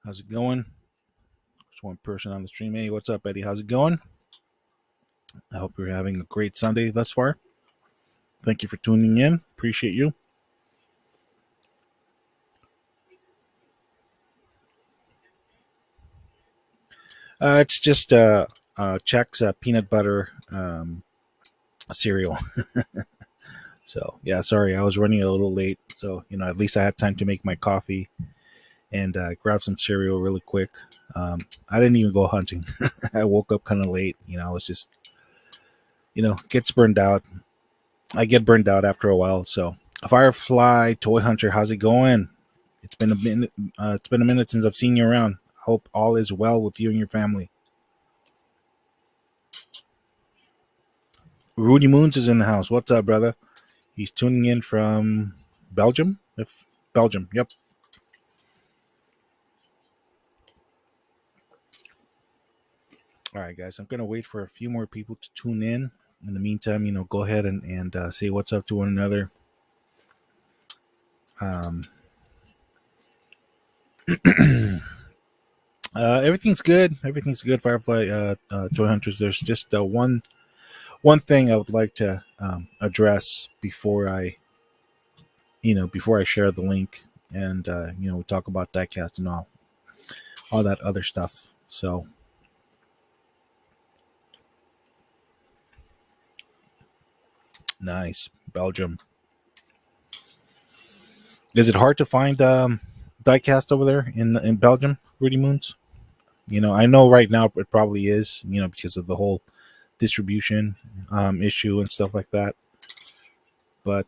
How's it going? Just one person on the stream. Hey, what's up, Eddie? How's it going? I hope you're having a great Sunday thus far. Thank you for tuning in. Appreciate you. It's just Check's peanut butter cereal. So, yeah, sorry, I was running a little late. So, at least I had time to make my coffee and grab some cereal really quick. I didn't even go hunting. I woke up kind of late. I was just, gets burned out. I get burned out after a while. So, Firefly Toy Hunter, how's it going? It's been a minute. It's been a minute since I've seen you around. Hope all is well with you and your family. Rudy Moons is in the house. What's up, brother? He's tuning in from Belgium. If Belgium, yep. All right, guys. I'm gonna wait for a few more people to tune in. In the meantime, go ahead and say what's up to one another. Everything's good. Everything's good. Firefly Joy Hunters. There's just one thing I would like to address before I share the link and we talk about diecast and all that other stuff. So nice, Belgium. Is it hard to find diecast over there in Belgium, Rudy Moons? I know right now it probably is, because of the whole distribution issue and stuff like that. But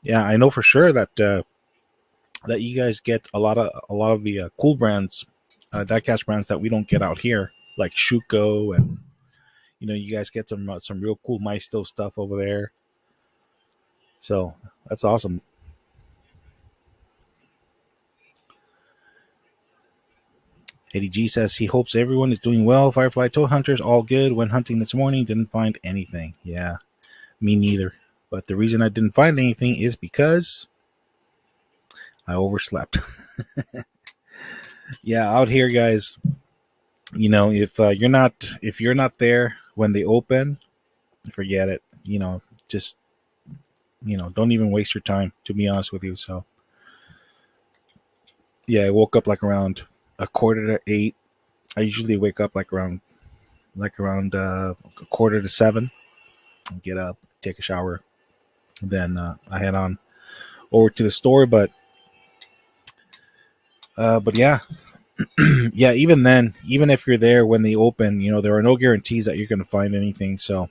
yeah, I know for sure that that you guys get a lot of the cool brands, diecast brands that we don't get out here, like Shuko, and you guys get some real cool Maisto stuff over there. So that's awesome. Eddie G says he hopes everyone is doing well. Firefly Toy Hunters all good. Went hunting this morning, didn't find anything. Yeah, me neither. But the reason I didn't find anything is because I overslept. Yeah, out here, guys. If you're not there when they open, forget it. Just don't even waste your time. To be honest with you, so yeah, I woke up like around a quarter to 8. I usually wake up like around a quarter to 7. Get up, take a shower, then I head on over to the store. But yeah, yeah. Even then, even if you're there when they open, there are no guarantees that you're going to find anything. So.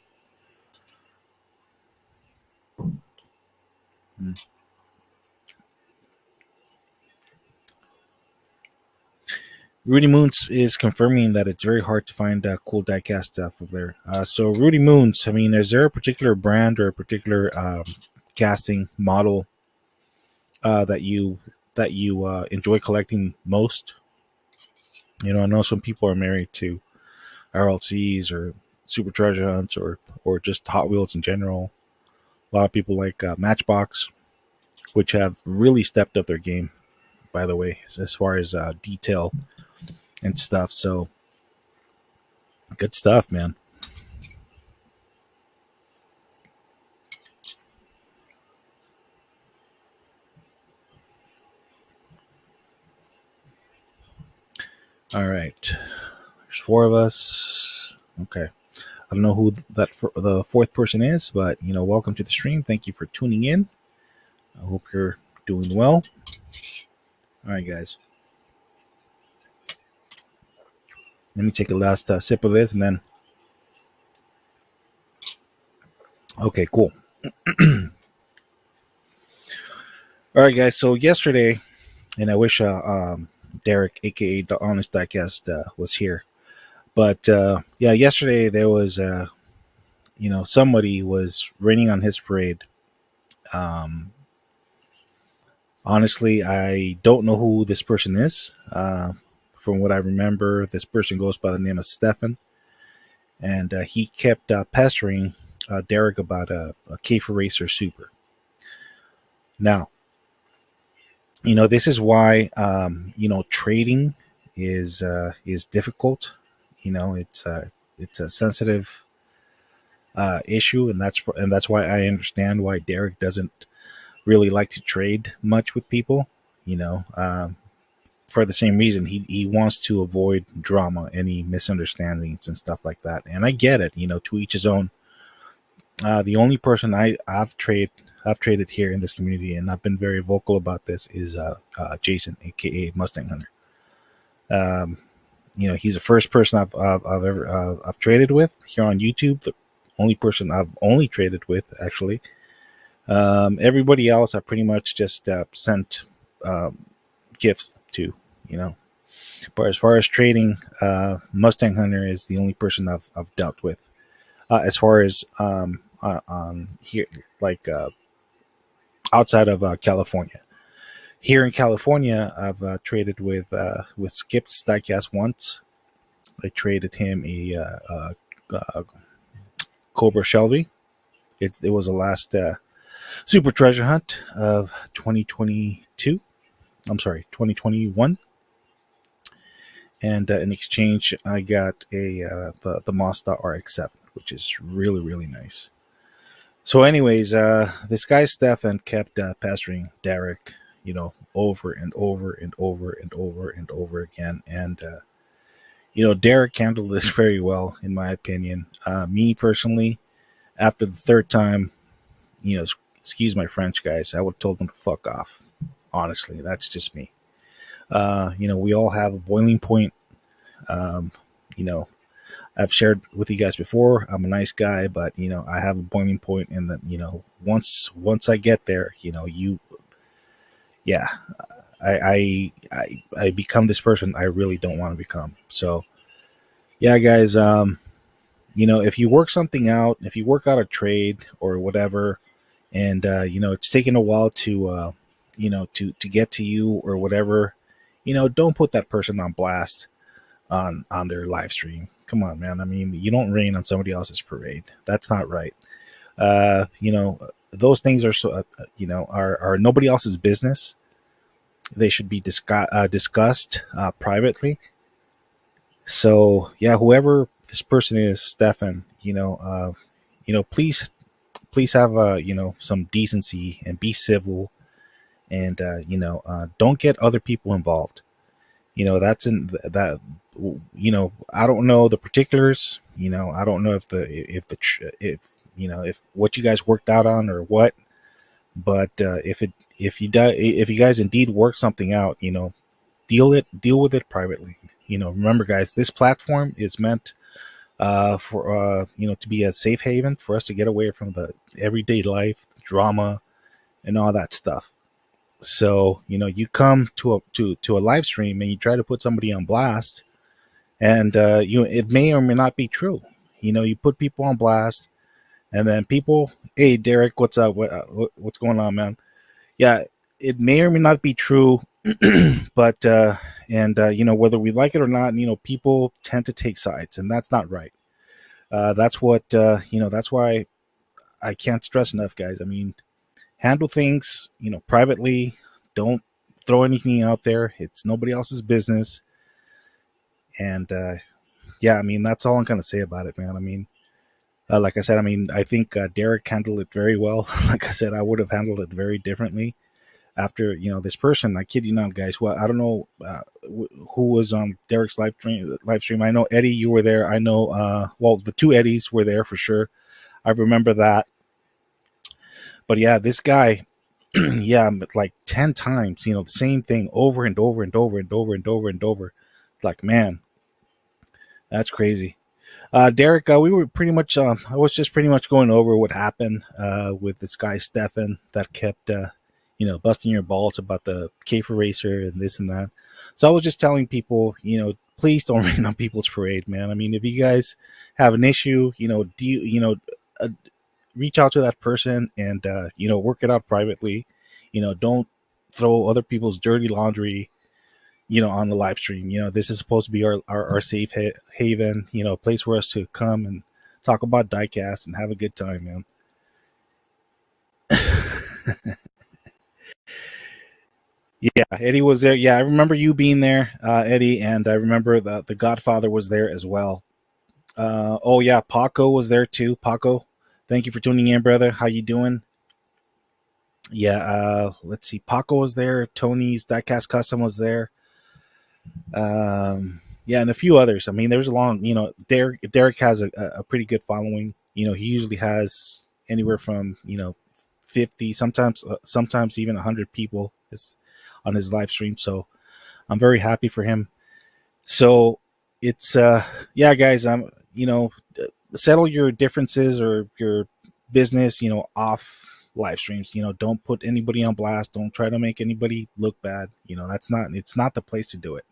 Rudy Moons is confirming that it's very hard to find cool diecast stuff over there. So Rudy Moons, I mean, is there a particular brand or a particular casting model that you enjoy collecting most? I know some people are married to RLCs or Super Treasure Hunts or just Hot Wheels in general. A lot of people like Matchbox, which have really stepped up their game, by the way, as far as detail and stuff. So good stuff, man. All right, there's 4 of us. Okay, I don't know who the 4th person is, but welcome to the stream. Thank you for tuning in. I hope you're doing well. All right, guys. Let me take a last sip of this and then. Okay, cool. All right, guys. So yesterday, and I wish Derek, aka the Honest Diecast, was here. But yeah, yesterday there was, somebody was raining on his parade. Honestly, I don't know who this person is. From what I remember, this person goes by the name of Stefan, and he kept pestering Derek about a K4 Racer Super. Now, This is why trading is difficult. It's a sensitive issue, and that's why I understand why Derek doesn't really like to trade much with people. You know, for the same reason, he wants to avoid drama, any misunderstandings and stuff like that. And I get it. To each his own. The only person I've traded here in this community, and I've been very vocal about this, is Jason, aka Mustang Hunter. Um, he's the first person I've ever I've traded with here on YouTube. The only person I've only traded with, actually. Everybody else I pretty much just sent gifts to. You know, but as far as trading, Mustang Hunter is the only person I've dealt with. As far as here, like outside of California. Here in California, I've traded with Skip's diecast once. I traded him a Cobra Shelby. It was the last super treasure hunt of 2022. I'm sorry, 2021. And in exchange, I got the Mazda RX-7, which is really, really nice. So, anyways, this guy Stefan kept pestering Derek, over and over and over and over and over again. And Derek handled this very well, in my opinion. Me personally, after the third time, excuse my French, guys, I would have told him to fuck off. Honestly, that's just me. We all have a boiling point. I've shared with you guys before. I'm a nice guy, but I have a boiling point, and that once I get there, yeah, I become this person I really don't want to become. So, yeah, guys, if you work something out, if you work out a trade or whatever, and it's taken a while to to get to you or whatever, don't put that person on blast on their live stream. Come on, man. I mean, you don't rain on somebody else's parade. That's not right. Those things are are nobody else's business. They should be discussed privately. So yeah, whoever this person is, Stefan, please have some decency and be civil, and don't get other people involved. That's in that. I don't know the particulars. I don't know if what you guys worked out on or what. But if you guys indeed work something out, deal with it privately. Remember, guys, this platform is meant for to be a safe haven for us to get away from the everyday life drama and all that stuff. So you come to a live stream and you try to put somebody on blast, and it may or may not be true. You put people on blast, and then people, hey Derek, what's up? What's going on, man? Yeah, it may or may not be true, but whether we like it or not, people tend to take sides, and that's not right. That's what That's why I can't stress enough, guys. I mean, handle things, privately. Don't throw anything out there. It's nobody else's business. And yeah, I mean, that's all I'm gonna say about it, man. I mean, like I said, I mean, I think Derek handled it very well. Like I said, I would have handled it very differently after this person. I kid you not, guys. Well, I don't know who was on Derek's live stream. I know Eddie, you were there. I know the two Eddies were there for sure. I remember that. But yeah, this guy, yeah, like 10 times, the same thing over and over and over and over and over and over. It's like, man, that's crazy. Derek, we were pretty much, I was just pretty much going over what happened with this guy, Stefan, that kept, busting your balls about the Kafer racer and this and that. So I was just telling people, please don't rain on people's parade, man. I mean, if you guys have an issue, reach out to that person and, work it out privately. Don't throw other people's dirty laundry on the live stream. This is supposed to be our safe haven, a place for us to come and talk about diecast and have a good time, man. Yeah, Eddie was there. Yeah, I remember you being there, Eddie, and I remember the Godfather was there as well. Oh yeah, Paco was there too. Paco, thank you for tuning in, brother. How you doing? Yeah, let's see. Paco was there. Tony's Diecast Custom was there. Yeah, and a few others. I mean, there's a long. Derek has a pretty good following. He usually has anywhere from 50, sometimes even 100 people is on his live stream. So I'm very happy for him. So it's yeah, guys. Settle your differences or your business, off live streams. Don't put anybody on blast. Don't try to make anybody look bad. It's not the place to do it.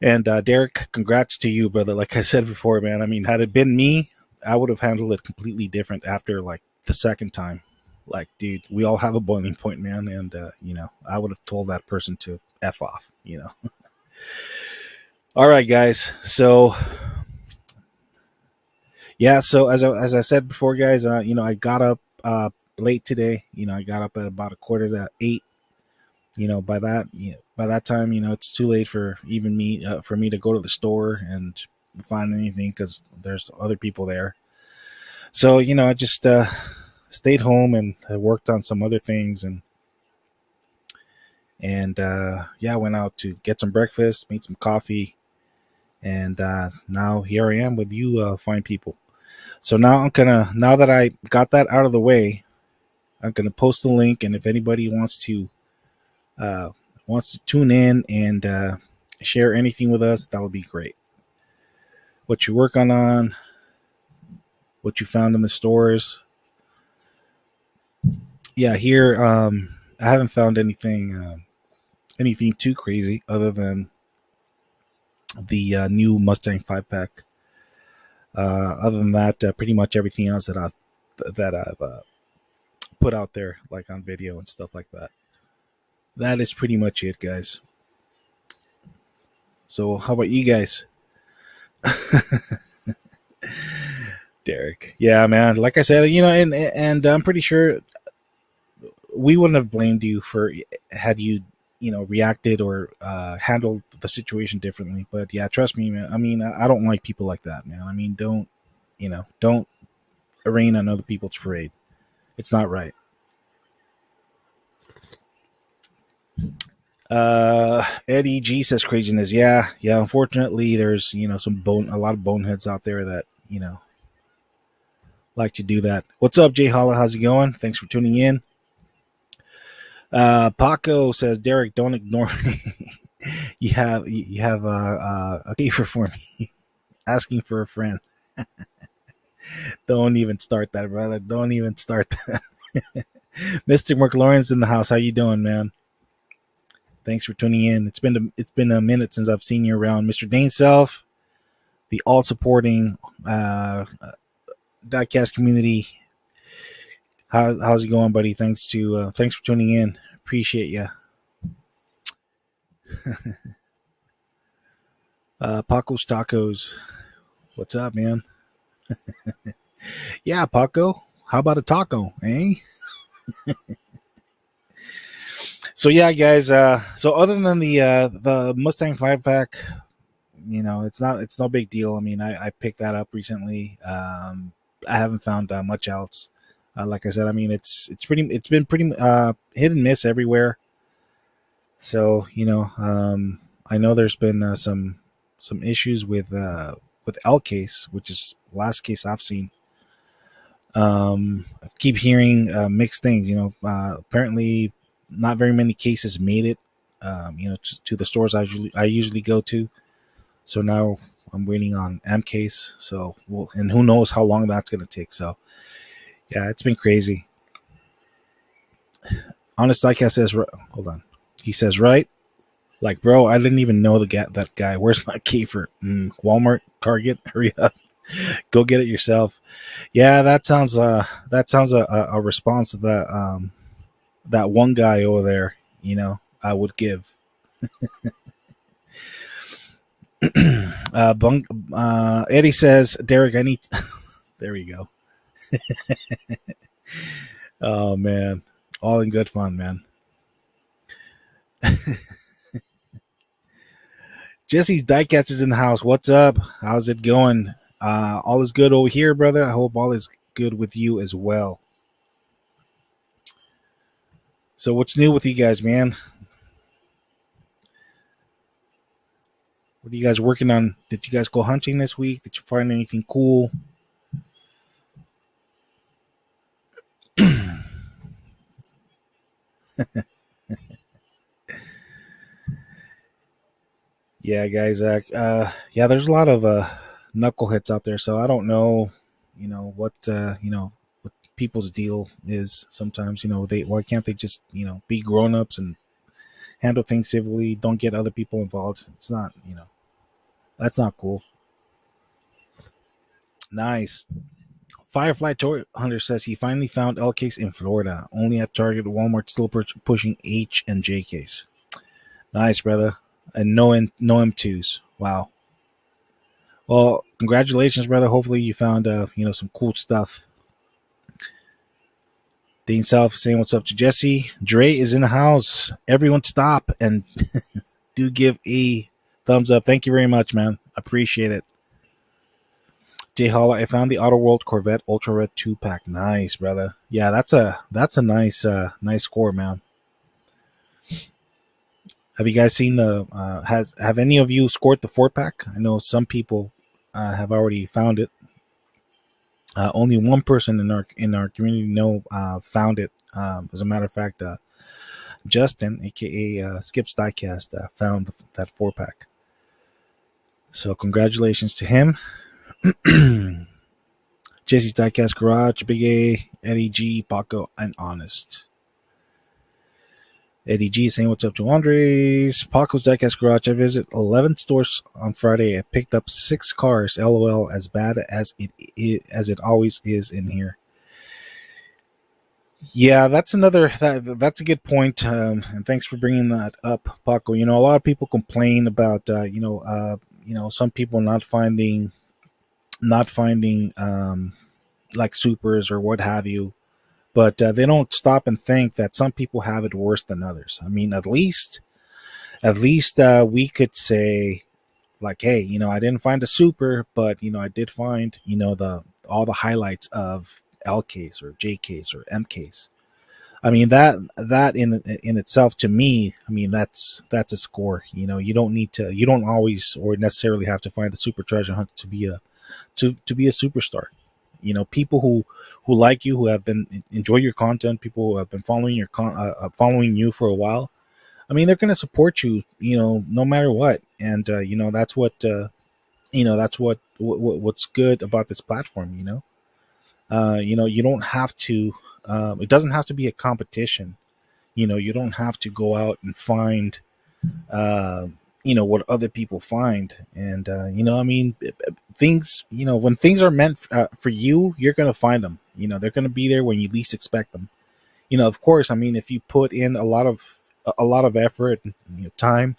And Derek, congrats to you, brother. Like I said before, man. I mean, had it been me, I would have handled it completely different after like the second time. Like, dude, we all have a boiling point, man, and I would have told that person to f off. All right, guys. So yeah, so as I said before, guys, I got up late today. I got up at about 7:45. By that time, it's too late for even me for me to go to the store and find anything because there's other people there. So I just stayed home and I worked on some other things and yeah, I went out to get some breakfast, made some coffee, and now here I am with you, fine people. So now now that I got that out of the way, I'm gonna post the link, and if anybody uh, wants to tune in and share anything with us, that would be great. What you're working on, what you found in the stores. Yeah, here I haven't found anything too crazy other than the new Mustang 5 pack. Other than that, pretty much everything else that I've put out there, like on video and stuff like that. That is pretty much it, guys. So, how about you guys? Derek. Yeah, man. Like I said, and I'm pretty sure we wouldn't have blamed you for had you, reacted or handled the situation differently. But yeah, trust me, man. I mean, I don't like people like that, man. I mean, don't rain on other people's parade. It's not right. Eddie G says craziness. Yeah, yeah. Unfortunately, there's a lot of boneheads out there that like to do that. What's up, Jay Holla? How's it going? Thanks for tuning in. Paco says, Derek, don't ignore me. you have a favor for me, asking for a friend. Don't even start that, brother. Don't even start that. Mr. McLaurin's in the house. How you doing, man? Thanks for tuning in. It's been a minute since I've seen you around, Mr. Dane Self, the all supporting diecast community. How's it going, buddy? Thanks for tuning in. Appreciate you. Paco's Tacos. What's up, man? Yeah, Paco. How about a taco, eh? So yeah, guys. So other than the Mustang 5 pack, it's no big deal. I mean, I picked that up recently. I haven't found much else. Like I said, I mean, it's been pretty hit and miss everywhere. So I know there's been some issues with L case, which is the last case I've seen. I keep hearing mixed things. Apparently not very many cases made it. To the stores I usually go to. So now I'm waiting on M case. So and who knows how long that's going to take. So yeah, it's been crazy. Honest Diecast says, hold on. He says, right? Like, bro, I didn't even know that guy. Where's my key for Walmart, Target? Hurry up. Go get it yourself. Yeah, that sounds a response that one guy over there, I would give. Eddie says, Derek, I need there we go. Oh man. All in good fun, man. Jesse's Diecast is in the house. What's up? How's it going? All is good over here, brother. I hope all is good with you as well. So what's new with you guys, man? What are you guys working on? Did you guys go hunting this week? Did you find anything cool? Yeah, guys. Yeah, there's a lot of knuckleheads out there, so I don't know, what what people's deal is. Sometimes, they why can't they just be grown ups and handle things civilly? Don't get other people involved. It's not, that's not cool. Nice. Firefly Toy Hunter says he finally found L case in Florida, only at Target. Walmart still pushing H and J case. Nice, brother. And no M2s. Wow. Well, congratulations, brother. Hopefully you found some cool stuff. Dean South saying what's up to Jesse. Dre is in the house. Everyone stop and do give a thumbs up. Thank you very much, man. Appreciate it. Jay Holla, I found the Auto World Corvette Ultra Red 2-pack. Nice, brother. Yeah, that's a nice nice score, man. Have you guys seen the have any of you scored the 4-pack? I know some people have already found it. Only one person in our community found it. As a matter of fact, Justin, aka Skip's Diecast, found that 4-pack. So congratulations to him. Jesse's Diecast Garage, Big A, Eddie G, Paco, and Honest. Eddie G saying what's up to Andres. Paco's Diecast Garage. I visit 11 stores on Friday. I picked up 6 cars. LOL, as bad as it always is in here. Yeah, that's that's a good point. And thanks for bringing that up, Paco. A lot of people complain about some people not finding like supers or what have you. But they don't stop and think that some people have it worse than others. I mean, at least we could say, like, hey, I didn't find a super, but I did find all the highlights of L case or J case or M case. I mean that in itself, to me, I mean that's a score. You don't always or necessarily have to find a super treasure hunt to be a superstar. People who like you, who have been enjoy your content, people who have been following following you for a while. I mean, they're going to support you, no matter what. And that's what's good about this platform. You don't have to. It doesn't have to be a competition. You don't have to go out and find what other people find. And I mean, things, when things are meant for you, you're going to find them. They're going to be there when you least expect them. Of course, I mean, if you put in a lot of effort and time,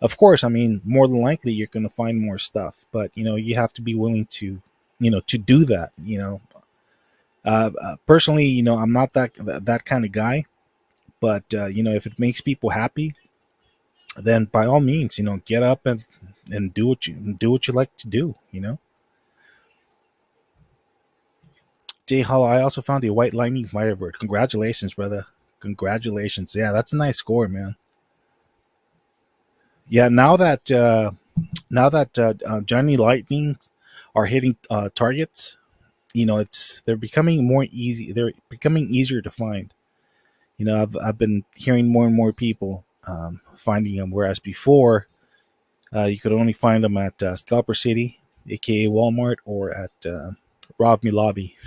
of course, I mean, more than likely you're going to find more stuff. But you have to be willing to to do that. Personally, I'm not that kind of guy. But if it makes people happy, then by all means, get up and do what you like to do. Jay Hall, I also found a White Lightning Firebird. Congratulations, brother. Congratulations. Yeah, that's a nice score, man. Yeah, now that Johnny Lightnings are hitting targets, they're becoming more easy. They're becoming easier to find. I've been hearing more and more people finding them, whereas before you could only find them at Scalper City, aka Walmart, or at Rob Me Lobby.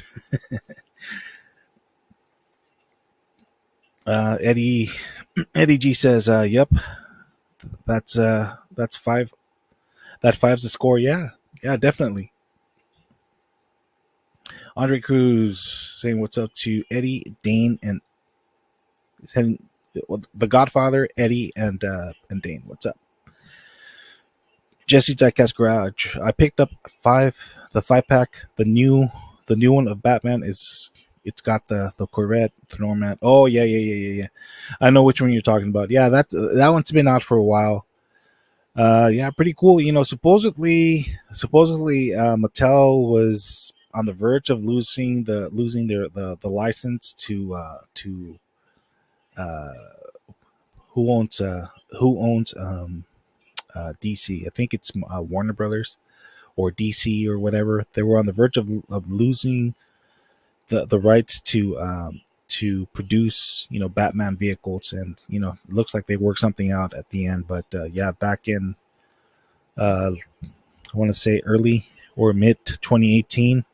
Eddie G says, "Yep, that's 5. That 5's the score. Yeah, definitely." Andre Cruz saying, "What's up to Eddie, Dane, and the Godfather, Eddie, and Dane? What's up?" Jesse Diecast Garage. I picked up the 5-pack. The new one of Batman is it's got the Corvette, the Nomad. Oh yeah. I know which one you're talking about. Yeah, that one's been out for a while. Yeah, pretty cool. Supposedly, Mattel was on the verge of losing the license to uh, who owns DC. I think it's Warner Brothers or DC or whatever. They were on the verge of losing the rights to produce Batman vehicles, and it looks like they worked something out at the end. But yeah, back in I want to say early or mid 2018,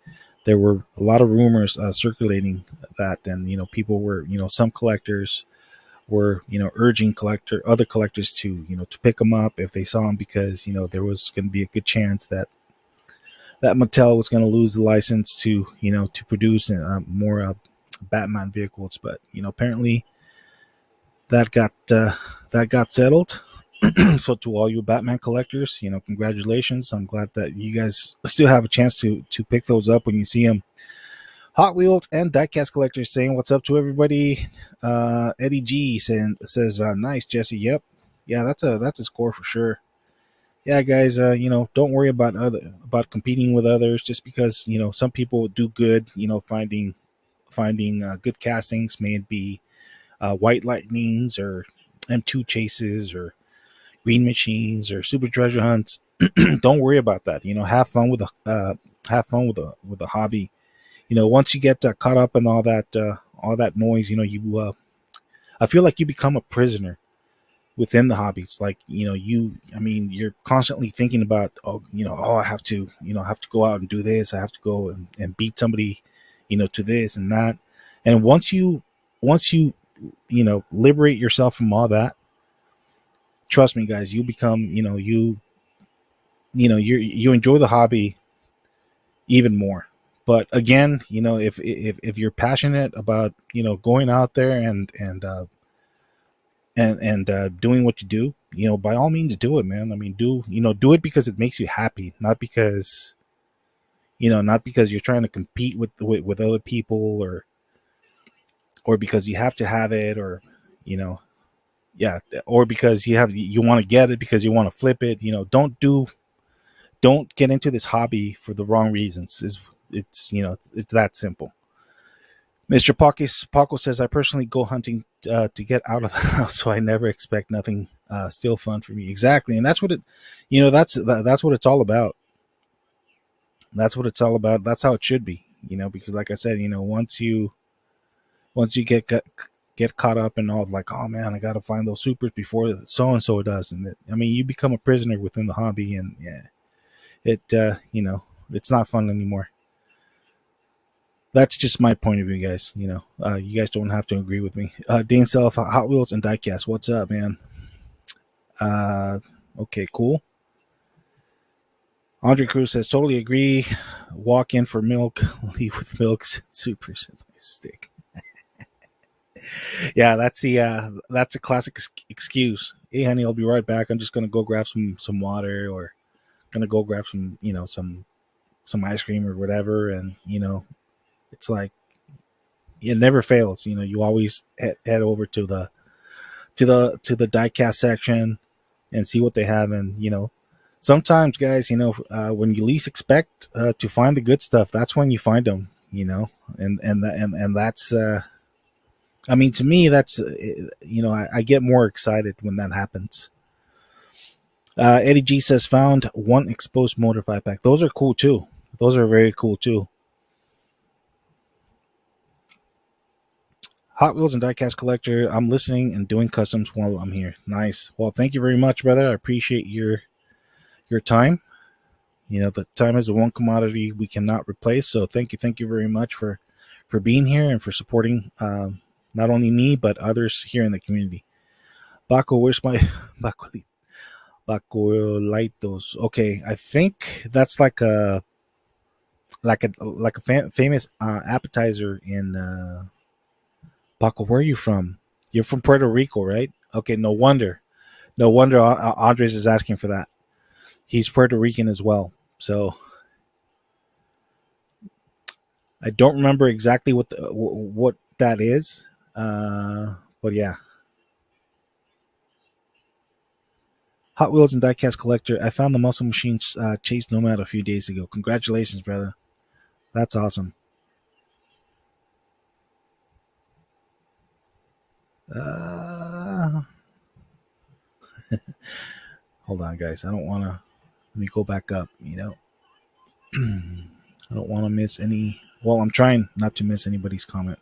there were a lot of rumors circulating that, and people were, some collectors were, urging other collectors to pick them up if they saw them, because there was going to be a good chance that Mattel was going to lose the license to produce more Batman vehicles. But apparently that got settled. So to all you Batman collectors, congratulations. I'm glad that you guys still have a chance to pick those up when you see them. Hot Wheels and diecast collectors saying what's up to everybody. Eddie G says nice, Jesse. Yep, yeah, that's a score for sure. Yeah, guys, don't worry about competing with others just because some people do good. Finding good castings, may it be White Lightnings or M2 chases or Green Machines or Super Treasure Hunts. Don't worry about that. Have fun with the hobby. Once you get caught up in all that noise, I feel like you become a prisoner within the hobby. It's like you're constantly thinking about I have to go out and do this. I have to go and beat somebody, to this and that. And once you liberate yourself from all that, trust me, guys, you become you enjoy the hobby even more. But again, if you're passionate about going out there and doing what you do, by all means do it, man. I mean, do it because it makes you happy, not because you're trying to compete with other people, or because you have to have it, or yeah, or because you want to get it because you want to flip it. Don't get into this hobby for the wrong reasons. It's that simple. Mr. Paco says, I personally go hunting to get out of the house, so I never expect nothing. Still fun for me. Exactly. And that's what that's what it's all about. That's what it's all about. That's how it should be, because like I said, once you get caught up in all like, oh man, I got to find those supers before so-and-so does. And you become a prisoner within the hobby, and yeah, it's not fun anymore. That's just my point of view, guys. You guys don't have to agree with me. Dane Self, Hot Wheels and Diecast. What's up, man? Okay, cool. Andre Cruz says, totally agree. Walk in for milk, leave with milks and supers. Stick. Yeah, that's a classic excuse. Hey, honey, I'll be right back. I'm just gonna go grab some water, or gonna go grab some ice cream or whatever, and it's like it never fails. You always head over to the diecast section and see what they have, and sometimes, guys, when you least expect to find the good stuff, that's when you find them. And that's to me, that's I get more excited when that happens. Eddie G says, found one exposed motor 5-pack. Those are cool too. Those are very cool too. Hot Wheels and Diecast Collector. I'm listening and doing customs while I'm here. Nice. Well, thank you very much, brother. I appreciate your time. The time is the one commodity we cannot replace. So thank you very much for being here and for supporting not only me but others here in the community. Baco, where's my Bacolitos? Okay, I think that's like a famous appetizer in Baco. Where are you from? You're from Puerto Rico, right? Okay, no wonder Andres is asking for that. He's Puerto Rican as well. So I don't remember exactly what that is, but yeah. Hot Wheels and Diecast Collector. I found the Muscle Machine Chase Nomad a few days ago. Congratulations, brother. That's awesome. Uh, Hold on, guys. I don't want to. Let me go back up. I don't want to miss any. Well, I'm trying not to miss anybody's comment.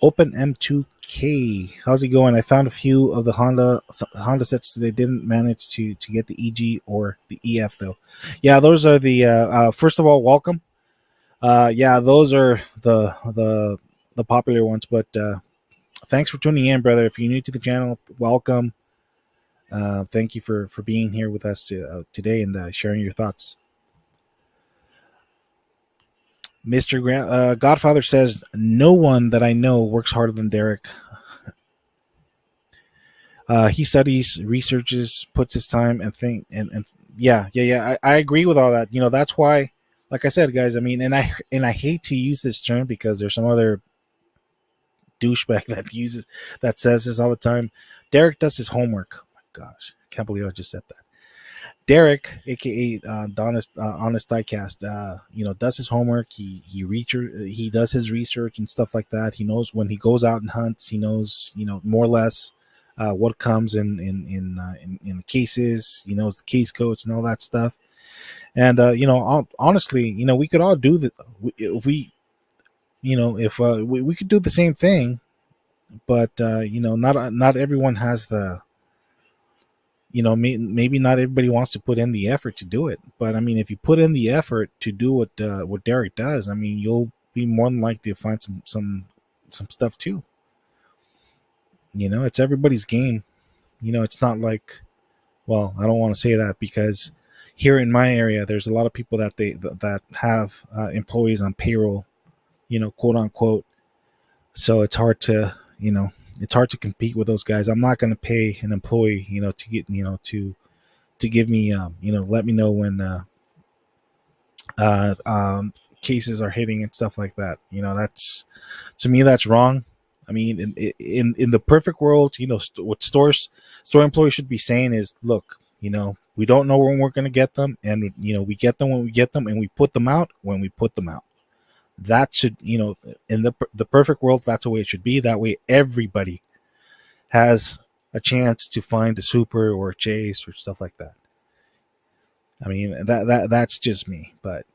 Open M2K. How's it going? I found a few of the Honda sets that they didn't manage to get the EG or the EF though. Yeah, those are the first of all, welcome. Yeah, those are the popular ones. But thanks for tuning in, brother. If you're new to the channel, welcome. Thank you for being here with us today and sharing your thoughts. Mr. Godfather says, no one that I know works harder than Derek. He studies, researches, puts his time and yeah. I agree with all that. That's why, like I said, guys, I mean, and I hate to use this term because there's some other douchebag that says this all the time. Derek does his homework. Oh my gosh, can't believe I just said that. Derek, aka Honest Diecast, does his homework. He does his research and stuff like that. He knows when he goes out and hunts. He knows, more or less what comes in the cases. He knows the case codes and all that stuff. And honestly, we could all do that if we, if we could do the same thing, but not everyone has the maybe not everybody wants to put in the effort to do it. But I mean, if you put in the effort to do what Derek does, I mean, you'll be more than likely to find some stuff too. It's everybody's game. It's not like, well, I don't want to say that because here in my area, there's a lot of people that have employees on payroll, quote unquote. So it's hard to, it's hard to compete with those guys. I'm not going to pay an employee, to get, to give me, let me know when cases are hitting and stuff like that. That's, to me, that's wrong. I mean, in the perfect world, what store employees should be saying is, look, we don't know when we're going to get them, and we get them when we get them, and we put them out when we put them out. That should, in the perfect world, that's the way it should be. That way, everybody has a chance to find a super or a chase or stuff like that. I mean, that's just me. But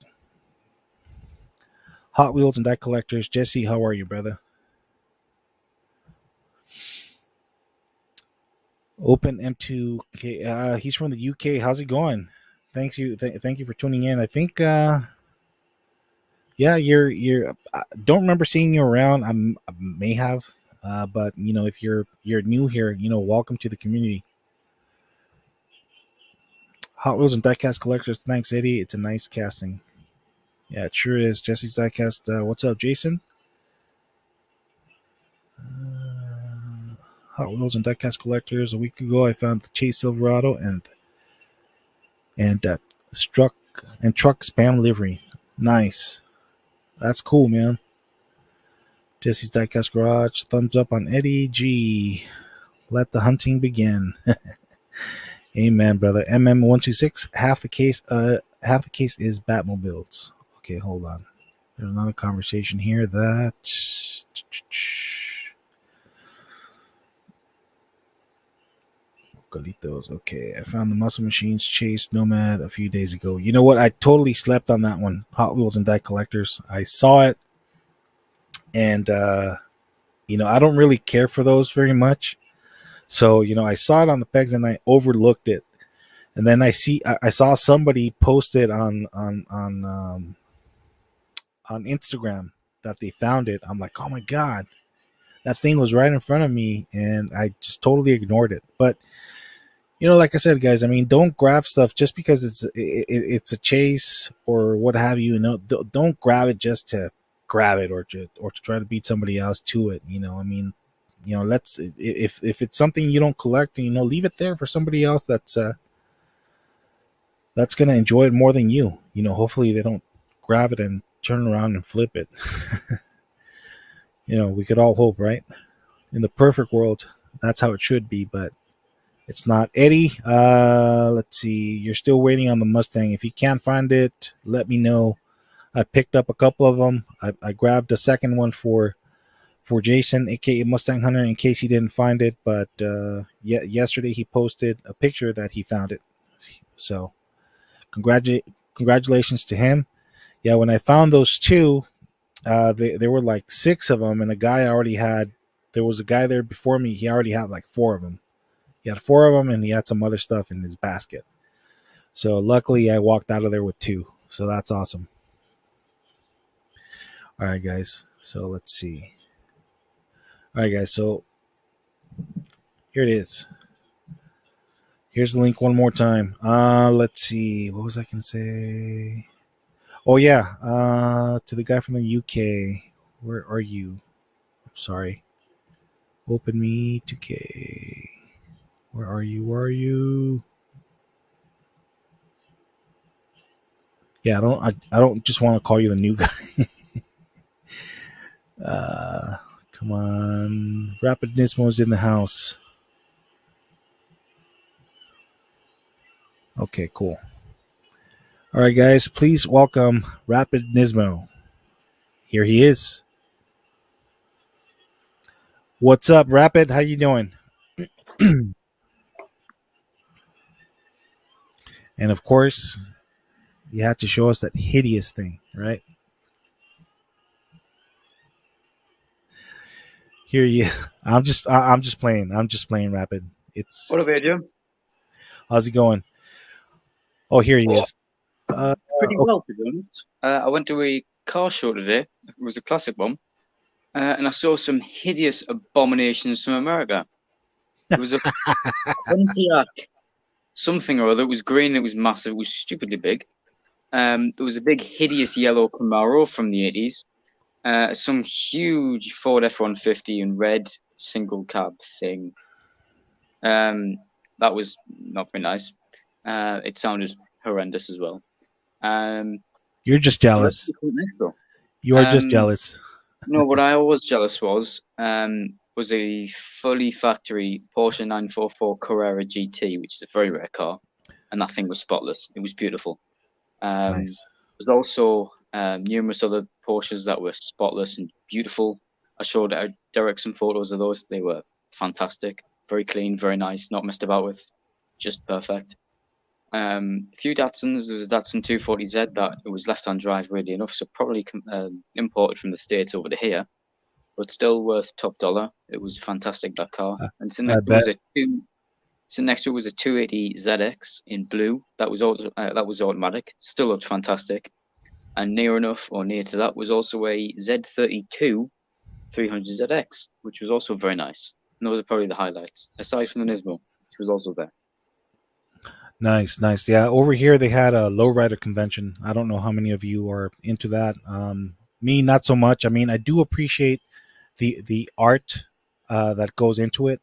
Hot Wheels and Die Collectors, Jesse, how are you, brother? Open M2K. He's from the UK. How's it going? Thank you for tuning in. I think yeah, you're don't remember seeing you around. I may have, but if you're new here, welcome to the community. Hot Wheels and Diecast Collectors. Thanks, Eddie. It's a nice casting. Yeah, it sure is. Jesse's Diecast. What's up, Jason? Hot Wheels and Diecast Collectors. A week ago, I found the Chase Silverado and truck spam livery. Nice. That's cool, man. Jesse's Diecast Garage. Thumbs up on Eddie G. Let the hunting begin. Amen, brother. MM126. Half the case is Batmobiles. Okay, hold on. There's another conversation here that Colitos. Okay, I found the Muscle Machines Chase Nomad a few days ago. You know what? I totally slept on that one. Hot Wheels and Die Collectors. I saw it, and I don't really care for those very much. So I saw it on the pegs and I overlooked it, and then I saw somebody posted on Instagram that they found it. I'm like, oh my god, that thing was right in front of me, and I just totally ignored it. But like I said, guys, I mean, don't grab stuff just because it's a chase or what have you. Don't grab it just to grab it or to try to beat somebody else to it. I mean, let's if it's something you don't collect, leave it there for somebody else that's that's going to enjoy it more than you. Hopefully they don't grab it and turn around and flip it. We could all hope, right? In the perfect world, that's how it should be, but it's not. Eddie, let's see. You're still waiting on the Mustang. If you can't find it, let me know. I picked up a couple of them. I grabbed a second one for Jason, aka Mustang Hunter, in case he didn't find it. But yesterday he posted a picture that he found it. So congratulations to him. Yeah, when I found those two, there were like 6 of them, and a guy already had. There was a guy there before me. He already had like 4 of them. He had 4 of them, and he had some other stuff in his basket. So luckily, I walked out of there with 2. So that's awesome. All right, guys. So let's see. All right, guys. So here it is. Here's the link one more time. Let's see. What was I going to say? Oh, yeah. To the guy from the UK. Where are you? I'm sorry. Open me 2K. Where are you? Where are you? Yeah, I don't just want to call you the new guy. Come on. Rapid NISMO's in the house. Okay, cool. All right, guys, please welcome Rapid NISMO. Here he is. What's up, Rapid? How you doing? And of course, you had to show us that hideous thing, right? Here you. I'm just playing. I'm just playing, Rapid. It's What about you? How's it going? Oh, here he is. Pretty well, to be honest. I went to a car show today. It was a classic one. And I saw some hideous abominations from America. It was a Pontiac something or other. It was green. It was massive. It was stupidly big. There was a big, hideous yellow Camaro from the 80s. Some huge Ford F-150 in red single cab thing. That was not very nice. It sounded horrendous as well. You're just jealous. You are just jealous. No, what I was jealous was a fully factory Porsche 944 Carrera GT, which is a very rare car, and that thing was spotless. It was beautiful. Nice. There's also numerous other Porsches that were spotless and beautiful. I showed Derek some photos of those. They were fantastic, very clean, very nice, not messed about with, just perfect. A few Datsuns. There was a Datsun 240Z that it was left on drive, really enough, so probably imported from the States over to here, but still worth top dollar. It was fantastic, that car. And sitting next to it was a 280 ZX in blue. That was automatic. Still looked fantastic. And near to that was also a Z32 300ZX, which was also very nice. And those are probably the highlights, aside from the NISMO, which was also there. Nice. Yeah, over here they had a lowrider convention. I don't know how many of you are into that. Me, not so much. I mean, I do appreciate the art that goes into it,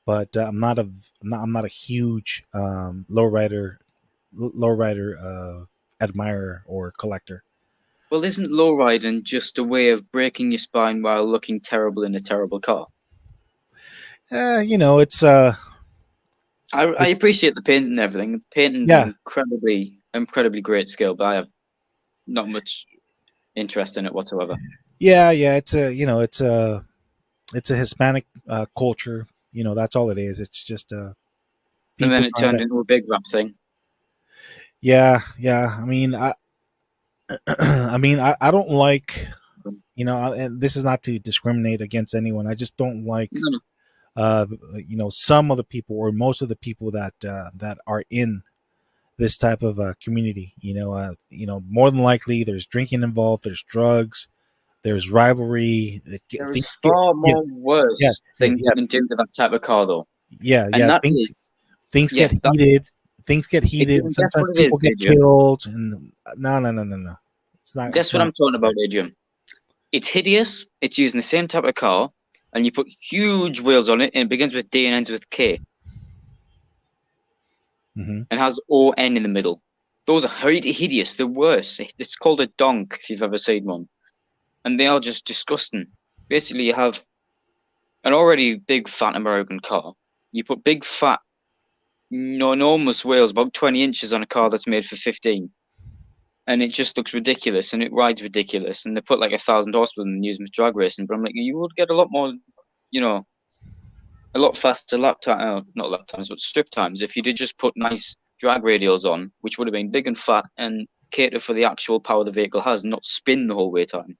but I'm not a huge lowrider admirer or collector. Well, isn't lowriding just a way of breaking your spine while looking terrible in a terrible car? It's I appreciate the painting and everything. The painting's incredibly great skill, but I have not much interest in it whatsoever. Yeah, it's a Hispanic culture. That's all it is. It's just and then it turned into a big rap thing. Yeah. I mean, I don't like, and this is not to discriminate against anyone. I just don't like, some of the people or most of the people that are in this type of community. More than likely, there's drinking involved. There's drugs. There's rivalry. There's far more worse things you can do to that type of car, though. Yeah. Things get heated. Things get heated. Sometimes people get killed. And no. It's not. Guess what I'm talking about, Adrian? It's hideous. It's using the same type of car, and you put huge wheels on it, and it begins with D and ends with K, mm-hmm. and has ON in the middle. Those are hideous. They're worse. It's called a donk if you've ever seen one, and they are just disgusting. Basically, you have an already big fat American car. You put big fat, enormous wheels, about 20 inches on a car that's made for 15, and it just looks ridiculous and it rides ridiculous. And they put like 1,000 horsepower and use them as drag racing. But I'm like, you would get a lot more, a lot faster lap time, not lap times, but strip times if you did just put nice drag radials on, which would have been big and fat and cater for the actual power the vehicle has, and not spin the whole way time.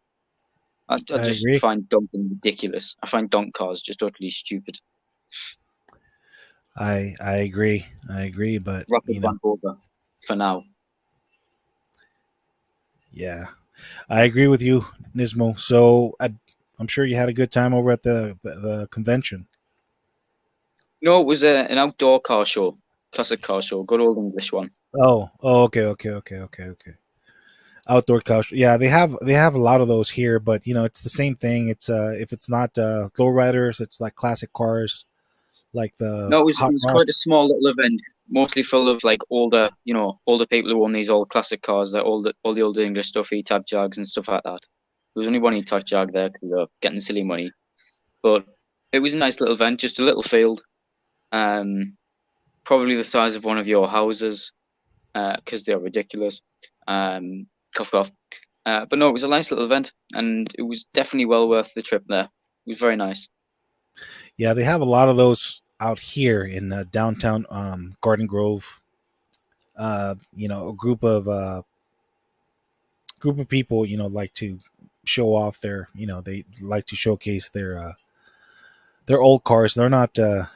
I I just agree. find donking ridiculous. I find donk cars just utterly stupid. I agree. I agree. But Rapid Van over for now. yeah, I agree with you, Nismo. So I'm sure you had a good time over at the convention. No, it was an outdoor car show, classic car show, good old English one. Okay. Outdoor couch. Yeah, they have a lot of those here, but it's the same thing. It's if it's not lowriders, it's like classic cars, like the No, it hot was quite a rods. small little event, mostly full of like older people who own these old classic cars, that all the old English stuff, E-Type Jags and stuff like that. There was only one E-Type Jag there because they're getting silly money, but it was a nice little event, just a little field, probably the size of one of your houses, because they're ridiculous. Cough cough. But no, it was a nice little event, and it was definitely well worth the trip there. It was very nice. Yeah, they have a lot of those out here in downtown Garden Grove. A group of people, like to show off they like to showcase their old cars. They're not, they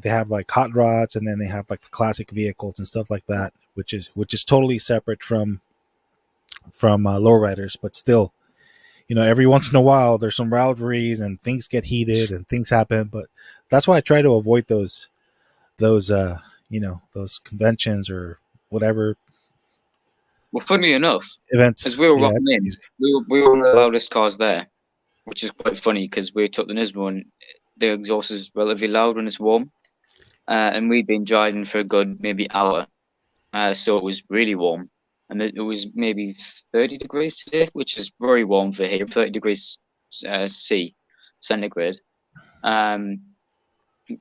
have like hot rods, and then they have like the classic vehicles and stuff like that, which is totally separate from lowriders, but still, every once in a while there's some rivalries and things get heated and things happen. But that's why I try to avoid those conventions or whatever Well, funnily enough, as events. we were Yeah, walking in, we were one of the loudest cars there, which is quite funny because we took the NISMO and the exhaust is relatively loud when it's warm. And we'd been driving for a good maybe hour, so it was really warm, and it was maybe 30 degrees today, which is very warm for here, 30 degrees centigrade.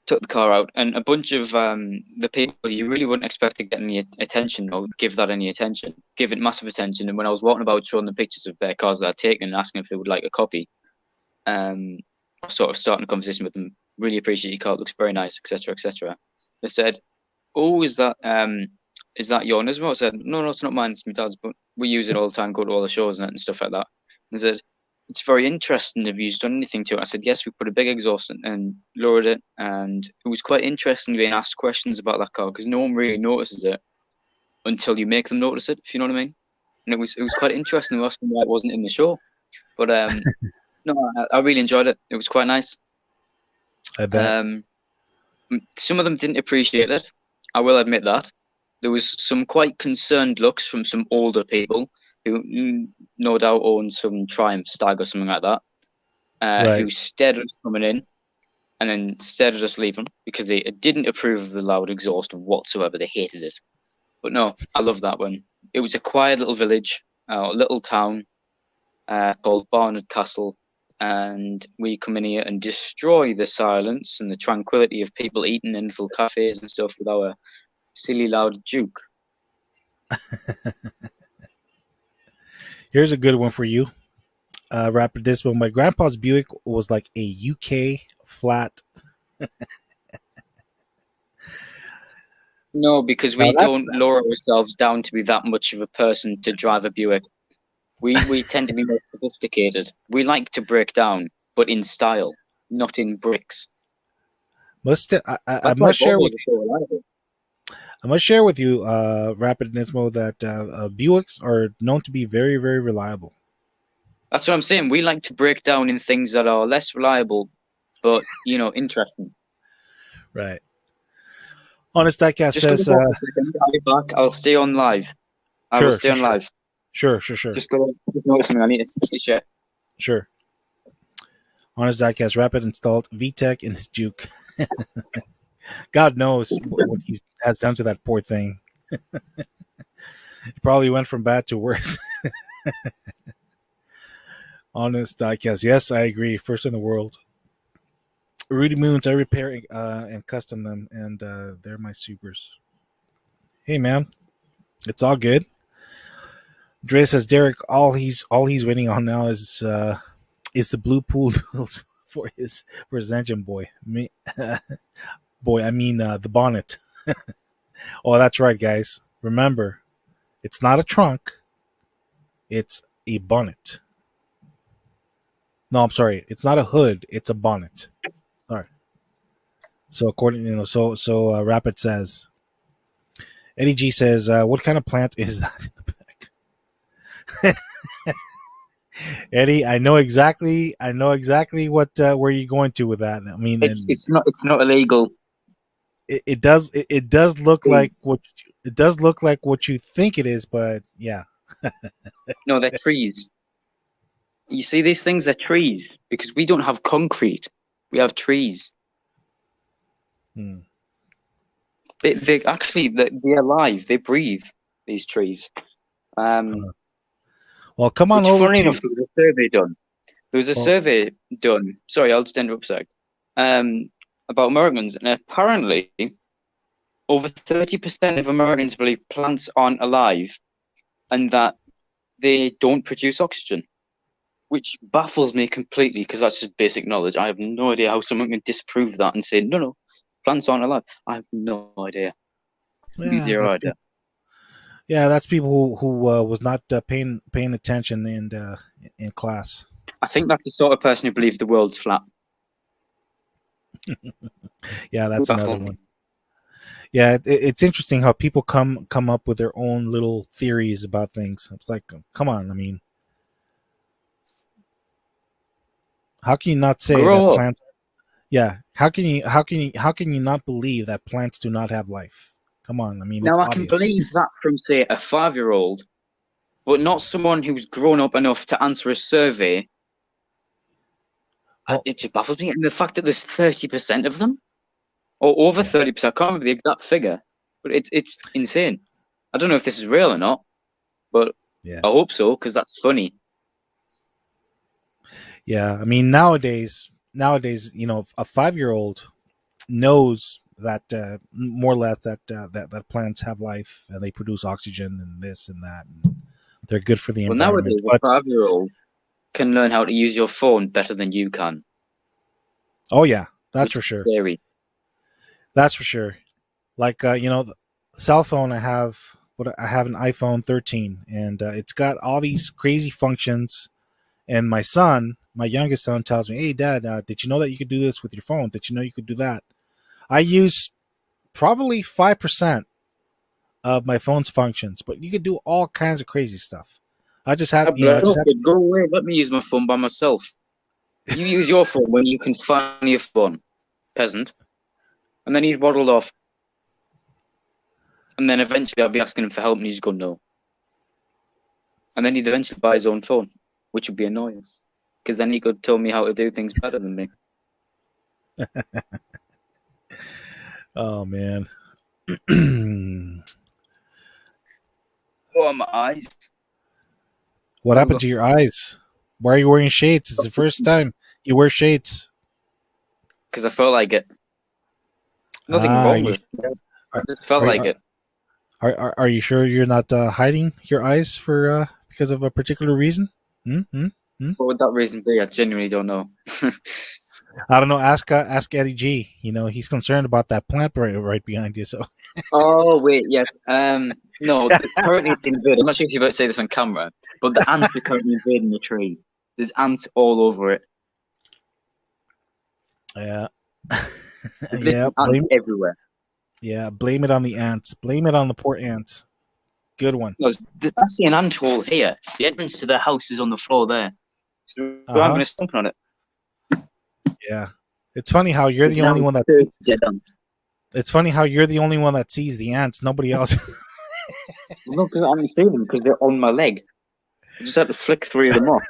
Took the car out, and a bunch of the people you really wouldn't expect to get any attention or give that any attention, give it massive attention. And when I was walking about showing them pictures of their cars that I'd taken and asking if they would like a copy, sort of starting a conversation with them, really appreciate your car, it looks very nice, etc., etc. They said, "Oh, is that your NISMO?" I said, "No, it's not mine. It's my dad's, but we use it all the time, go to all the shows and stuff like that." And they said, "It's very interesting. Have you done anything to it?" I said, "Yes, we put a big exhaust and lowered it, and it was quite interesting being asked questions about that car because no one really notices it until you make them notice it, if you know what I mean." And it was quite interesting to ask them why it wasn't in the show, but no, I really enjoyed it. It was quite nice. I bet. Some of them didn't appreciate it. I will admit that. There was some quite concerned looks from some older people who no doubt own some Triumph Stag or something like that, Right. who stared at us coming in and then stared at us leaving because they didn't approve of the loud exhaust whatsoever. They hated it. But no, I love that one. It was a quiet little village, a little town called Barnard Castle, and we come in here and destroy the silence and the tranquility of people eating in little cafes and stuff with our silly loud Duke. Here's a good one for you, Rapid Dispo. My grandpa's Buick was like a UK flat. No, because Now we don't lower ourselves down to be that much of a person to drive a Buick. We tend to be more sophisticated. We like to break down, but in style, not in bricks. I must share with you. I must share with you, Rapid Nismo, that Buicks are known to be very, very reliable. That's what I'm saying. We like to break down in things that are less reliable, but interesting. Right. Honest Diecast says, I'll be back. I'll stay on live. I will stay on live. Sure. Just notice something. I need to share. Sure. Honest Diecast, Rapid installed VTEC in his Duke. God knows what he has done to that poor thing. It probably went from bad to worse. Honest diecast. Yes, I agree. First in the world. Rudy Moons, I repair and custom them, and they're my supers. Hey, man, it's all good. Dre says Derek, all he's waiting on now is the blue pool for his engine boy. The bonnet. Oh, that's right, guys. Remember, it's not a trunk; it's a bonnet. No, I'm sorry, it's not a hood; it's a bonnet. Sorry. So according, Rapid says. Eddie G says, "What kind of plant is that in the back?" Eddie, I know exactly what where you're going to with that. I mean, it's not illegal. it does look like what you think it is, but yeah. No, they're trees. You see these things? They're trees because we don't have concrete. We have trees. Hmm. They actually they're alive. They breathe. These trees. Well, come on Which, over funny to. enough, there was a survey done. There was a Well, survey done. Sorry, I'll just interrupt a sec. About Americans, and apparently, over 30% of Americans believe plants aren't alive, and that they don't produce oxygen, which baffles me completely because that's just basic knowledge. I have no idea how someone can disprove that and say no, plants aren't alive. I have no idea. yeah, Zero idea. that's people who was not paying attention in class. I think that's the sort of person who believes the world's flat. Yeah, that's another one. Yeah, it's interesting how people come up with their own little theories about things. It's like, come on, I mean, how can you not say that Grow up. plants? Yeah, how can you not believe that plants do not have life? Come on, I mean, it's Now, I can obvious. believe that from, say, a 5-year-old, but not someone who's grown up enough to answer a survey. Well, It just baffles me. And the fact that there's 30% of them, or over 30%, I can't remember the exact figure, but it's insane. I don't know if this is real or not, but yeah, I hope so, because that's funny. yeah. I mean, nowadays, a 5-year-old knows that more or less that plants have life and they produce oxygen and this and that. And they're good for the Well, environment. nowadays, But a 5-year-old can learn how to use your phone better than you can. oh yeah, that's Which for is sure. scary. That's for sure. Like the cell phone, I have an iPhone 13, and it's got all these crazy functions. And my youngest son, tells me, "Hey, Dad, did you know that you could do this with your phone? Did you know you could do that?" I use probably 5% of my phone's functions, but you could do all kinds of crazy stuff. I just have, Go away. Let me use my phone by myself. You use your phone when you can find your phone, peasant. And then he'd waddled off. And then eventually I'd be asking him for help and he'd just go, no. And then he'd eventually buy his own phone, which would be annoying. Because then he could tell me how to do things better than me. Oh man. Oh, my eyes. What happened to your eyes? Why are you wearing shades? It's the first time you wear shades. Because I felt like it. Nothing wrong with it. I just felt like it. Are you sure you're not hiding your eyes for because of a particular reason? What would that reason be? I genuinely don't know. I don't know. Ask Eddie G. He's concerned about that plant right behind you. So. Oh wait, yes. No. Currently it's invaded. I'm not sure if you're about to say this on camera, but the ants are currently invading the tree. There's ants all over it. Yeah. Yeah. Ants everywhere. Yeah. Blame it on the ants. Blame it on the poor ants. Good one. No, there's actually an ant hole here. The entrance to the house is on the floor there. So I'm going to stomp on it. Yeah. It's funny how you're the only one that sees. It's funny how you're the only one that sees the ants. Nobody else. No, because I haven't seen them because they're on my leg. I just had to flick 3 of them off.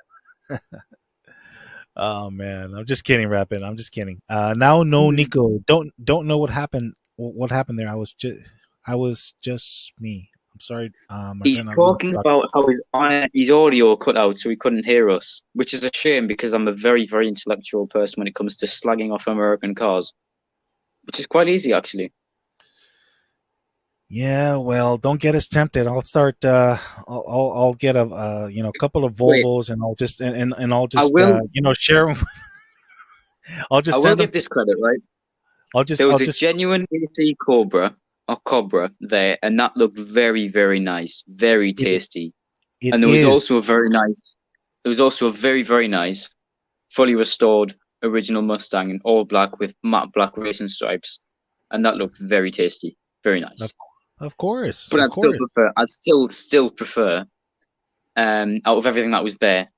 Oh man, I'm just kidding, Rapid. I'm just kidding. Now, no, Nico, don't know what happened. What happened there? I was just me. I'm sorry, my He's friend. I don't know. talking about how his audio cut out so he couldn't hear us, which is a shame because I'm a very, very intellectual person when it comes to slagging off American cars, which is quite easy, actually. Yeah, well, don't get us tempted. I'll start. I'll get a couple of Wait, Volvos, and I'll I just will share them. I'll I just will send them give to. this credit, right? There I'll was a just. genuine AC Cobra there, and that looked very, very nice, very It tasty. it And is. there was also a very, very nice, fully restored original Mustang in all black with matte black racing stripes, and that looked very tasty, very nice. Of, of course, But of course. I'd still prefer, out of everything that was there,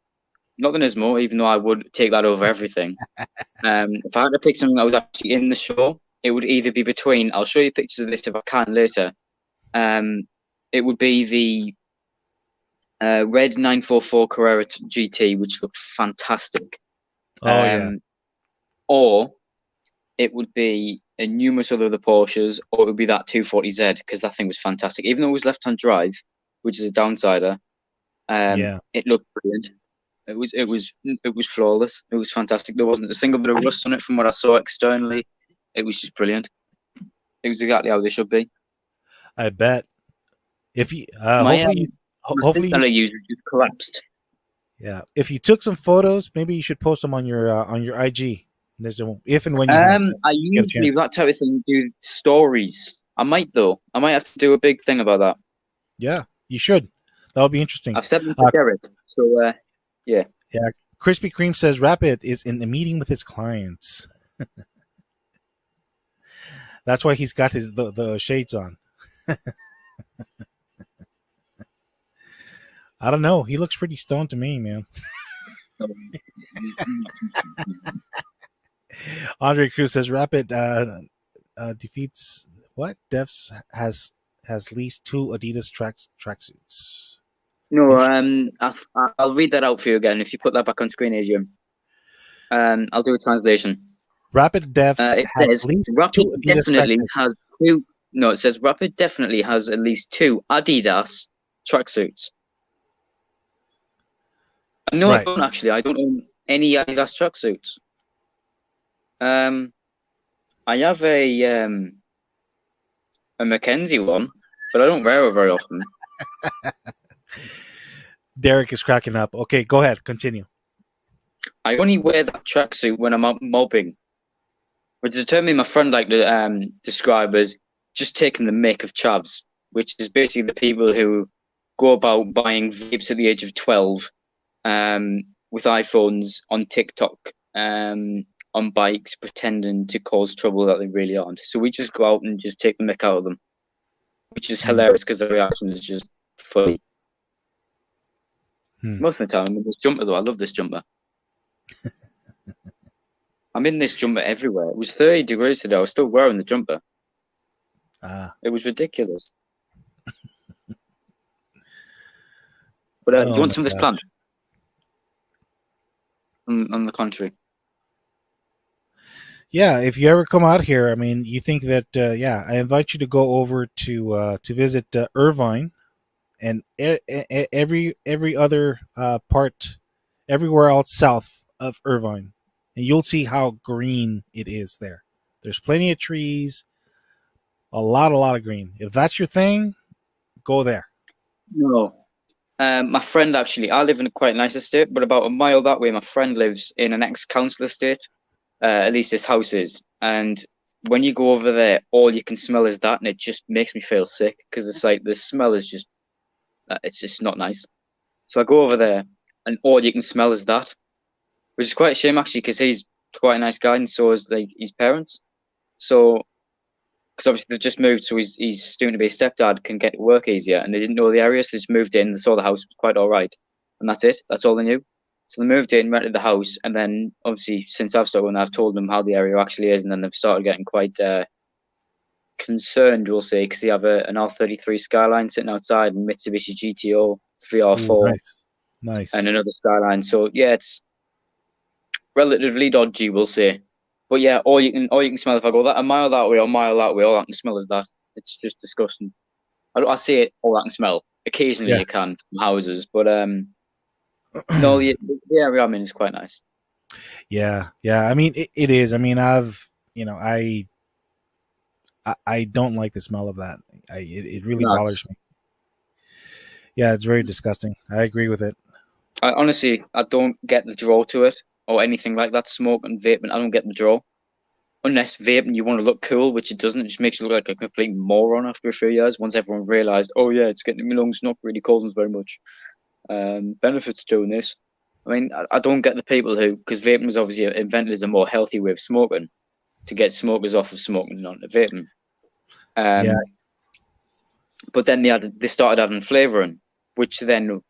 not the Nismo, even though I would take that over everything. If I had to pick something that was actually in the show, it would either be between. I'll show you pictures of this if I can later. It would be the red 944 Carrera GT, which looked fantastic. Oh yeah. Or it would be a numerous other of the Porsches, or it would be that 240Z because that thing was fantastic. Even though it was left-hand drive, which is a downsider, Yeah. it looked brilliant. It was flawless. It was fantastic. There wasn't a single bit of rust on it from what I saw externally. It was just brilliant. It was exactly how they should be. I bet. If you My my hopefully system you I used just collapsed. yeah, if you took some photos, maybe you should post them on your IG. If and when you have I get a usually chance. that type of thing do stories. I might though. I might have to do a big thing about that. Yeah, you should. That'll be interesting. I've said them to Derek. So yeah. Yeah, Krispy Kreme says Rapid is in the meeting with his clients. That's why he's got the shades on. I don't know. He looks pretty stoned to me, man. Andre Cruz says Rapid defeats what? Devs has leased two Adidas tracksuits. No, I'll read that out for you again if you put that back on screen, Adrian. I'll do a translation. Rapid Devs It has says leased Rapid two Adidas definitely tracksuits. has two. No, it says Rapid definitely has at least two Adidas tracksuits. No, I Right. don't actually. I don't own any Adidas tracksuits. I have a Mackenzie one, but I don't wear it very often. Derek is cracking up. Okay, go ahead. Continue. I only wear that tracksuit when I'm out mobbing, which is a term my friend like to describe as just taking the mick of chavs, which is basically the people who go about buying vapes at the age of 12, with iPhones on TikTok, on bikes, pretending to cause trouble that they really aren't. So we just go out and just take the mick out of them, which is hilarious because the reaction is just funny. Most of the time, I'm in this jumper though. I love this jumper. I'm in this jumper everywhere. It was 30 degrees today. I was still wearing the jumper. It was ridiculous. But do you want some of this plant? On the contrary. Yeah, if you ever come out here, I mean, you think that I invite you to go over to visit Irvine and every other part, everywhere else south of Irvine, and you'll see how green it is there. There's plenty of trees, a lot of green. If that's your thing, go there. No. My friend actually, I live in a quite nice estate, but about a mile that way, my friend lives in an ex-council estate. At least his house is. And when you go over there, all you can smell is that, and it just makes me feel sick because it's like the smell is just, it's just not nice. So I go over there, and all you can smell is that, which is quite a shame actually because he's quite a nice guy, and so is like his parents. So, because obviously they've just moved, so he's soon to be stepdad can get to work easier, and they didn't know the area, so they just moved in. They saw the house was quite all right, and that's it. That's all they knew. So they moved in, rented the house, and then obviously since I've started, I've told them how the area actually is, and then they've started getting quite concerned, we'll say, because they have an R33 Skyline sitting outside and Mitsubishi GTO 3R4 Ooh, nice. and another Skyline. So yeah, it's relatively dodgy, we'll say. But yeah, all you can smell if I go that a mile that way or a mile that way, all I can smell is that. It's just disgusting. I see it, all I can smell. Occasionally Yeah. you can from houses, but no, the area I'm in is quite nice. Yeah, yeah. I mean, it is. I mean, I don't like the smell of that. It really No, bothers me. Yeah, it's very disgusting. I agree with it. I honestly, I don't get the draw to it or anything like that. Smoke and vaping, I don't get the draw. Unless vaping, you want to look cool, which it doesn't. It just makes you look like a complete moron after a few years. Once everyone realised, oh yeah, it's getting in my lungs, not really causing very much benefits doing this. I mean, I don't get the people who, because vaping was obviously invented as a more healthy way of smoking to get smokers off of smoking and onto vaping. Yeah, But then they started adding flavouring, which then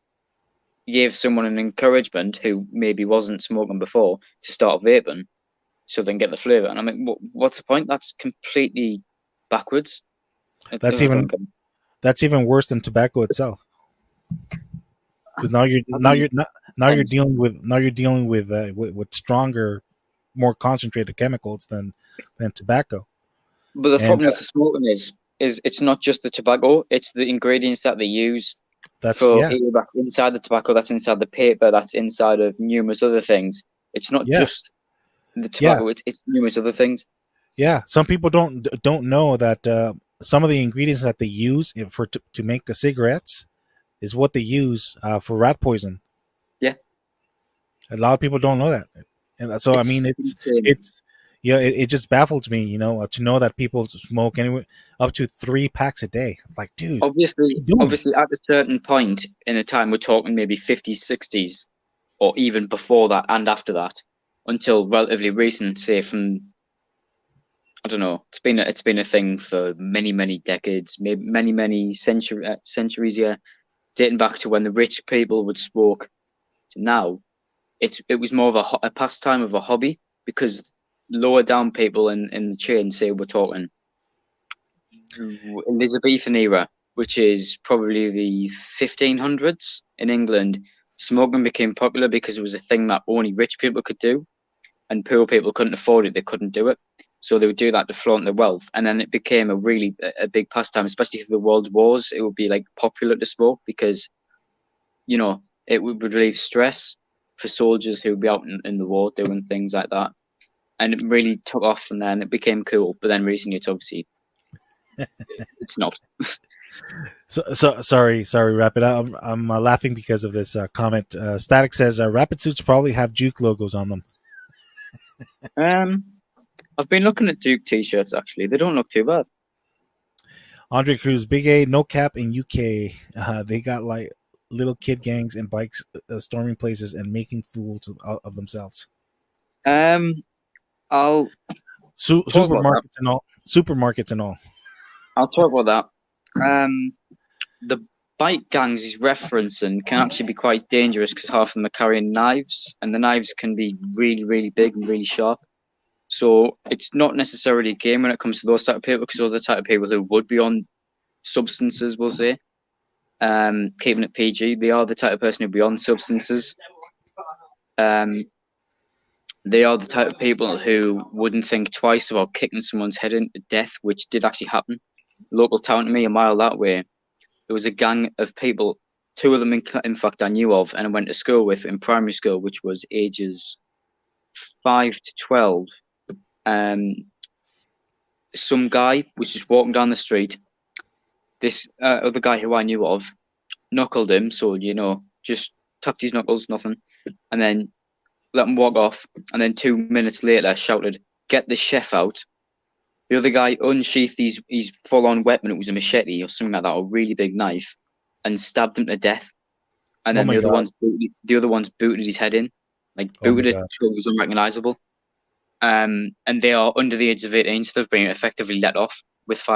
gave someone an encouragement who maybe wasn't smoking before to start vaping, so then get the flavour. And I mean, what's the point? That's completely backwards. I that's don't even get. that's even worse than tobacco itself. Because I think now you're depends. dealing with stronger, more concentrated chemicals than tobacco. But the And problem with the smoking is it's not just the tobacco; it's the ingredients that they use that's for yeah, that's inside the tobacco, that's inside the paper, that's inside of numerous other things. It's not yeah, just the yeah, tobacco; it's numerous other things. yeah. Some people don't know that some of the ingredients that they use to make the cigarettes is what they use for rat poison. Yeah, A lot of people don't know that, and so I mean, it's insane. it's yeah, it just baffles me, to know that people smoke anywhere up to 3 packs a day. Like, dude, what are you doing? Obviously, at a certain point in a time, we're talking maybe 50s, 60s, or even before that and after that, until relatively recent, say from I don't know. It's been a thing for many decades, maybe many centuries. Yeah, dating back to when the rich people would smoke. To now, it was more of a pastime of a hobby because lower down people in the chain, say we're talking Elizabethan era, which is probably the 1500s in England. Smoking became popular because it was a thing that only rich people could do, and poor people couldn't afford it. They couldn't do it, so they would do that to flaunt their wealth. And then it became a big pastime, especially through the world wars. It would be like popular to smoke because it would relieve stress for soldiers who would be out in the war doing things like that. And it really took off, and then it became cool. But then recently, it's not. So sorry, Rapid. I'm laughing because of this comment. Static says Rapid suits probably have Juke logos on them. Um, I've been looking at Duke t-shirts actually. They don't look too bad. Andre Cruz, Big A, no cap in UK. They got like little kid gangs and bikes storming places and making fools of themselves. I'll talk about that. Supermarkets and all. Supermarkets and all. I'll talk about that. The bike gangs he's referencing can actually be quite dangerous because half of them are carrying knives, and the knives can be really big and really sharp. So it's not necessarily a game when it comes to those type of people, because those are the type of people who would be on substances, we'll say. Keeping it PG, they are the type of person who'd be on substances. They are the type of people who wouldn't think twice about kicking someone's head into death, which did actually happen. Local town to me, a mile that way, there was a gang of people, two of them in fact I knew of and I went to school with in primary school, which was ages 5 to 12. Some guy was just walking down the street. This other guy who I knew of knuckled him, so just tapped his knuckles, nothing, and then let him walk off. And then 2 minutes later, shouted, "Get the chef out!" The other guy unsheathed his full-on weapon. It was a machete or something like that, a really big knife, and stabbed him to death. And Oh then my god. the other ones booted his head in, like Oh my booted it god. so it was unrecognizable. And they are under the age of 18, so they've been effectively let off with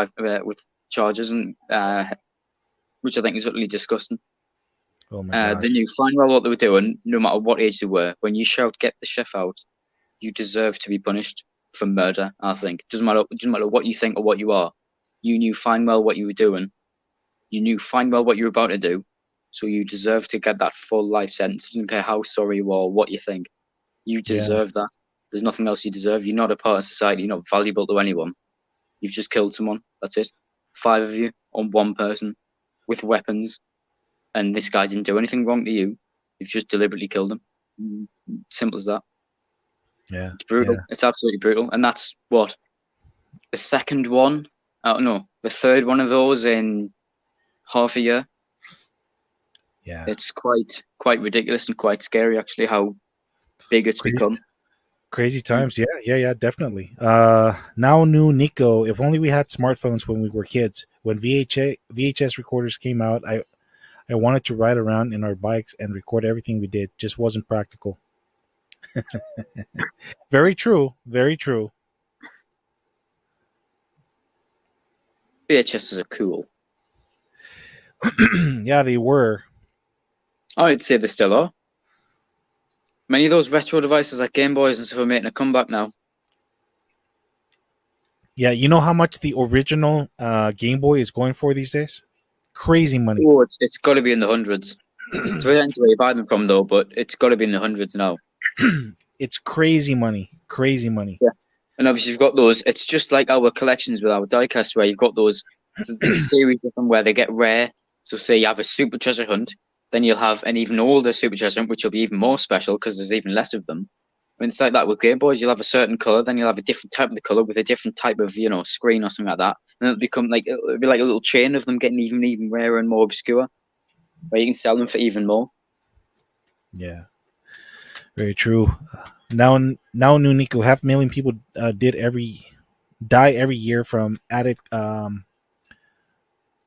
with charges, and which I think is utterly disgusting. Oh my They gosh. knew fine well what they were doing, no matter what age they were. When you shout, "Get the chef out," you deserve to be punished for murder. I think it doesn't matter what you think or what you are. You knew fine well what you were doing. You knew fine well what you were about to do, so you deserve to get that full life sentence. It doesn't care how sorry you are or what you think. You Yeah. deserve that. There's nothing else you deserve. You're not a part of society. You're not valuable to anyone. You've just killed someone. That's it. 5 of you. on one person with weapons, and this guy didn't do anything wrong to you. You've just deliberately killed him. Simple as that. Yeah, It's brutal. yeah, It's absolutely brutal. And that's what the second one. No, the third one of those in half a year. yeah. It's quite ridiculous and quite scary, actually, how big it's Crazy, become. crazy times. Yeah, yeah, yeah, definitely. Now new Nico. If only we had smartphones when we were kids. When VHS recorders came out, I wanted to ride around in our bikes and record everything we did. Just wasn't practical. Very true. Very true. VHSs are cool. Yeah, they were. I'd say they still are. Many of those retro devices like Game Boys and stuff are making a comeback now. Yeah, you know how much the original Game Boy is going for these days? Crazy money. Oh, it's got to be in the hundreds. It's very into where you buy them from, though, but it's got to be in the hundreds now. It's crazy money. Crazy money. Yeah. And obviously, you've got those. It's just like our collections with our diecasts, where you've got those series of them where they get rare. So, say you have a super treasure hunt, then you'll have an even older super treasure hunt, which will be even more special because there's even less of them. I mean, it's like that with Game Boys. You'll have a certain color, then you'll have a different type of the color with a different type of screen or something like that, and it'll be like a little chain of them getting even rarer and more obscure, where you can sell them for even more. Yeah, very true. Now new Nico, 500,000 people die every year from added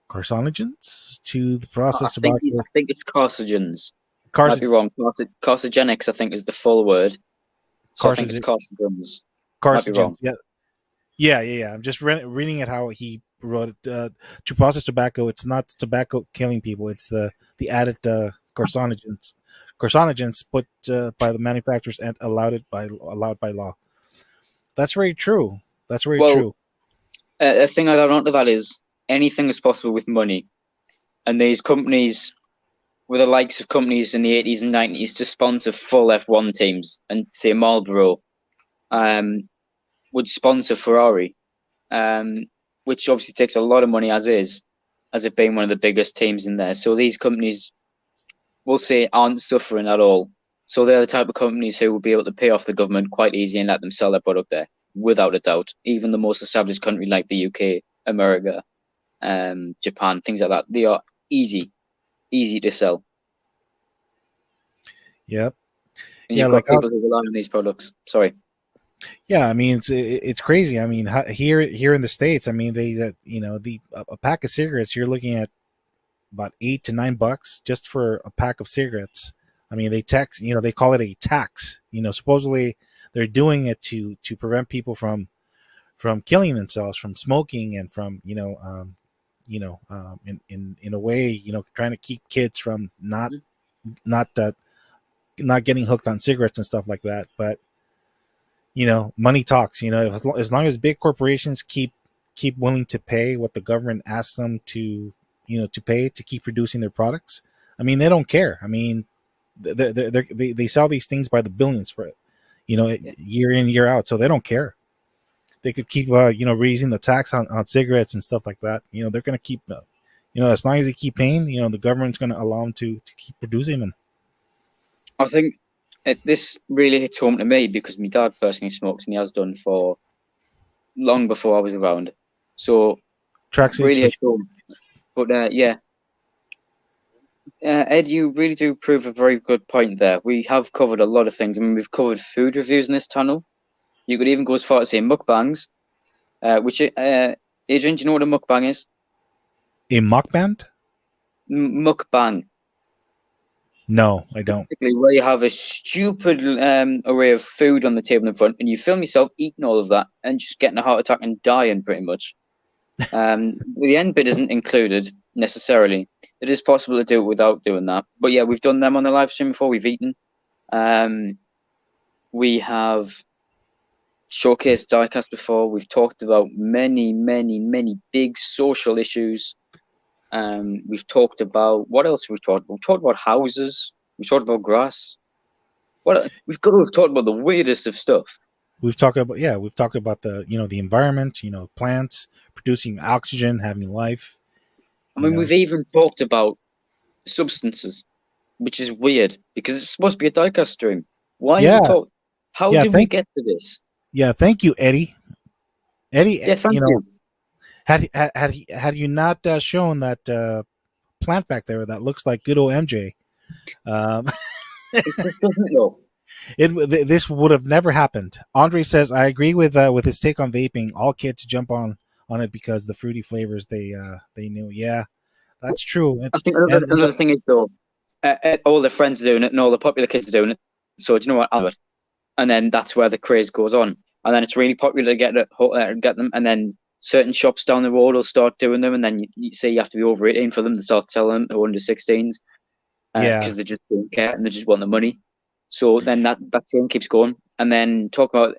carcinogens to the processed tobacco. I think it's carcinogens. Might be Carcinogens. wrong. Carcinogenics, I think, is the full word. So I think it's carcinogens. Might be wrong. Yeah, yeah. I'm just reading it how he wrote it. To process tobacco, it's not tobacco killing people; it's the added carcinogens put by the manufacturers and allowed by law. That's very true. That's very true. A thing I'd add on to that is anything is possible with money, and these companies were the likes of companies in the 80s and 90s to sponsor full F1 teams, and say Marlboro would sponsor Ferrari, which obviously takes a lot of money as it being one of the biggest teams in there. So these companies, we'll say, aren't suffering at all. So they're the type of companies who will be able to pay off the government quite easy and let them sell their product there, without a doubt. Even the most established country like the UK, America, Japan, things like that, they are easy to sell. Yep. And you've got people who rely on these products. Sorry. Yeah, I mean it's crazy. I mean here in the States, I mean a pack of cigarettes you're looking at about $8 to $9 just for a pack of cigarettes. I mean they call it a tax. Supposedly they're doing it to prevent people from killing themselves, from smoking, and from in a way trying to keep kids from not getting hooked on cigarettes and stuff like that. But money talks. As long as big corporations keep willing to pay what the government asks them to pay to keep producing their products, I mean, they don't care. I mean, they sell these things by the billions for year in, year out, so they don't care. They could keep raising the tax on cigarettes and stuff like that. They're going to keep as long as they keep paying, the government's going to allow them to keep producing them. I think this really hits home to me because my dad personally smokes, and he has done for long before I was around. So really hits home. But Ed, you really do prove a very good point there. We have covered a lot of things. I mean, we've covered food reviews in this channel. You could even go as far as saying mukbangs. Which Adrian, do you know what a mukbang is? A mukbang? Mukbang. No, I don't. Basically, where you have a stupid array of food on the table in front, and you film yourself eating all of that and just getting a heart attack and dying, pretty much. The end bit isn't included necessarily. It is possible to do it without doing that. But yeah, we've done them on the live stream before. We've eaten. We have showcased diecast before. We've talked about many big social issues. We've talked about, what else have we talked about? We've talked about houses. We've talked about grass. We've got to have talked about the weirdest of stuff. We've talked about the the environment, plants producing oxygen, having life. I mean, we've even talked about substances, which is weird because it's supposed to be a diecast stream. Why are we Yeah, talking? How yeah. did we get to this? Thank you, Eddie. Eddie, Yeah, thank you. had you not shown that plant back there that looks like good old MJ, um, It just doesn't though. this would have never happened. Andre says, "I agree with his take on vaping. All kids jump on it because the fruity flavors they knew." Yeah, that's true. I think And another thing is though, all the friends are doing it and all the popular kids are doing it. So do you know what? I'll do it. And then that's where the craze goes on. And then it's really popular to get them. And then certain shops down the road will start doing them. And then you say you have to be over 18 for them to start selling them to under 16s yeah, because they just don't care and they just want the money. So then that thing keeps going. And then talk about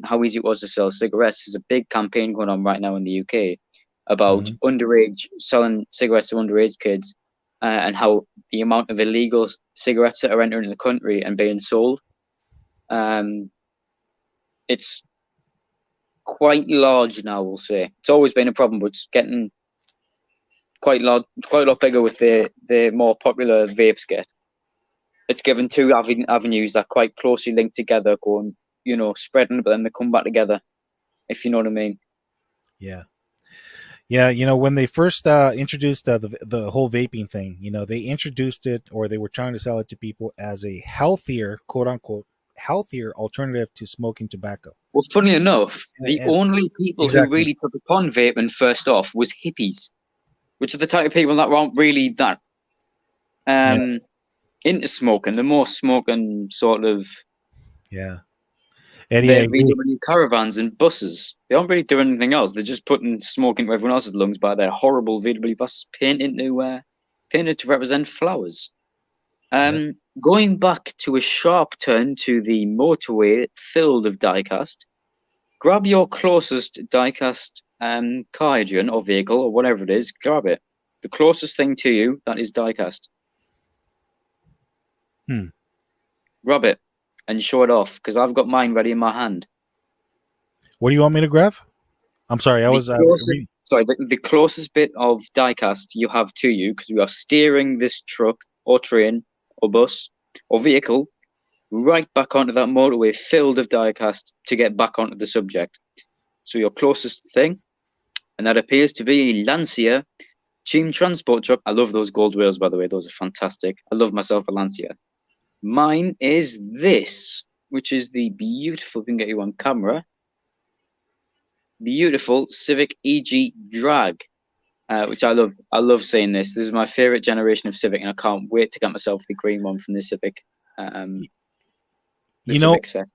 how easy it was to sell cigarettes. There's a big campaign going on right now in the UK about underage selling cigarettes to underage kids and how the amount of illegal cigarettes that are entering the country and being sold. It's quite large now. We'll say it's always been a problem, but it's getting quite large, quite a lot bigger with the more popular vapes get. It's given two avenues that quite closely linked together, going spreading, but then they come back together. If you know what I mean. yeah. Yeah, when they first introduced the whole vaping thing, they introduced it, or they were trying to sell it to people as a healthier, quote unquote, healthier alternative to smoking tobacco. Well, funny enough, the And only people who exactly, really took upon vaping first off was hippies, which are the type of people that weren't really that yeah, into smoking. They're more smoking sort of yeah. Eddie, I their agree. VW caravans and buses. They aren't really doing anything else. They're just putting smoke into everyone else's lungs by their horrible VW buses painted to represent flowers. Yeah, Going back to a sharp turn to the motorway filled of diecast, grab your closest diecast car, Adrian, or vehicle, or whatever it is, grab it. The closest thing to you that is diecast. Hmm. Grab it and show it off, because I've got mine ready in my hand. What do you want me to grab? I'm sorry, I The was closest, sorry, the closest bit of diecast you have to you, because you are steering this truck or train or bus or vehicle right back onto that motorway filled of diecast to get back onto the subject. So your closest thing, and that appears to be a Lancia Team Transport truck. I love those gold wheels, by the way. Those are fantastic. I love myself a Lancia. Mine is this, which is the beautiful, if we can get you on camera, beautiful Civic EG Drag, which I love. I love saying this. This is my favorite generation of Civic, and I can't wait to get myself the green one from the Civic. Civic set.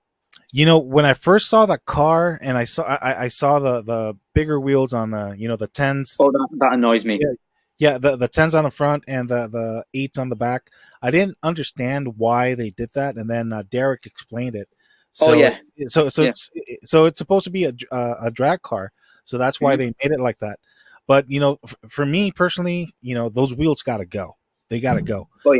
When I first saw that car, and I saw the bigger wheels on the tens. Oh, that annoys me. Yeah, the tens on the front and the eights on the back. I didn't understand why they did that, and then Derek explained it. So yeah. It's supposed to be a drag car, so that's why they made it like that. But for me personally, those wheels got to go. They got to go. Oh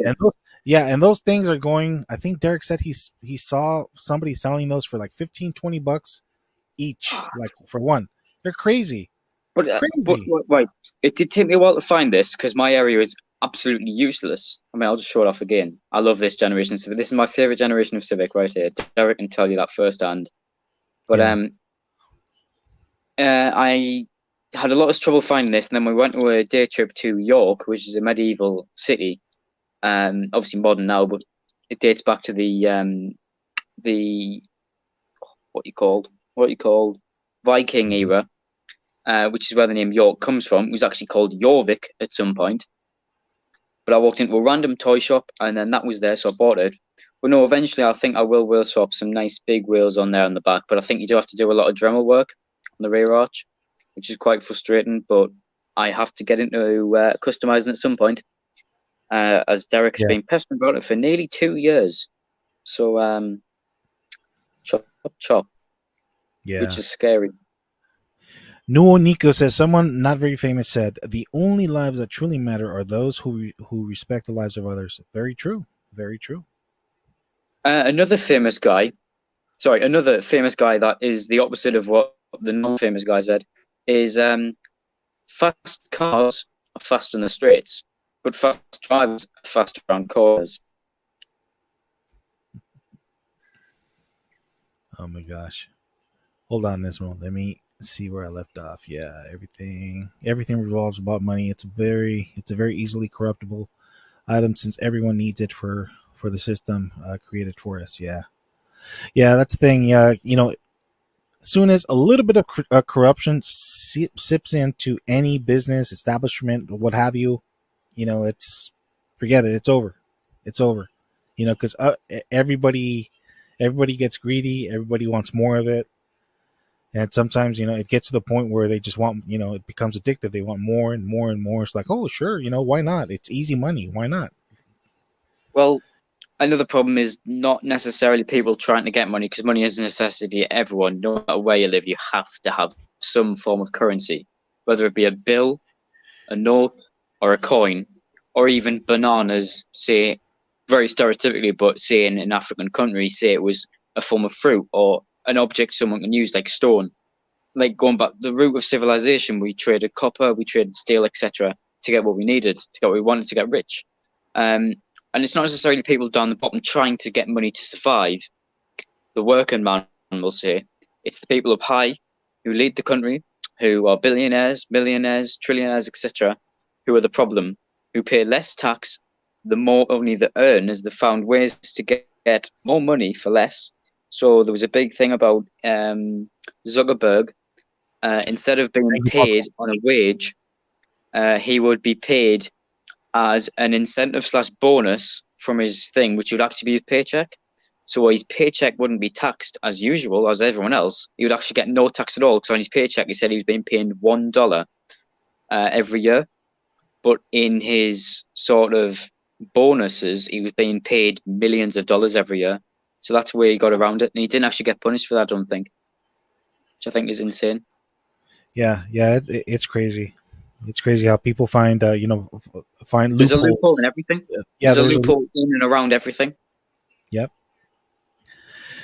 yeah. And those things are going. I think Derek said he saw somebody selling those for like $15-20 each, like for one. They're crazy. But right, it did take me a while to find this because my area is absolutely useless. I mean, I'll just show it off again. I love this generation of Civic. This is my favorite generation of Civic right here. Derek can tell you that firsthand. But I had a lot of trouble finding this, and then we went to a day trip to York, which is a medieval city. Obviously modern now, but it dates back to the what you called Viking era. Which is where the name York comes from. It was actually called Jorvik at some point. But I walked into a random toy shop and then that was there, so I bought it. But no, eventually I think I will wheel swap some nice big wheels on there on the back. But I think you do have to do a lot of Dremel work on the rear arch, which is quite frustrating. But I have to get into customizing at some point, as Derek's been pestering about it for nearly 2 years. So, chop, which is scary. Nuo Nico says, someone not very famous said, the only lives that truly matter are those who respect the lives of others. Very true. Very true. Another famous guy that is the opposite of what the non-famous guy said is fast cars are fast in the straights, but fast drivers are fast around corners. Oh my gosh. Hold on, Nismo. Let me see where I left off. Yeah, everything revolves about money. It's a very easily corruptible item since everyone needs it for the system created for us. Yeah, that's the thing. Yeah, as soon as a little bit of corruption sips into any business establishment, what have you, it's forget it. It's over. It's over. Because everybody gets greedy. Everybody wants more of it. And sometimes, it gets to the point where they just want, it becomes addictive. They want more and more and more. It's like, oh, sure, why not? It's easy money. Why not? Well, another problem is not necessarily people trying to get money, because money is a necessity. Everyone, no matter where you live, you have to have some form of currency, whether it be a bill, a note, or a coin, or even bananas, say, very stereotypically, but say in an African country, say it was a form of fruit or an object someone can use, like stone. Like going back the root of civilization, we traded copper, we traded steel, etc., to get what we needed, to get what we wanted, to get rich. And it's not necessarily people down the bottom trying to get money to survive. The working man will say it's the people up high who lead the country, who are billionaires, millionaires, trillionaires, etc., who are the problem, who pay less tax the more money they earn, as they found ways to get more money for less. So there was a big thing about Zuckerberg. Instead of being paid on a wage, he would be paid as an incentive / bonus from his thing, which would actually be his paycheck. So his paycheck wouldn't be taxed as usual, as everyone else. He would actually get no tax at all, because on his paycheck he said he was being paid $1 every year. But in his sort of bonuses, he was being paid millions of dollars every year. So that's where he got around it. And he didn't actually get punished for that, I don't think, which I think is insane. Yeah, it's crazy. It's crazy how people find find There's a loopholes. loophole in everything. Yeah, There's a loophole in and around everything. Yep.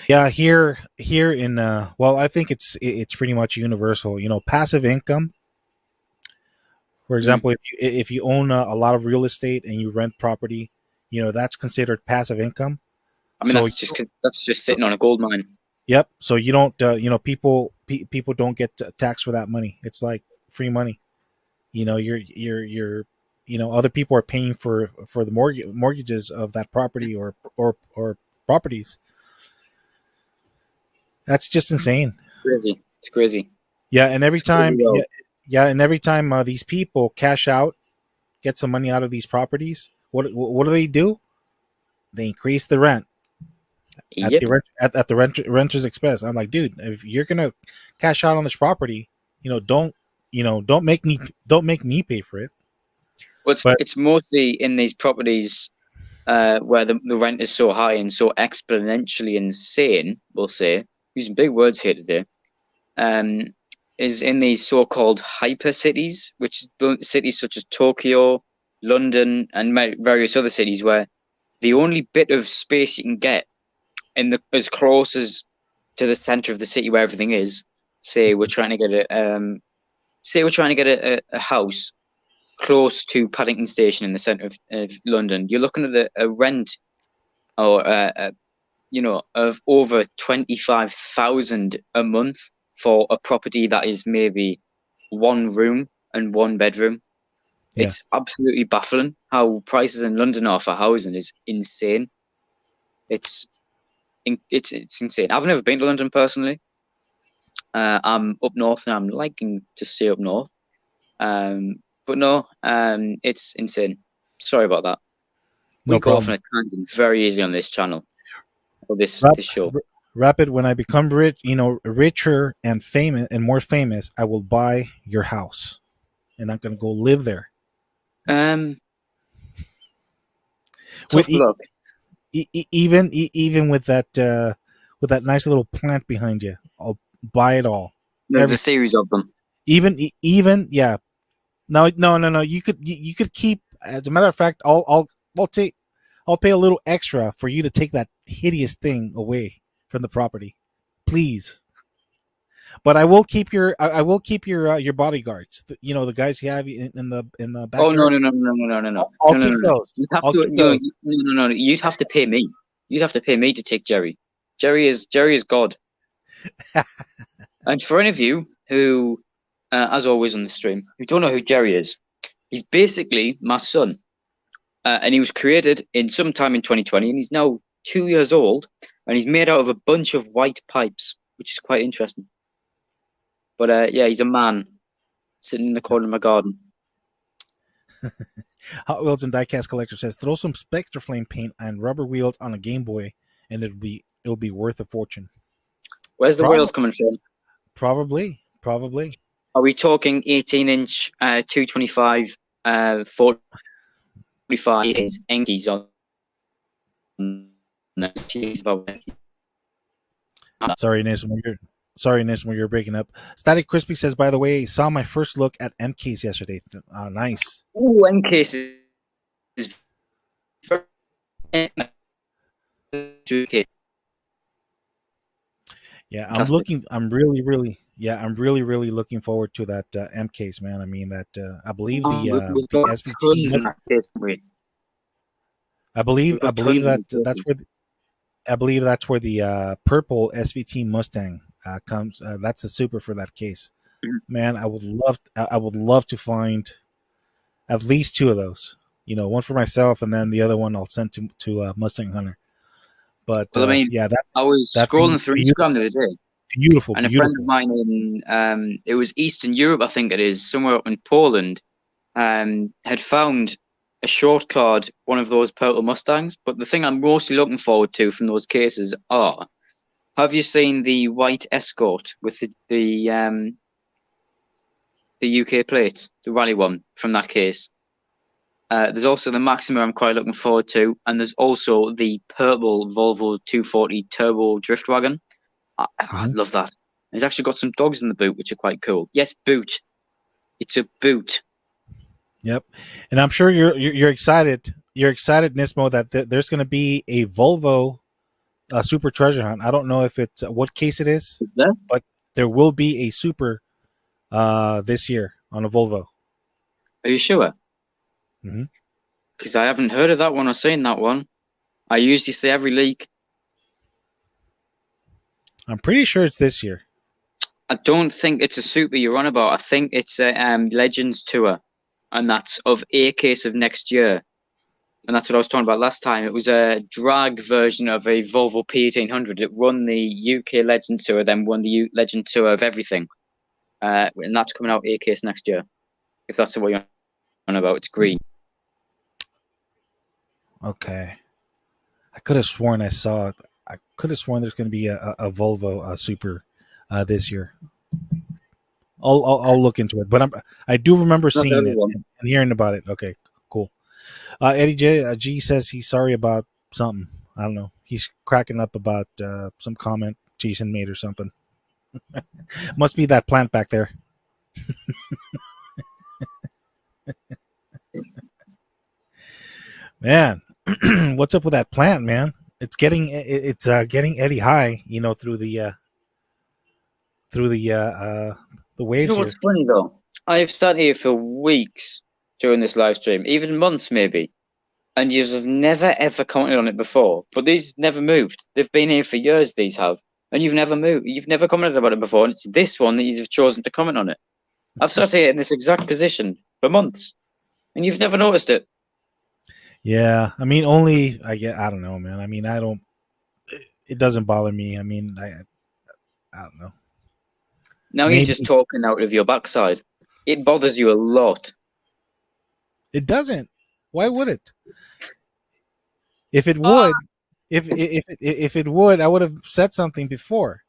Yeah, here in well, I think it's pretty much universal. Passive income. For example, if you own a lot of real estate and you rent property, that's considered passive income. I mean, So that's just sitting on a gold mine. Yep. So you don't, people don't get taxed for that money. It's like free money. You're other people are paying for the mortgages of that property or properties. That's just insane. Crazy. It's crazy. Yeah, and every time, these people cash out, get some money out of these properties, what do? They increase the rent. Yep. At the renter's expense. I'm like, dude, if you're gonna cash out on this property, don't make me pay for it. Well, it's mostly in these properties where the rent is so high and so exponentially insane. We'll say, using big words here today, is in these so-called hyper cities, which is cities such as Tokyo, London, and various other cities, where the only bit of space you can get as close as to the center of the city where everything is. Say we're trying to get a house close to Paddington Station in the center of London. You're looking at a rent or of over 25,000 a month for a property that is maybe one room and one bedroom. Yeah. It's absolutely baffling how prices in London are for housing is insane. It's insane. I've never been to London personally. I'm up north and I'm liking to stay up north. But no, it's insane. Sorry about that. We go off on a tangent very easy on this channel or this show. Rapid, when I become rich, richer and famous and more famous, I will buy your house, and I'm gonna go live there. Tough luck. Even with that nice little plant behind you, I'll buy it all. There's a series of them. Even yeah. No. You could keep. As a matter of fact, I'll pay a little extra for you to take that hideous thing away from the property, please. But I will keep your bodyguards. The guys you have in the Oh no backyard. no no no no no no no I'll no no keep no! those. You have I'll to keep no those. you- no no no. You'd have to pay me. You'd have to pay me to take Jerry. Jerry is God. And for any of you who, as always on the stream, who don't know who Jerry is, he's basically my son. And he was created in sometime in 2020, and he's now 2 years old, and he's made out of a bunch of white pipes, which is quite interesting. But yeah, he's a man sitting in the corner of my garden. Hot Wheels and Diecast Collector says throw some Spectre Flame paint and rubber wheels on a Game Boy, and it'll be worth a fortune. Where's the wheels coming from? Probably. Are we talking 18-inch, 225, 45 Enkies on? Sorry, Nismo, you're breaking up. Static Crispy says, by the way, saw my first look at MKs yesterday. Nice. Ooh, MKs is Yeah, fantastic. I'm really, really looking forward to that M case, man. I mean that I believe We've the got SVT tons in that case, haven't we? I We've got believe tons in that the that's cases. where the purple SVT Mustang comes. That's the super for that case. Mhm. Man, I would love to find at least two of those. One for myself, and then the other one I'll send to Mustang Hunter. But Well, I mean, yeah, I was that thing scrolling is through Instagram the other day, beautiful, and a friend of beautiful. mine in it was Eastern Europe, I think it is, somewhere up in Poland, had found a short card, one of those purple Mustangs. But the thing I'm mostly looking forward to from those cases are: have you seen the white Escort with the UK plate, the rally one from that case? There's also the Maxima I'm quite looking forward to, and there's also the purple Volvo 240 Turbo Drift Wagon. I love that. It's actually got some dogs in the boot, which are quite cool. Yes, boot. It's a boot. Yep, and I'm sure you're excited. You're excited, Nismo, that there's going to be a Volvo Super Treasure Hunt. I don't know if it's what case it is, Is there? but there will be a Super this year on a Volvo. Are you sure? Mm-hmm. Because I haven't heard of that one or seen that one. I usually see every leak. I'm pretty sure it's this year. I don't think it's a super you're on about. I think it's a Legends Tour, and that's of a case of next year. And that's what I was talking about last time. It was a drag version of a Volvo P1800. It won the UK Legend Tour, then won the Legend Tour of everything. And that's coming out a case next year. If that's what you're on about, it's green. Okay, I could have sworn I saw it. I could have sworn there's going to be a Volvo Super this year. I'll look into it, but I do remember Not seeing it everyone. and hearing about it. Okay, cool. Eddie G says he's sorry about something. I don't know. He's cracking up about some comment Jason made or something. Must be that plant back there. Man, what's up with that plant, man? It's getting Eddie high, through the You waves know what's here. funny though? I've sat here for weeks during this live stream, even months maybe, and you've never ever commented on it before. But these never moved. They've been here for years. These have, and you've never moved. You've never commented about it before, and it's this one that you've chosen to comment on it. I've sat here in this exact position for months, and you've never noticed it. Yeah, I mean, only I don't know, man. I mean, I don't. It doesn't bother me. I mean, I don't know. Now you're just Maybe talking out of your backside. It bothers you a lot. it doesn't. Why would it? If it Ah, would, if it would, I would have said something before.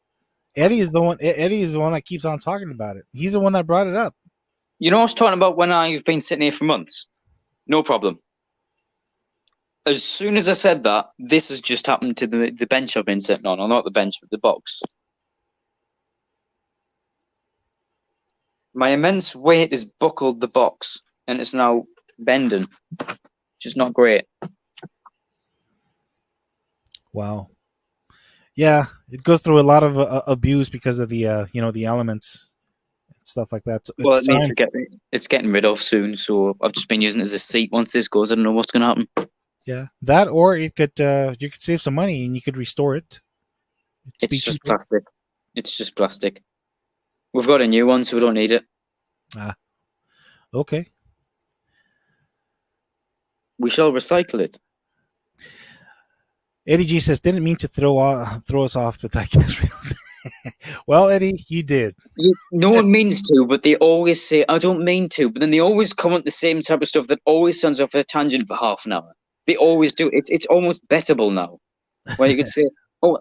Eddie is the one. Eddie is the one that keeps on talking about it. He's the one that brought it up. you know what I was talking about when I've been sitting here for months? No problem. As soon as I said that, this has just happened to the bench I've been sitting on, or not the bench, but the box. My immense weight has buckled the box, and it's now bending, which is not great. Wow. Yeah, it goes through a lot of abuse because of the the elements and stuff like that. So Well, it's it needs time. to get it's getting rid of soon. So I've just been using it as a seat. Once this goes, I don't know what's going to happen. Yeah, that or it could you could save some money and you could restore it. It'd be It's just cheaper. plastic. It's just plastic. We've got a new one, so we don't need it. Ah, okay. We shall recycle it. Eddie G says, didn't mean to throw us off the diecast rails. Well, Eddie, you did. No one means to, but they always say, I don't mean to. But then they always comment the same type of stuff that always sends off a tangent for half an hour. They always do. It's almost bettable now, where you could say, oh,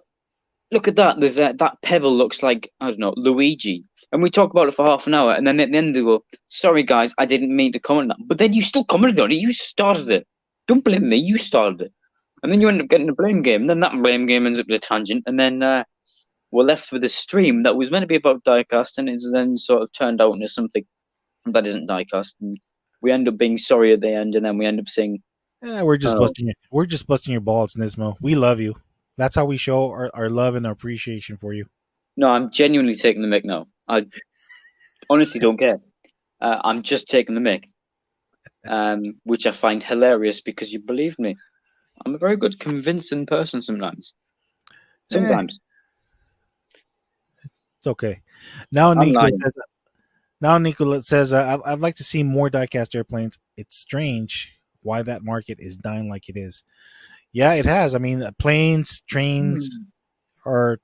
look at that. There's that pebble looks like, I don't know, Luigi. And we talk about it for half an hour. And then at the end they go, sorry, guys, I didn't mean to comment on that. But then you still commented on it. You started it. Don't blame me. You started it. And then you end up getting a blame game. And then that blame game ends up with a tangent. And then we're left with a stream that was meant to be about diecast, and it's then sort of turned out into something that isn't diecast. And we end up being sorry at the end, and then we end up saying, Yeah, we're just "Oh busting we're just busting your balls, Nismo. We love you. That's how we show our love and our appreciation for you. no, I'm genuinely taking the mic now. I honestly don't care. I'm just taking the mic, which I find hilarious because you believed me. I'm a very good convincing person sometimes. Sometimes It's okay. Now I'm Nico lying. says I'd like to see more diecast airplanes. It's strange why that market is dying like it is. Yeah, it has. I mean, planes, trains are,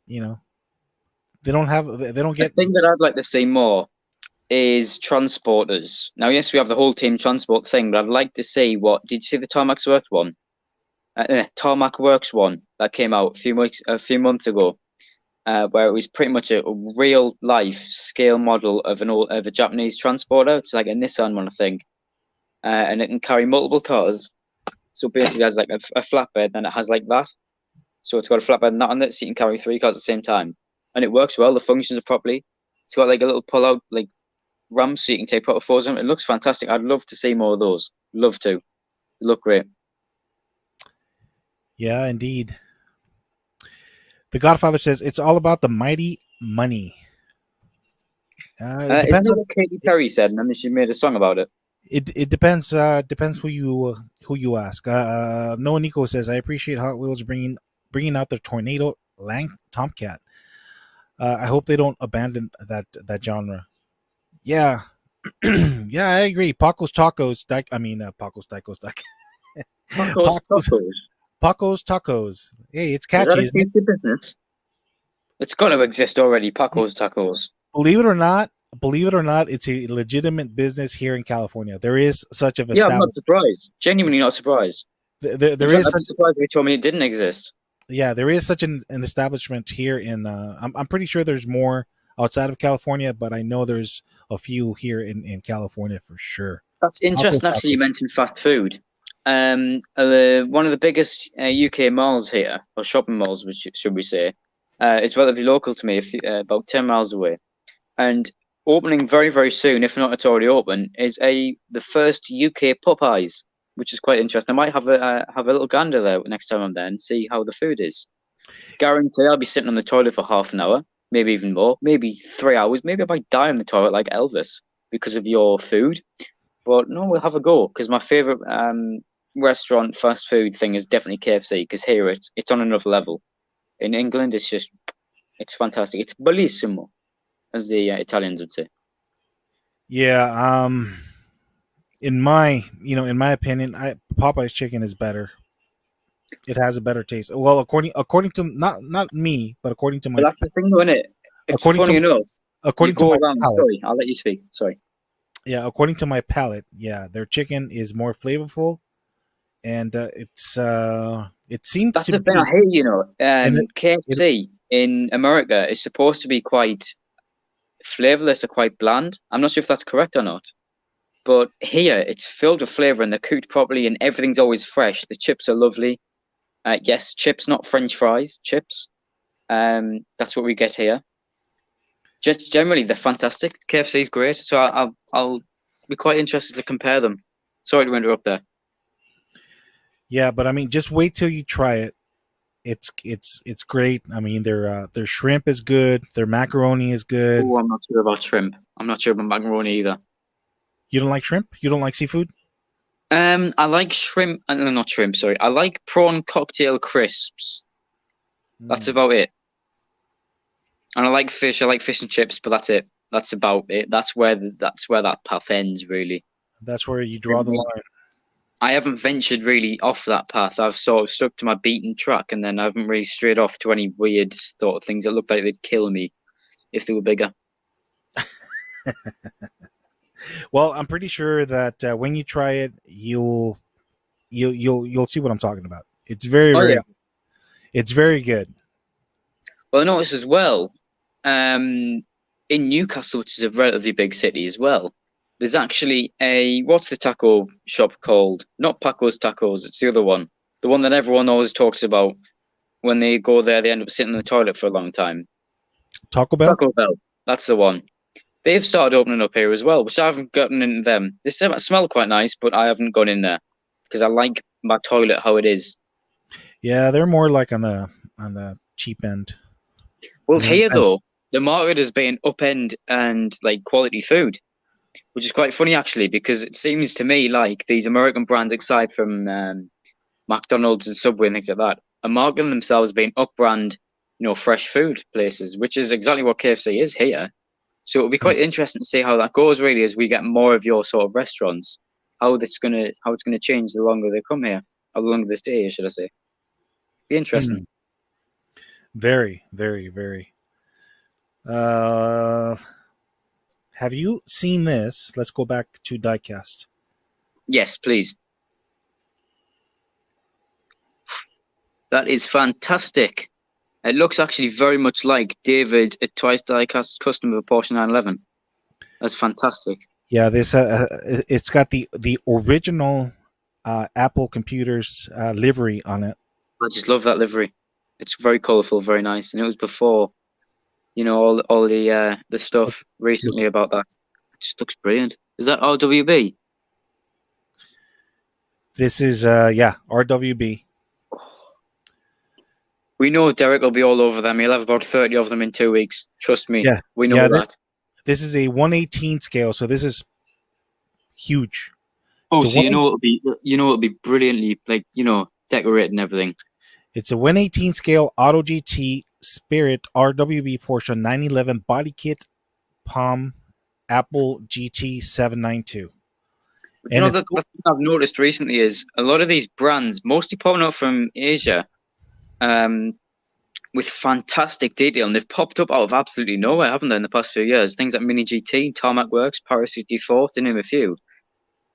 you know, they don't The get. thing that I'd like to see more is transporters. Now, yes, we have the whole team transport thing, but I'd like to see what. Did you see the Tarmac Works one? Tarmac Works one that came out a few months ago, where it was pretty much a real life scale model of a Japanese transporter. It's like a Nissan one, I think, and it can carry multiple cars. So basically, it has like a flatbed, and it has like that. So it's got a flatbed and that on it, so you can carry three cars at the same time, and it works well. The functions are properly. It's got like a little pull-out like ramp, so you can take proper photos on it. It looks fantastic. I'd love to see more of those. Love to. They look great. Yeah, indeed. The Godfather says it's all about the mighty money. It Isn't depends that on what Katy Perry said? And then she made a song about it. it depends who you ask. Noah Nico says I appreciate Hot Wheels bringing out the Tornado Lang Tomcat. I hope they don't abandon that genre. Yeah, yeah, I agree. Paco's Tacos. Paco's Tacos. Tacos, Paco's tacos. Paco's Tacos. Hey, it's Is that catchy, a isn't it? future business? It's got to exist already. Paco's tacos. Believe it or not, it's a legitimate business here in California. There is such of Yeah, I'm not establishment. surprised. Genuinely not surprised. There In fact, is I'd be such surprised if you told me it didn't exist. yeah, there is such an establishment here in. I'm pretty sure there's more outside of California, but I know there's a few here in California for sure. That's Tacos, interesting. Actually, you tacos. mentioned fast food. One of the biggest UK malls here, or shopping malls, which should we say, is relatively local to me, about 10 miles away. And opening very, very soon, if not it's already open, is the first UK Popeyes, which is quite interesting. I might have a little gander there next time I'm there and see how the food is. Guarantee I'll be sitting on the toilet for half an hour, maybe even more, maybe 3 hours. Maybe I might die on the toilet like Elvis because of your food. But no, we'll have a go because my favorite restaurant fast food thing is definitely KFC because here it's on another level. In England, it's fantastic. It's bellissimo, as the Italians would say. Yeah. In my opinion, Popeye's chicken is better. It has a better taste. Well, according to not me, but But that's the thing, though, isn't it? It's according funny to enough. You according to go my around. palate. Sorry, I'll let you speak. Sorry. Yeah, according to my palate, yeah, their chicken is more flavorful, and it seems That's to the thing I be, hate. and it KFC in America is supposed to be quite flavorless or quite bland. I'm not sure if that's correct or not. But here, it's filled with flavor and they're cooked properly, and everything's always fresh. The chips are lovely. Yes, chips, not French fries. Chips. That's what we get here. Just generally, they're fantastic. KFC is great, so I'll be quite interested to compare them. Sorry to interrupt there. yeah, but I mean, just wait till you try it. It's great. I mean, their shrimp is good. Their macaroni is good. Oh, I'm not sure about shrimp. I'm not sure about macaroni either. You don't like shrimp? You don't like seafood? I like shrimp. No, not shrimp. Sorry, I like prawn cocktail crisps. That's Mm. about it. And I like fish. I like fish and chips, but that's it. That's about it. That's where that path ends, really. That's where you draw the line. I haven't ventured really off that path. I've sort of stuck to my beaten track, and then I haven't really strayed off to any weird sort of things that looked like they'd kill me if they were bigger. Well, I'm pretty sure that when you try it, you'll see what I'm talking about. It's very Oh very yeah. it's very good. Well, I noticed as well, in Newcastle, which is a relatively big city as well, there's actually what's the taco shop called? Not Paco's Tacos, it's the other one. The one that everyone always talks about. When they go there, they end up sitting in the toilet for a long time. Taco Bell. Taco Bell, that's the one. They've started opening up here as well, which I haven't gotten into them. They smell quite nice, but I haven't gone in there because I like my toilet how it is. Yeah, they're more like on the cheap end. Well, here though, the market has been upend and like quality food, which is quite funny actually, because it seems to me like these American brands, aside from McDonald's and Subway and things like that, are marketing themselves being up-brand, fresh food places, which is exactly what KFC is here. So it'll be quite interesting to see how that goes, really, as we get more of your sort of restaurants. How it's gonna change the longer they come here, how the longer they stay here, should I say? Be interesting. Very, very, very. Have you seen this? Let's go back to diecast. Yes, please. That is fantastic. It looks actually very much like David at Twice Diecast custom of a Porsche 911. That's fantastic. Yeah, this it's got the original Apple computers livery on it. I just love that livery. It's very colourful, very nice, and it was before, all the stuff recently about that. It just looks brilliant. Is that RWB? This is RWB. We know Derek will be all over them. He'll have about 30 of them in 2 weeks. Trust me. Yeah, we know that. This is a 1/18 scale, so this is huge. Oh, so it'll be brilliantly decorated and everything. It's a 1/18 scale Auto GT Spirit RWB Porsche 911 body kit Palm Apple GT 792. And the thing I've noticed recently is a lot of these brands, mostly popping up from Asia, with fantastic detail, and they've popped up out of absolutely nowhere, haven't they, in the past few years? Things like Mini GT, Tarmac Works, Paris 64, to name a few.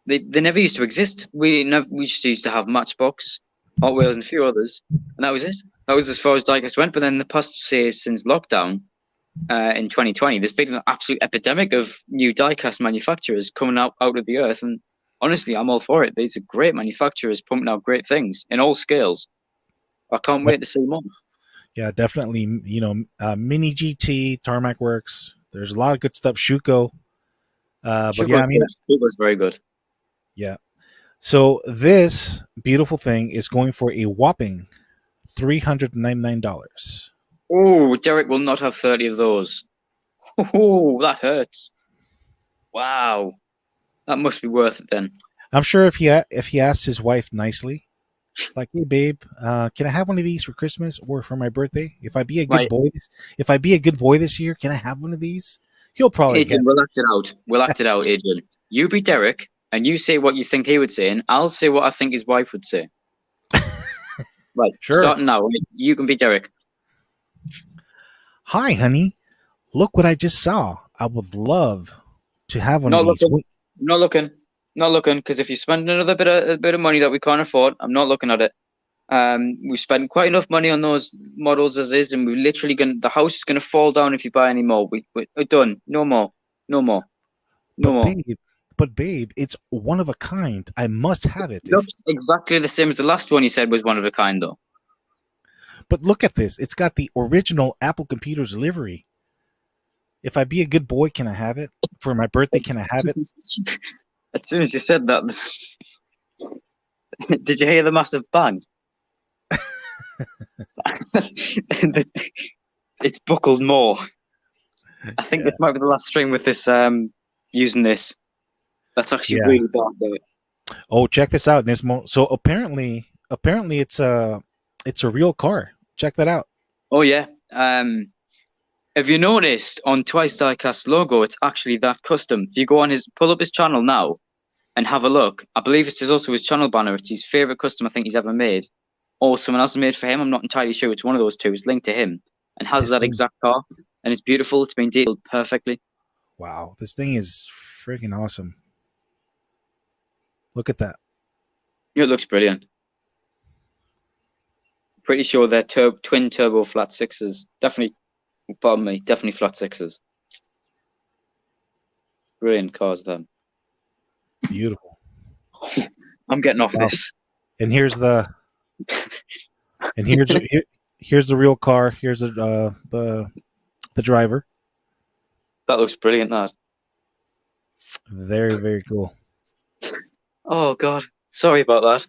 They never used to exist. We just used to have Matchbox, Hot Wheels, and a few others, and that was it. That was as far as diecast went. But then the past, say, since lockdown in 2020, there's been an absolute epidemic of new diecast manufacturers coming out of the earth, and honestly, I'm all for it. These are great manufacturers pumping out great things in all scales. I can't wait to see more. Yeah, definitely. Mini GT, Tarmac Works. There's a lot of good stuff. Schuko. But yeah, I mean, it was very good. Yeah. So this beautiful thing is going for a whopping $399. Oh, Derek will not have 30 of those. Oh, that hurts. Wow. That must be worth it then. I'm sure if he asks his wife nicely, like, "Hey babe, can I have one of these for Christmas or for my birthday? If I be a good boy this year, can I have one of these?" He'll probably Adrian, we'll act it out. We'll act it out, Adrian. You be Derek, and you say what you think he would say, and I'll say what I think his wife would say. Right, sure. Starting now, you can be Derek. Hi, honey. Look what I just saw. I would love to have one of these. Not looking, because if you spend another bit of money that we can't afford, I'm not looking at it. We've spent quite enough money on those models as is, and we're literally the house is gonna fall down if you buy any more. We're done. No more. But babe, it's one of a kind. I must have it. It looks exactly the same as the last one you said was one of a kind, though. But look at this. It's got the original Apple Computers livery. If I be a good boy, can I have it? For my birthday, can I have it? As soon as you said that, did you hear the massive bang? It's buckled more. I think Yeah. this might be the last stream with this using this. That's actually Yeah. really bad though. Oh, check this out, Nismo. So apparently it's a real car. Check that out. Oh yeah. Have you noticed on Twice Diecast's logo, it's actually that custom. If you go on pull up his channel now and have a look, I believe it's also his channel banner. It's his favorite custom I think he's ever made. Or someone else made for him. I'm not entirely sure. It's one of those two. It's linked to him and has This that thing, exact car. And it's beautiful. It's been detailed perfectly. wow, this thing is freaking awesome. Look at that. It looks brilliant. Pretty sure they're twin turbo flat sixes. Definitely, pardon me, definitely flat sixes. Brilliant cars, them. Beautiful. I'm getting off Wow. this. And here's the here's the real car. Here's the driver. That looks brilliant, that. Very, very cool. Oh God, sorry about that.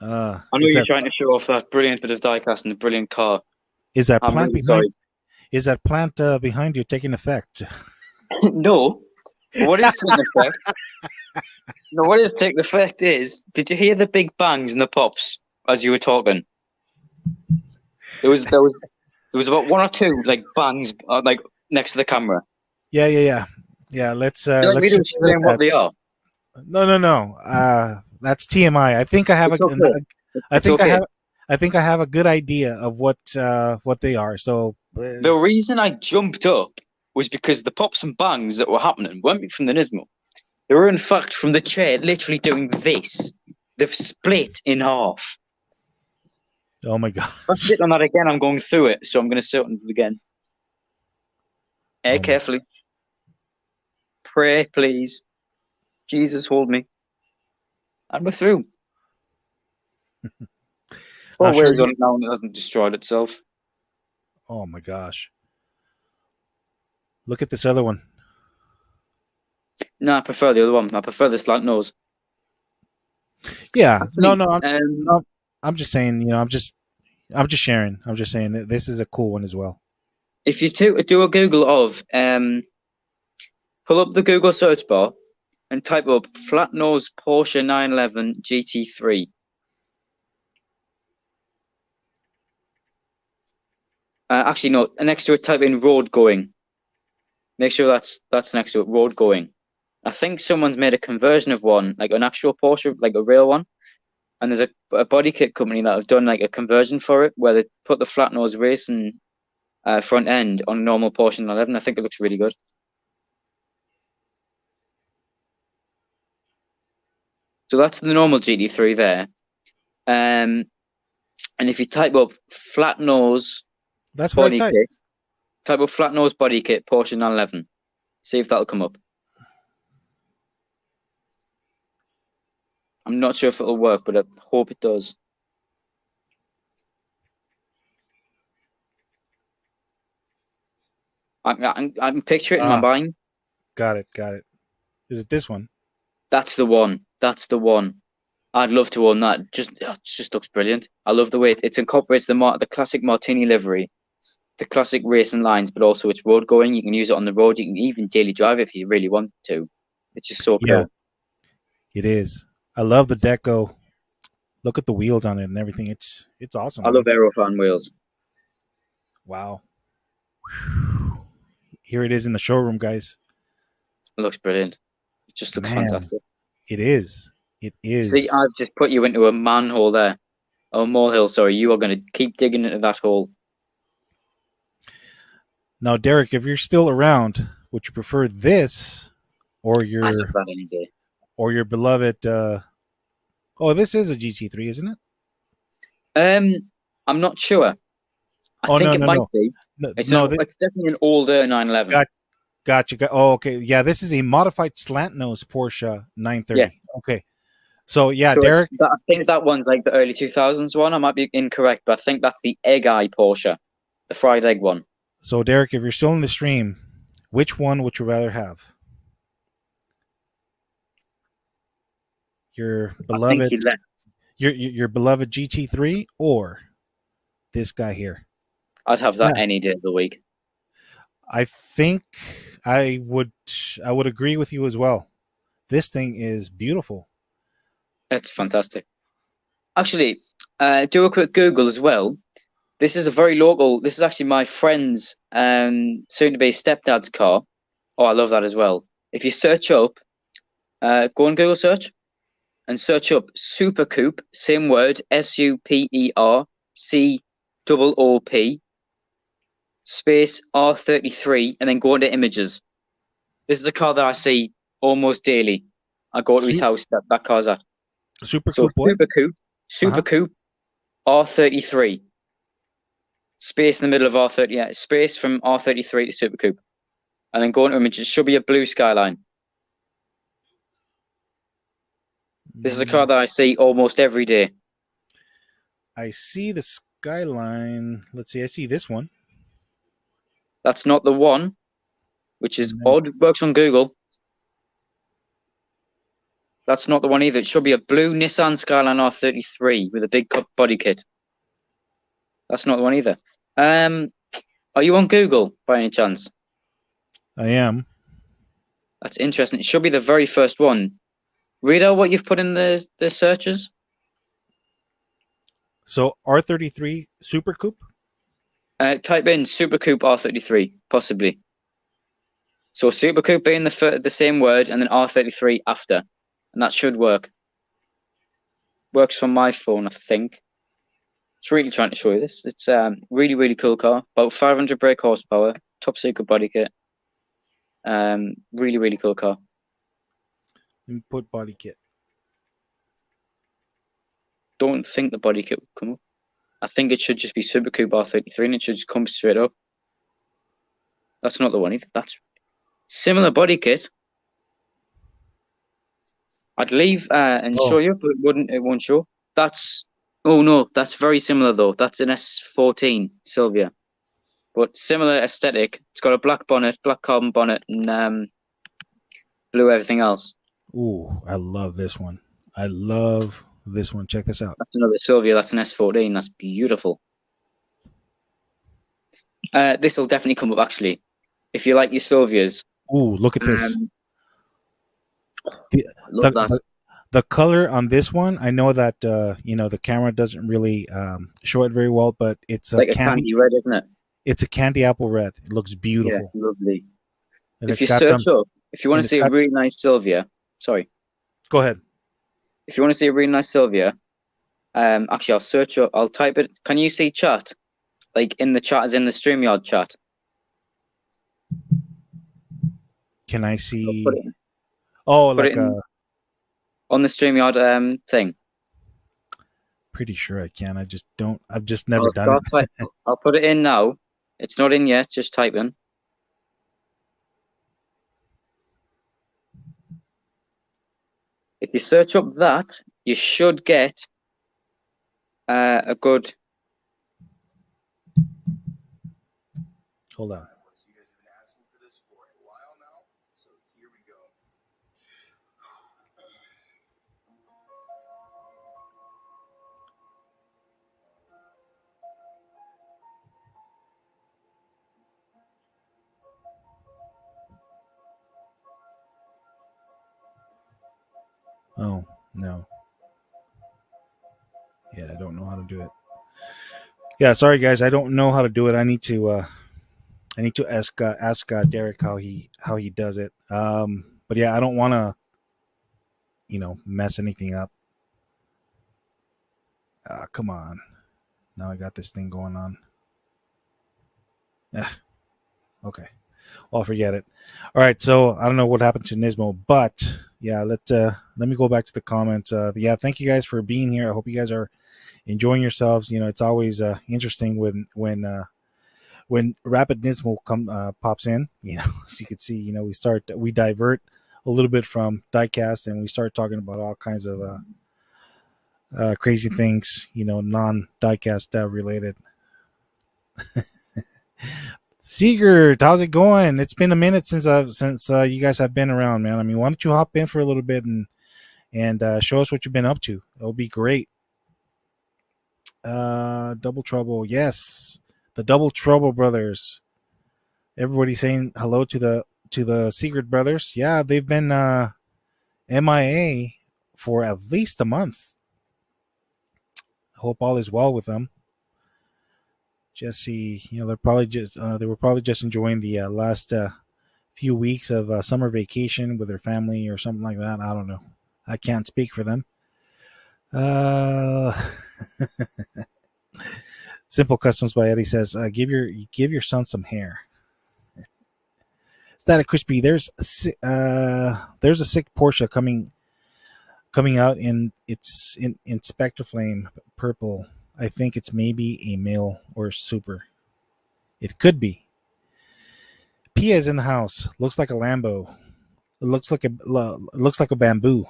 I know you're trying to show off that brilliant bit of diecast and a brilliant car. Is that I'm plant really behind? sorry. Is that plant behind you taking effect? No. What is taking effect? No, what is taking effect is, did you hear the big bangs and the pops as you were talking? There was about one or two like bangs like next to the camera. Yeah. Let's Would you like me to just explain what they are? No. That's TMI. I think I have It's okay. I It's think okay. I think I have a good idea of what they are. So The reason I jumped up was because the pops and bangs that were happening weren't from the NISMO. They were in fact from the chair literally doing this. They've split in half. oh my god. If I sit on that again, I'm going through it, so I'm going to sit on it again. Oh Carefully. Pray, please. Jesus, hold me. And we're through. 4 sure wheels on it now and it hasn't destroyed itself. Oh my gosh. Look at this other one. No, I prefer the other one. I prefer the slant nose. Yeah. Actually, No. I'm just saying, I'm just sharing. I'm just saying that this is a cool one as well. if you do a Google of pull up the Google search bar and type up flat nose Porsche 911 GT3. Actually, no. Next to it, type in road going. Make sure that's next to it. Road going. I think someone's made a conversion of one, like an actual Porsche, like a real one. And there's a body kit company that have done like a conversion for it, where they put the flat nose racing front end on a normal Porsche 911. I think it looks really good. So that's the normal GT3 there. And if you type up flat nose That's what I body typed. kit, type up flat nose body kit Porsche 911. See if that'll come up. I'm not sure if it'll work, but I hope it does. I'm picturing it in my mind. Got it. Is it this one? That's the one. I'd love to own that. It just looks brilliant. I love the way it incorporates the classic Martini livery, the classic racing lines, but also it's road going. You can use it on the road. You can even daily drive it if you really want to. It's just so Yeah, cool. it is. I love the deco. Look at the wheels on it and everything. It's awesome. I love Aerofan wheels. Wow. Here it is in the showroom, guys. It looks brilliant. It just looks Man, fantastic. it is. It is. See, I've just put you into a manhole there. Oh, molehill, sorry. You are going to keep digging into that hole. Now, Derek, if you're still around, would you prefer this or I love that any day. your beloved this is a GT3, isn't it? I'm not sure. I think it might be. It's definitely an older 911. Gotcha. Okay. Yeah, this is a modified slant nose Porsche 930. Yeah. Okay. So, Derek. I think that one's like the early 2000s one. I might be incorrect, but I think that's the egg eye Porsche, the fried egg one. So, Derek, if you're still in the stream, which one would you rather have? Your beloved, I think he left. your beloved GT3 or this guy here. I'd have that Yeah. any day of the week. I think I would agree with you as well. This thing is beautiful. It's fantastic. Actually, do a quick Google as well. This is a very local. This is actually my friend's soon-to-be stepdad's car. Oh, I love that as well. If you search up, go on Google search and search up Super Coupe, same word, SUPERCOOP, space R33, and then go into images. This is a car that I see almost daily. I go to his house that car's at. Super So Coupe what? Super Coupe, R33. Space in the middle of R30, yeah, space from R33 to Super Coupe. And then go into images. It should be a blue Skyline. This is a car that I see almost every day. I see the Skyline. Let's see. I see this one. That's not the one, which is odd. Works on Google. That's not the one either. It should be a blue Nissan Skyline R33 with a big body kit. That's not the one either. Are you on Google by any chance? I am. That's interesting. It should be the very first one. Read out what you've put in the searches. So R33 Super Coupe? Type in Super Coupe R33, possibly. So Super Coupe being the same word and then R33 after. And that should work. Works from my phone, I think. It's really trying to show you this. It's really, really cool car. About 500 brake horsepower. Top secret body kit. Really, really cool car. Input body kit. Don't think the body kit will come up. I think it should just be Super Coupe R33 and it should just come straight up. That's not the one either. That's similar body kit. I'd leave and show you, but it won't show. That's that's very similar though. That's an S14 Silvia. But similar aesthetic. It's got a black bonnet, black carbon bonnet, and blue everything else. Ooh, I love this one. I love this one. Check this out. That's another Silvia. That's an S14. That's beautiful. This will definitely come up actually. If you like your Silvias. Ooh, look at this. The color on this one, I know that the camera doesn't really show it very well, but it's like a candy red, isn't it? It's a candy apple red. It looks beautiful. Yeah, lovely. And if you search up, if you want to see a really nice Silvia, sorry. Go ahead. If you want to see a really nice Silvia, actually I'll search up, I'll type it. Can you see chat? Like in the chat as in the StreamYard chat. Can I see? Oh, like on the StreamYard thing. Pretty sure I can. I just don't. I've just never done it. I'll put it in now. It's not in yet. Just type in. If you search up that, you should get a good. Hold on. You guys have been asking for this for a while now, so here we go. Oh, no. Yeah, I don't know how to do it. Yeah, sorry guys, I don't know how to do it. I need to ask Derek how he does it. But yeah, I don't want to mess anything up. Come on. Now I got this thing going on. Okay. Well, forget it. All right, so I don't know what happened to NISMO, but yeah, let me go back to the comments. Yeah, thank you guys for being here. I hope you guys are enjoying yourselves. It's always interesting when Rapid NISMO pops in. As you can see, we divert a little bit from diecast and we start talking about all kinds of crazy things, non-diecast related. Sigurd, how's it going? It's been a minute since you guys have been around, man. I mean, why don't you hop in for a little bit and show us what you've been up to? It'll be great. Double Trouble. Yes, the Double Trouble brothers. Everybody saying hello to the Secret brothers. Yeah, they've been MIA for at least a month. Hope all is well with them. Jesse, they were probably just enjoying the last few weeks of summer vacation with their family or something like that. I don't know. I can't speak for them. Simple Customs by Eddie says, give your son some hair. Static Crispy, there's a sick Porsche coming out in Spectre Flame purple. I think it's maybe a male or super. It could be. Pia is in the house. Looks like a Lambo. It looks like a bamboo.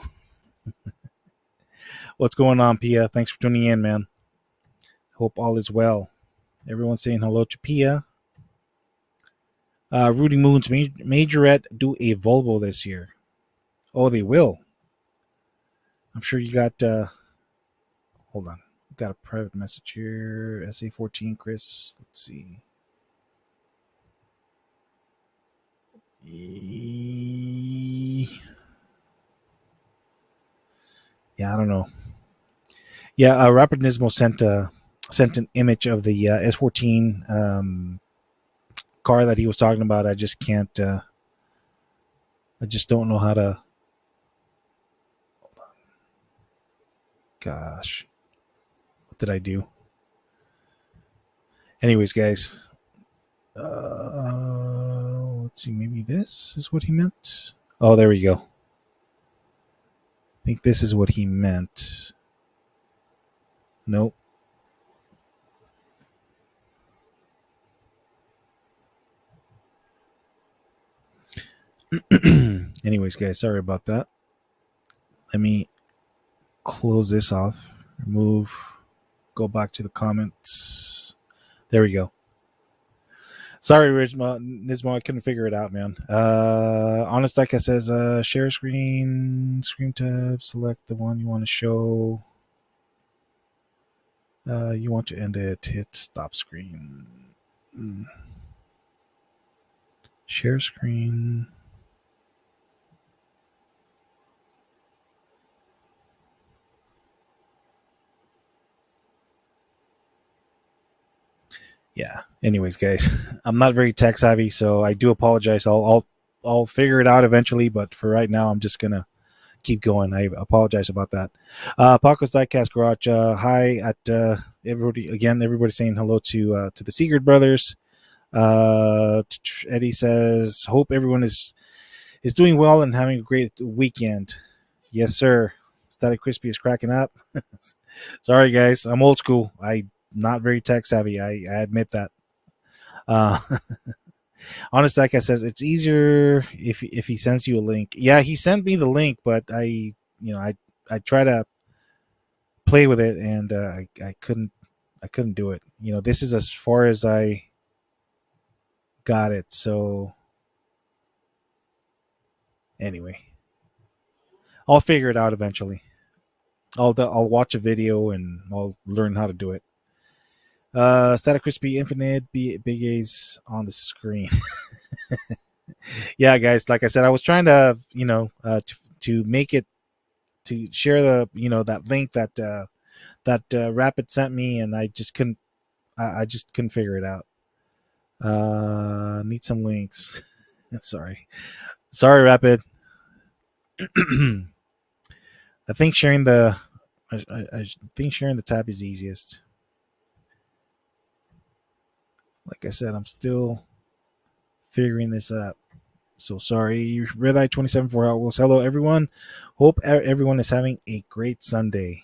What's going on, Pia? Thanks for tuning in, man. Hope all is well. Everyone's saying hello to Pia. Rudy Moon's Majorette do a Volvo this year. Oh, they will. I'm sure you got. Hold on. Got a private message here. SA14, Chris. Let's see. Yeah, I don't know. Yeah, Rapid NISMO sent an image of the S14 car that he was talking about. I just can't. I just don't know how to. Hold on. Gosh, what did I do? Anyways, guys. Let's see. Maybe this is what he meant. Oh, there we go. I think this is what he meant. Nope. Anyways, guys, sorry about that. Let me close this off. Remove. Go back to the comments. There we go. Sorry, Nismo, I couldn't figure it out, man. Honest Ika says, share screen tab, select the one you want to show. You want to end it, hit stop screen. Share screen. Yeah. Anyways, guys, I'm not very tech savvy, so I do apologize. I'll figure it out eventually, but for right now, I'm just gonna keep going. I apologize about that. Paco's Diecast Garage. Hi at everybody again. Everybody saying hello to the Seegert brothers. Eddie says, hope everyone is doing well and having a great weekend. Yes, sir. Static Crispy is cracking up. Sorry, guys. I'm old school. I'm not very tech savvy. I admit that. Honest Guy says it's easier if he sends you a link. Yeah, he sent me the link, but I try to play with it and I couldn't do it. This is as far as I got it. So anyway, I'll figure it out eventually. I'll watch a video and I'll learn how to do it. Static Crispy Infinite Big A's on the screen. Yeah, guys, like I said, I was trying to to make it, to share the that link that Rapid sent me, and I just couldn't figure it out. Need some links. Sorry Rapid. I think sharing the tab is easiest. Like I said, I'm still figuring this out. So sorry. Red Eye 27 for Outwells. Hello, everyone. Hope everyone is having a great Sunday.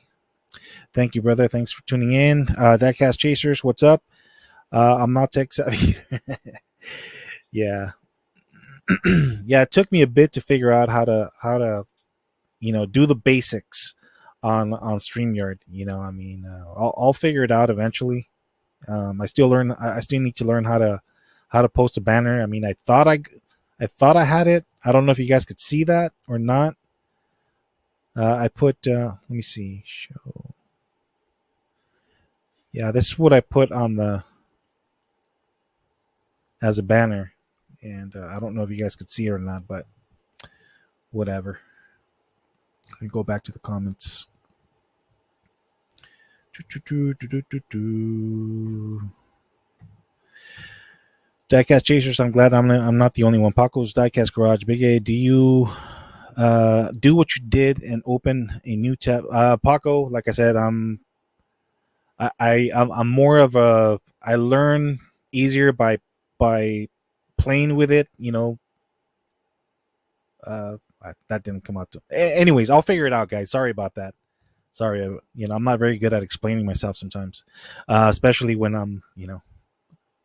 Thank you, brother. Thanks for tuning in. Diecast Chasers, what's up? I'm not tech savvy. Yeah. Yeah, it took me a bit to figure out how to do the basics on StreamYard. I'll figure it out eventually. I still need to learn how to post a banner. I thought I had it. I don't know if you guys could see that or not. I put let me see, show. Yeah, this is what I put on the as a banner, and I don't know if you guys could see it or not, but whatever. Let me go back to the comments. Diecast Chasers, I'm glad I'm not the only one. Paco's Diecast Garage. Big A, do you do what you did and open a new tab? Paco, like I said, I'm more of a, I learn easier by playing with it. That didn't come out. Anyways, I'll figure it out, guys. Sorry about that. Sorry, I'm not very good at explaining myself sometimes, especially when I'm,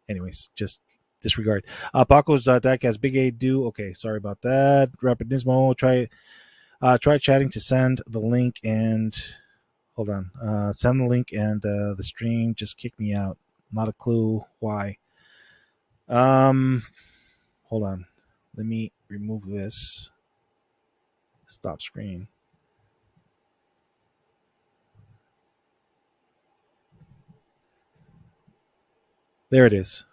Anyways, just disregard. Paco's Diecast Big A do. Okay, sorry about that. Rapid NISMO, try chatting to send the link and hold on. Send the link and the stream just kicked me out. Not a clue why. Hold on. Let me remove this. Stop screen. There it is.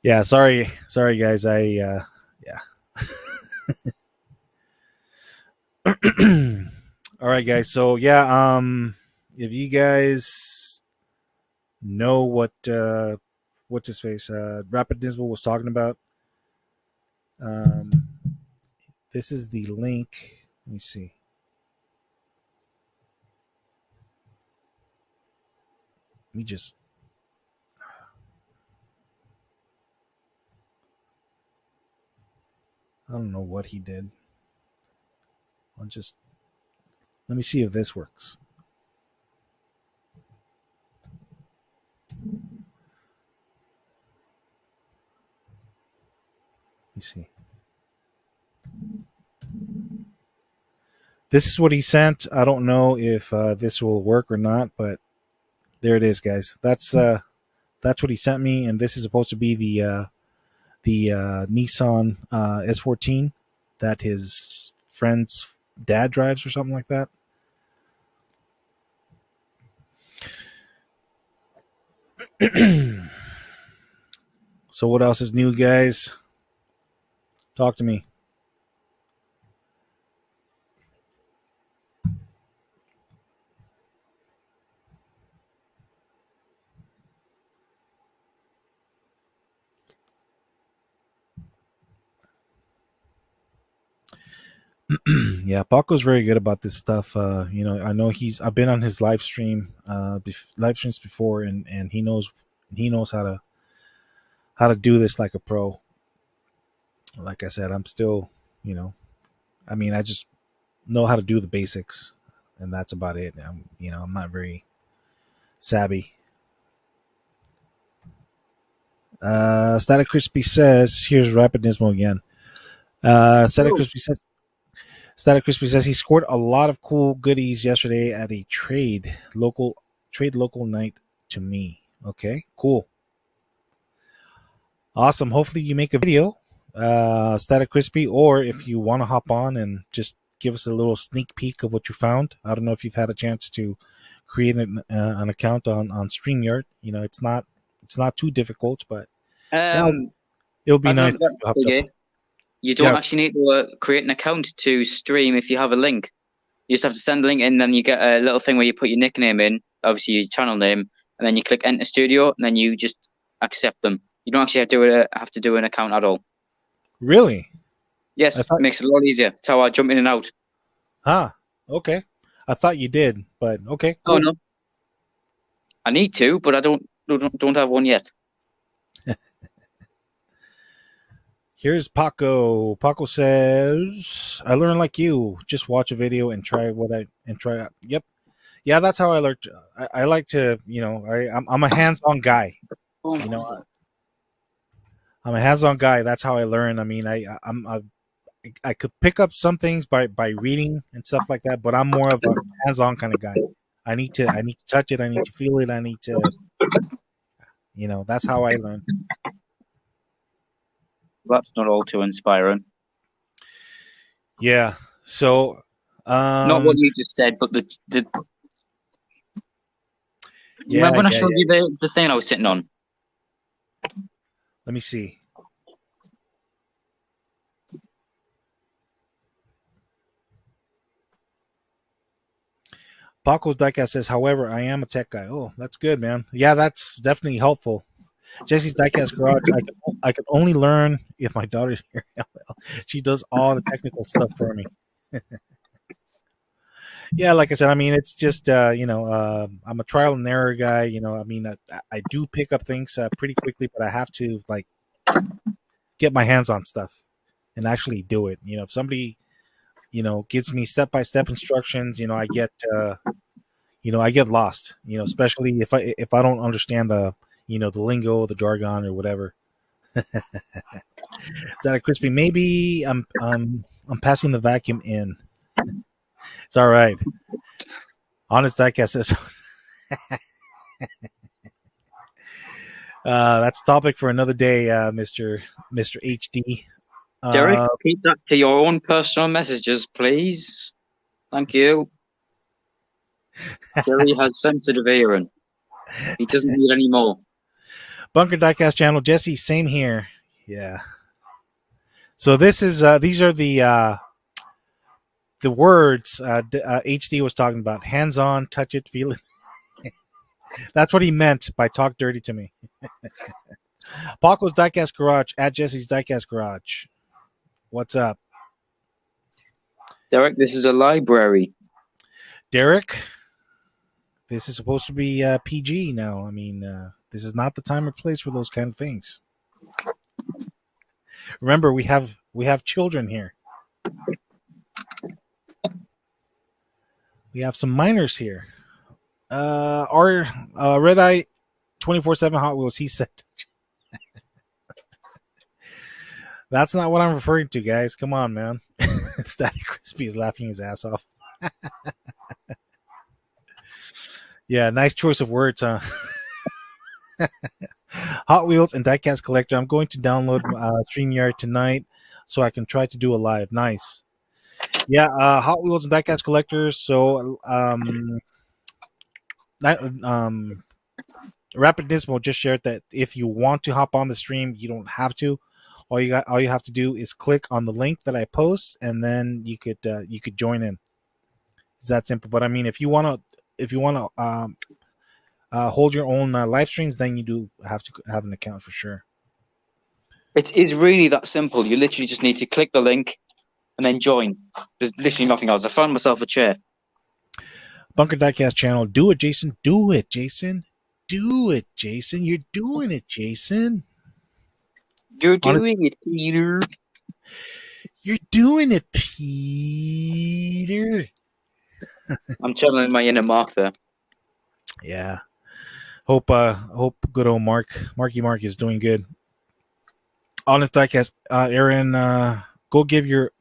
Yeah, sorry guys. Yeah. All right, guys. So yeah, if you guys know what's his face, Rapid Dismal was talking about, this is the link. Let me see. Let me just. I don't know what he did. Let me see if this works. Let me see. This is what he sent. I don't know if this will work or not, but there it is, guys. That's what he sent me, and this is supposed to be the Nissan S14 that his friend's dad drives or something like that. So what else is new, guys? Talk to me. Yeah, Paco's very good about this stuff. I know I've been on his live streams before, and he knows how to do this like a pro. Like I said, I'm still, I just know how to do the basics, and that's about it. I'm not very savvy. Static Crispy says, here's Rapid Nismo again. Static Crispy says he scored a lot of cool goodies yesterday at a trade local night to me. Okay, cool. Awesome. Hopefully you make a video, Static Crispy, or if you want to hop on and just give us a little sneak peek of what you found. I don't know if you've had a chance to create an account on StreamYard. It's not too difficult, but it'll be nice. You don't actually need to create an account to stream if you have a link. You just have to send the link in, then you get a little thing where you put your nickname in, obviously your channel name, and then you click Enter Studio, and then you just accept them. You don't actually have to do an account at all. Really? Yes, it makes it a lot easier. That's how I jump in and out. Okay. I thought you did, but okay. Cool. Oh no, I need to, but I don't have one yet. Here's Paco. Paco says, "I learned like you. Just watch a video and try out." Yep. Yeah, that's how I learned. I like to, I'm a hands-on guy. I'm a hands-on guy. That's how I learn. I mean, I could pick up some things by reading and stuff like that, but I'm more of a hands-on kind of guy. I need to touch it. I need to feel it. I need to, that's how I learn. That's not all too inspiring. Yeah. So Not what you just said, but the Yeah, remember when I yeah, showed yeah. you the thing I was sitting on? Let me see. Paco's Diecast says, however, I am a tech guy. Oh, that's good, man. Yeah, that's definitely helpful. Jesse's Diecast Garage. I can only learn if my daughter's here. She does all the technical stuff for me. Yeah, like I said, I mean, it's just I'm a trial and error guy. I mean, I do pick up things pretty quickly, but I have to like get my hands on stuff and actually do it. If somebody gives me step by step instructions, I get lost. Especially if I don't understand the lingo, the jargon, or whatever. Is that a crispy? Maybe I'm passing the vacuum in. It's all right. Honest Diecast says that's a topic for another day, Mister HD. Derek, keep that to your own personal messages, please. Thank you. Jerry has sensitive hearing. He doesn't need any more. Bunker Diecast channel, Jesse. Same here. Yeah. So these are the words HD was talking about. Hands on, touch it, feel it. That's what he meant by talk dirty to me. Paco's Diecast Garage at Jesse's Diecast Garage. What's up, Derek? This is a library. Derek? This is supposed to be PG now. I mean, this is not the time or place for those kind of things. Remember, we have children here. We have some minors here. Our Red Eye 24/7 Hot Wheels. He said, "That's not what I'm referring to, guys. Come on, man." Static Crispy is laughing his ass off. Yeah, nice choice of words, huh? Hot Wheels and Diecast Collector. I'm going to download StreamYard tonight so I can try to do a live. Nice. Yeah, Hot Wheels and Diecast Collectors. So, Rapid NISMO just shared that if you want to hop on the stream, you don't have to. All you have to do is click on the link that I post, and then you could join in. It's that simple. But I mean, if you want to hold your own live streams, then you do have to have an account for sure. It's really that simple. You literally just need to click the link and then join. There's literally nothing else. I found myself a chair. Bunker Diecast channel. Do it, Jason. Do it, Jason. Do it, Jason. You're doing it, Jason. You're doing it, Peter. You're doing it, Peter. I'm channeling my inner Mark there. Yeah. Hope good old Marky Mark is doing good. Honest Diecast, Aaron, go give your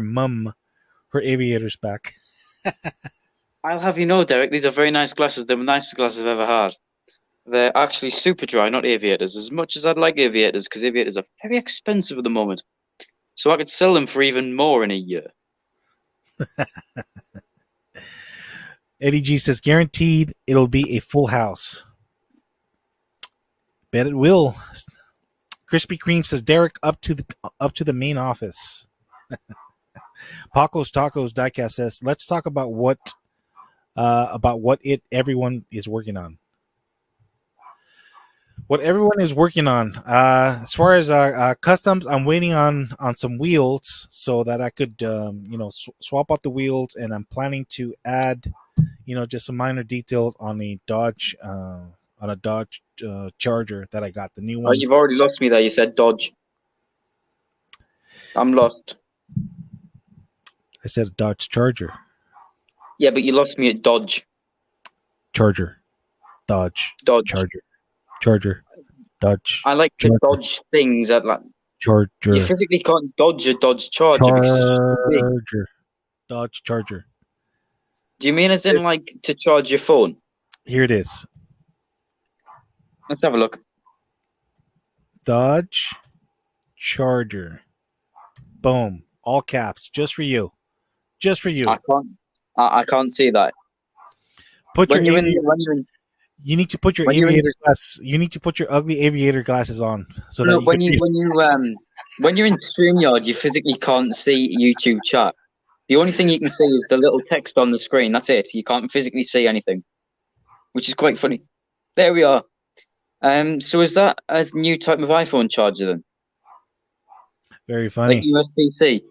mum her aviators back. I'll have you know, Derek, these are very nice glasses. They're the nicest glasses I've ever had. They're actually super dry, not aviators. As much as I'd like aviators, because aviators are very expensive at the moment. So I could sell them for even more in a year. Eddie G says, guaranteed it'll be a full house. Bet it will. Krispy Kreme says, Derek, up to the main office. Paco's Tacos Diecast says, let's talk about what everyone is working on. What everyone is working on. As far as customs, I'm waiting on some wheels so that I could swap out the wheels, and I'm planning to add just some minor details on a Dodge Charger that I got, the new one. Oh, you've already lost me there. You said Dodge. I'm lost. I said a Dodge Charger. Yeah, but you lost me at Dodge. Charger. Dodge. Charger. Dodge. I like Charger. to dodge things at like. Charger. You physically can't dodge a Dodge Charger. Charger. Dodge Charger. Do you mean as in like to charge your phone? Here it is. Let's have a look. Dodge Charger. Boom. All caps. Just for you. just for you. I can't see that. Put your When you're aviator, in, when you're in, you need to put your when you're in, aviator glass. You need to put your ugly aviator glasses on so that no, you can read. when you're in StreamYard, you physically can't see YouTube chat. The only thing you can see is the little text on the screen. That's it. You can't physically see anything, which is quite funny. There we are. So is that a new type of iPhone charger then? Very Like funny. USB-C?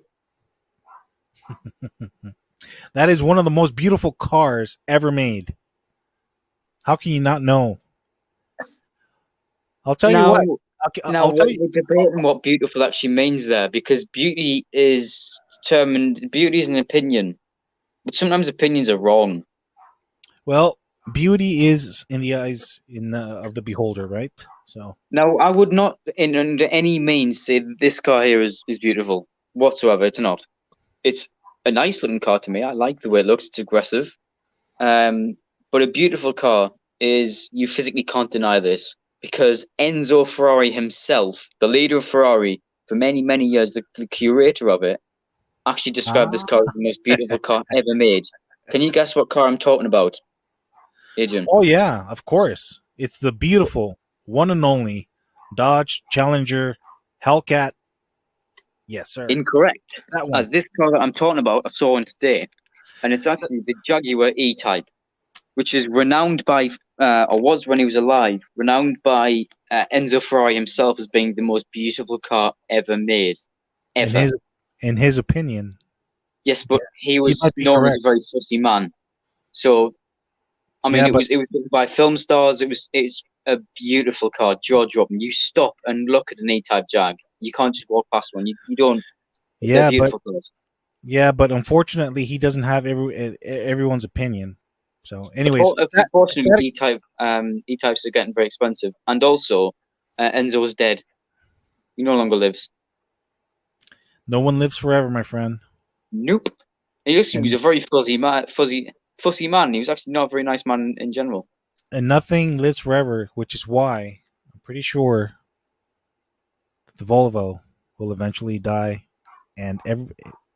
That is one of the most beautiful cars ever made. How can you not know? I'll tell you Now, what. now I'll tell you. we're debating what beautiful actually means there, because beauty is determined. Beauty is an opinion, but sometimes opinions are wrong. Well, beauty is in the eyes of the beholder, right? So Now, I would not, in under any means, say that this car here is beautiful whatsoever. It's not. It's a nice looking car to me. I like the way it looks. It's aggressive. But a beautiful car is, you physically can't deny this, because Enzo Ferrari himself, the leader of Ferrari for many, many years, the curator of it, actually described this car as the most beautiful car ever made. Can you guess what car I'm talking about, Adrian? oh yeah, of course, it's the beautiful one and only Dodge Challenger Hellcat. Yes, sir. Incorrect. That one. As this car that I'm talking about, I saw one today, and it's actually the Jaguar E-Type, which is renowned by, or was when he was alive, renowned by Enzo Ferrari himself as being the most beautiful car ever made, ever. In his opinion, Yes, but he he was might be known as correct. a very fussy man. So, I mean, Yeah, it was done by film stars. It's a beautiful car, jaw dropping. You stop and look at an E-Type Jag. You can't just walk past one. You don't. They're yeah, beautiful cars. but unfortunately, he doesn't have everyone's opinion. So, anyways, Unfortunately, E-Types are getting very expensive, and also Enzo is dead. He no longer lives. no one lives forever, my friend. Nope. He was a very fussy man. He was actually not a very nice man in general. And nothing lives forever, which is why I'm pretty sure the Volvo will eventually die, and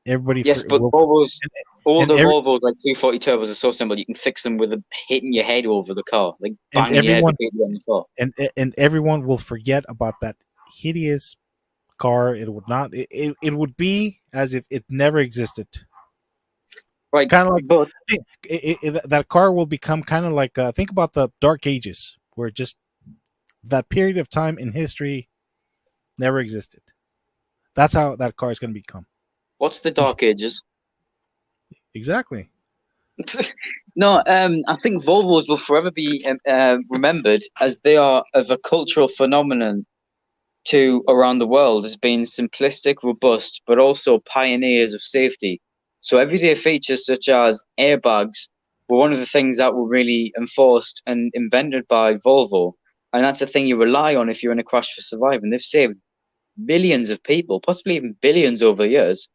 everybody. Yes, but will, older every, Volvos like 240 turbos are so simple. You can fix them with hitting your head over the car, like and banging your head everyone repeatedly on the car. and everyone will forget about that hideous car. It would not. It would be as if it never existed. Right, Kind of like, but that car will become kind of like, think about the Dark Ages, where just that period of time in history never existed. That's how that car is going to become. what's the Dark Ages? Exactly. No, I think Volvos will forever be remembered as they are of a cultural phenomenon to around the world as being simplistic, robust, but also pioneers of safety. So everyday features such as airbags were one of the things that were really enforced and invented by Volvo. And that's the thing you rely on if you're in a crash for surviving. They've saved millions of people, possibly even billions over the years,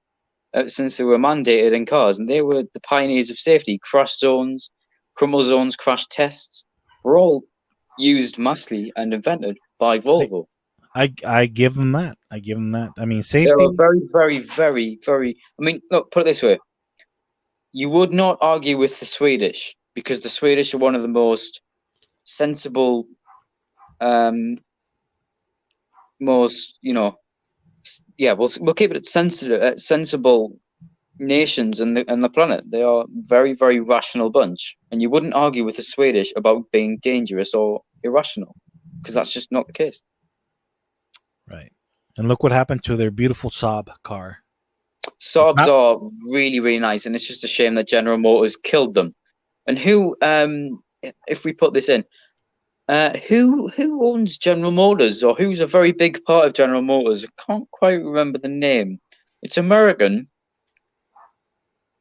since they were mandated in cars. And they were the pioneers of safety. Crash zones, crumble zones, crash tests were all used massively and invented by Volvo. I give them that. I give them that. I mean, There safety. are very, very, very, very. I mean, look, put it this way: you would not argue with the Swedish, because the Swedish are one of the most sensible, most we'll keep it sensible nations in the planet. They are very, very rational bunch, and you wouldn't argue with the Swedish about being dangerous or irrational, because that's just not the case. Right. And look what happened to their beautiful Saab car. Saabs are really, really nice, and it's just a shame that General Motors killed them. And who, if we put this in, who owns General Motors, or who's a very big part of General Motors? I can't quite remember the name. It's American.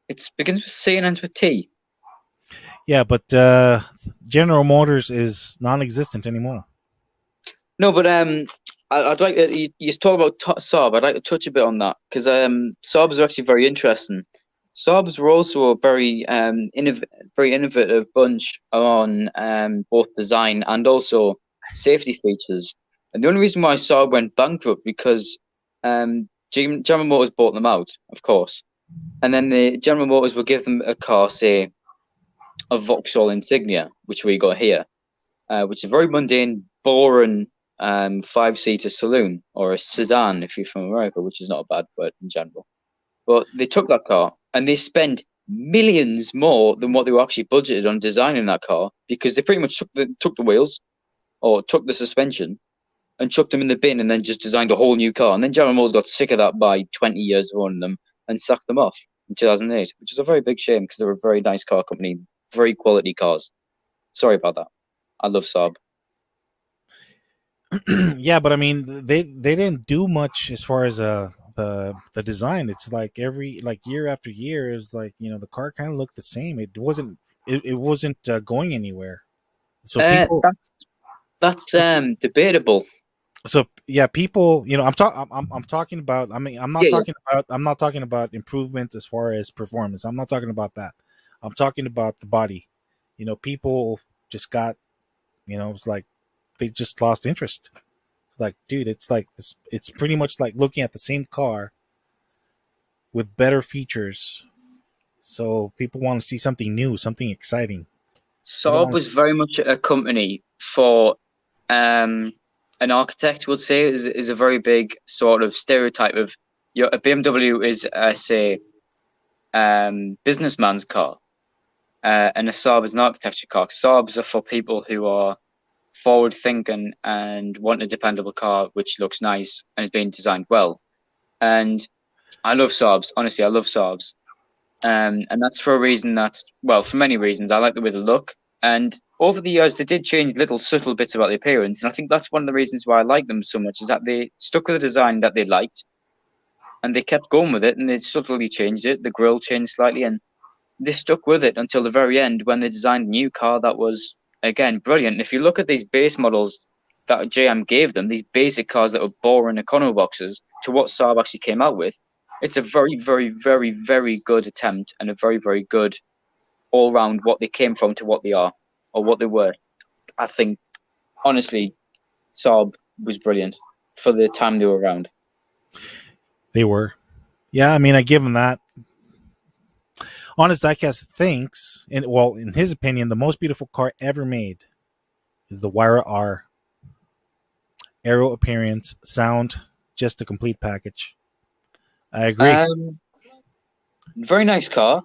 It begins with C and ends with T. Yeah, but General Motors is non-existent anymore. No, but I'd like to, you talk about Saab. I'd like to touch a bit on that, because Saabs are actually very interesting. Saabs were also a very innovative bunch on both design and also safety features. And the only reason why Saab went bankrupt because General Motors bought them out, of course. and then the General Motors would give them a car, say a Vauxhall Insignia, which we got here, which is a very mundane, boring 5-seater saloon, or a sedan if you're from America, which is not a bad word in general. But they took that car and they spent millions more than what they were actually budgeted on designing that car, because they pretty much took the wheels or took the suspension and chucked them in the bin and then just designed a whole new car. And then General Motors got sick of that by 20 years of owning them and sacked them off in 2008, which is a very big shame because they were a very nice car company, very quality cars. Sorry about that. I love Saab. Yeah, but I mean, they didn't do much as far as the design. It's like every year after year is like, the car kind of looked the same. It wasn't going anywhere. So people, That's debatable. so yeah, people, I'm talking about. I mean, I'm not talking about improvements as far as performance. I'm not talking about that. I'm talking about the body. People just got, it's like they just lost interest. It's like, dude, it's like this. It's pretty much like looking at the same car with better features. So people want to see something new, something exciting. Saab was very much a company for an architect, would say, is a very big sort of stereotype of a BMW is, say, businessman's car, and a Saab is an architecture car. Saabs are for people who are forward thinking and want a dependable car which looks nice and is being designed well. And I love Saabs. Honestly, I love Saabs. And that's for a reason for many reasons. I like the way they look. And over the years, they did change little subtle bits about the appearance. And I think that's one of the reasons why I like them so much, is that they stuck with the design that they liked and they kept going with it, and they subtly changed it. The grille changed slightly and they stuck with it until the very end when they designed a new car that was, again, brilliant. And if you look at these base models that JM gave them, these basic cars that were boring econo boxes, to what Saab actually came out with, it's a very, very, very, very good attempt and a very, very good all round what they came from to what they are or what they were. I think, honestly, Saab was brilliant for the time they were around. They were. Yeah, I mean, I give them that. Honest Diecast thinks, in his opinion, the most beautiful car ever made is the Wyra R. Aero appearance, sound, just a complete package. I agree. Very nice car,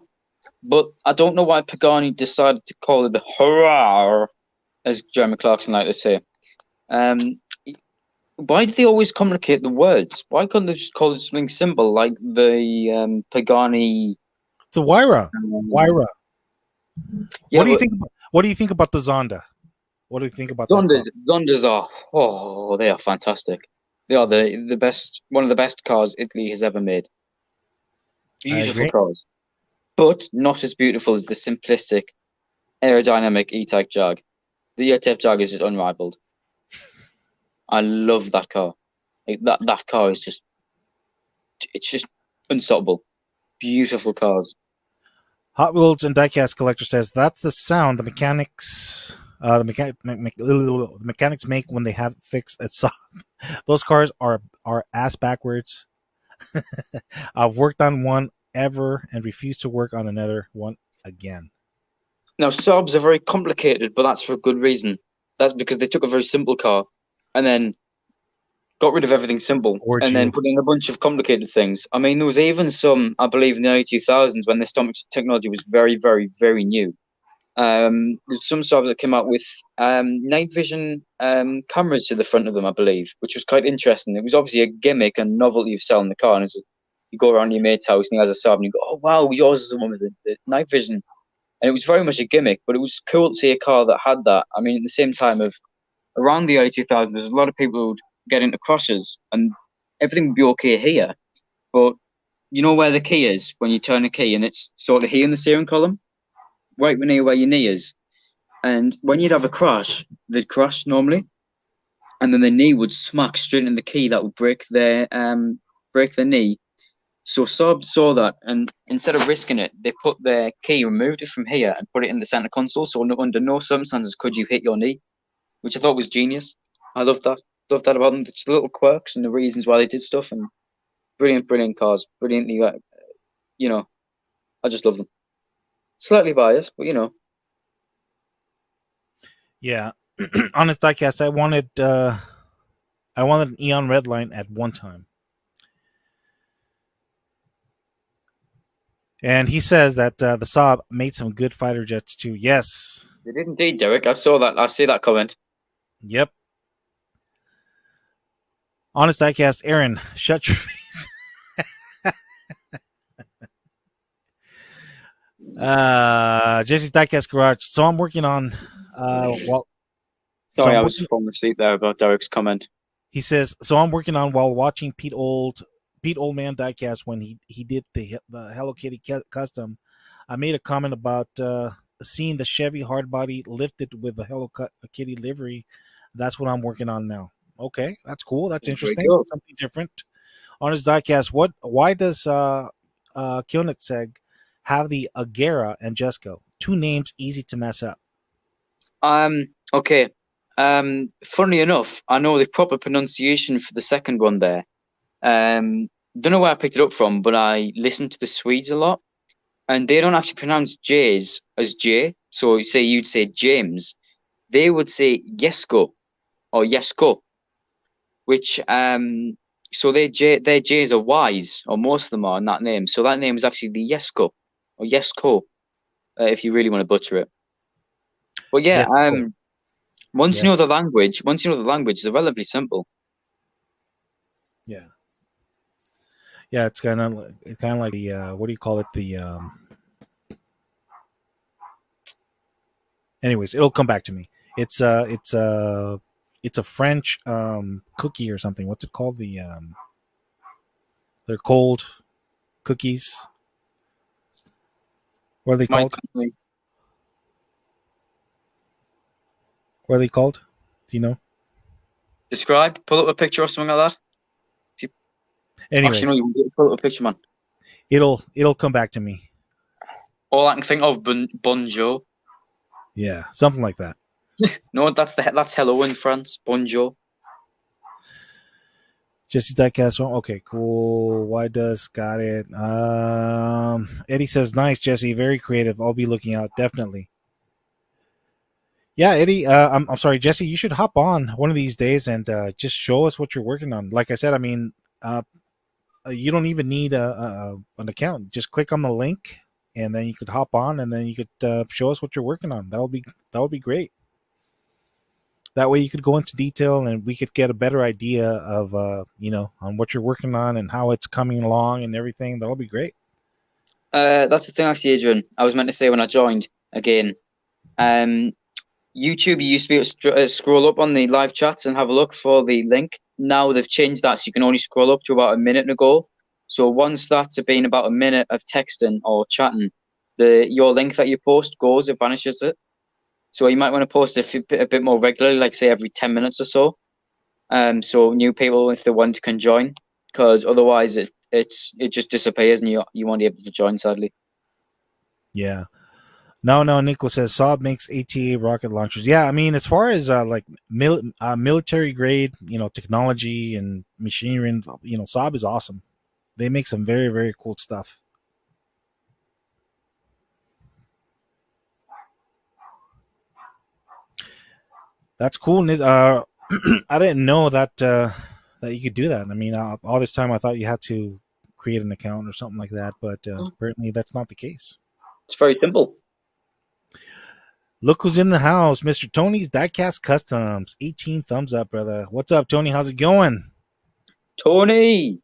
but I don't know why Pagani decided to call it the hurrah, as Jeremy Clarkson liked to say. Why do they always complicate the words? Why couldn't they just call it something simple like the Pagani? It's a Wyra. Wyra. Yeah, what do you think about the Zonda? What do you think about Zondas? that Zondas they are fantastic. They are the best, one of the best cars Italy has ever made. Beautiful cars, but not as beautiful as the simplistic aerodynamic E-Type Jag. The E-Type Jag is just unrivaled. I love that car. Like, that car is just, it's just unstoppable. Beautiful cars. Hot Wheels and Diecast Collector says that's the sound the mechanics make when they have fixed a Saab. Those cars are ass backwards. I've worked on one ever and refuse to work on another one again. Now, Saabs are very complicated, but that's for a good reason. That's because they took a very simple car and then got rid of everything simple then put in a bunch of complicated things. I mean, there was even some, I believe, in the early 2000s when this technology was very, very, very new. There's some Saabs that came out with night vision cameras to the front of them, I believe, which was quite interesting. It was obviously a gimmick and novelty of selling the car. And you go around your mate's house and he has a Saab and you go, oh, wow, yours is the one with the night vision. And it was very much a gimmick, but it was cool to see a car that had that. I mean, at the same time of around the early 2000s, there's a lot of people who would get into crosses and everything would be okay here. But you know where the key is when you turn a key, and it's sort of here in the steering column, right near where your knee is. And when you'd have a crash, they'd crash normally, and then their knee would smack straight in the key. That would break their knee. So Saab saw that, and instead of risking it, they put their key, removed it from here, and put it in the center console. So under no circumstances could you hit your knee, which I thought was genius. I love that. Love that about them. Just the little quirks and the reasons why they did stuff, and brilliant cars, brilliantly I just love them. Slightly biased, but Yeah. On his diecast, I wanted an Eon Redline at one time. And he says that the Saab made some good fighter jets too. Yes. they did indeed, Derek. I saw that. I see that comment. Yep. Honest diecast, Aaron, shut your face. Jesse's diecast garage. So I'm working on. Sorry, I was falling asleep there about Derek's comment. He says, so I'm working on while watching Pete Oldman diecast when he did the Hello Kitty custom. I made a comment about seeing the Chevy hardbody lifted with the Hello Kitty livery. That's what I'm working on now. Okay, that's cool. That's interesting. Something different. On his diecast, why does Koenigsegg have the Agera and Jesco? Two names easy to mess up. Okay. Funny enough, I know the proper pronunciation for the second one there. Don't know where I picked it up from, but I listened to the Swedes a lot, and they don't actually pronounce J's as J. So you'd say James, they would say Jesko or Jesko, which so their J's are Y's, or most of them are in that name. So that name is actually the Jesko or Jesko, if you really want to butcher it. But yeah, Jesko. Once you know the language, it's relatively simple. Yeah. Yeah, it's kind of like the what do you call it? The anyways, it'll come back to me. It's a French cookie or something. What's it called? They're cold cookies. What are they called? What are they called? Do you know? Describe. Pull up a picture or something like that. Anyways, actually, no, you pull up a picture, man. It'll come back to me. All I can think of, bonjour. Yeah, something like that. No, that's hello in France. Bonjour. Jesse's diecast. Okay, cool. Why does got it? Eddie says, "Nice, Jesse. Very creative. I'll be looking out. Definitely." Yeah, Eddie. I'm sorry, Jesse. You should hop on one of these days and just show us what you're working on. Like I said, I mean, you don't even need an account. Just click on the link, and then you could hop on, and then you could show us what you're working on. That would be great. That way, you could go into detail, and we could get a better idea of on what you're working on and how it's coming along and everything. That'll be great. That's the thing, actually, Adrian. I was meant to say when I joined again. YouTube, you used to be able to scroll up on the live chats and have a look for the link. Now they've changed that, so you can only scroll up to about a minute ago. So once that's been about a minute of texting or chatting, your link that you post goes, it vanishes it. So you might want to post a bit more regularly, like say every 10 minutes or so. So new people, if they want, can join, because otherwise it just disappears and you won't be able to join, sadly. Yeah. No, Nico says Saab makes ATA rocket launchers. Yeah, I mean, as far as like military grade, technology and machinery, and Saab is awesome. They make some very, very cool stuff. That's cool. I didn't know that you could do that. I mean, all this time I thought you had to create an account or something like that, but apparently that's not the case. It's very simple. Look who's in the house, Mr. Tony's Diecast Customs. 18 thumbs up, brother. What's up, Tony? How's it going? Tony,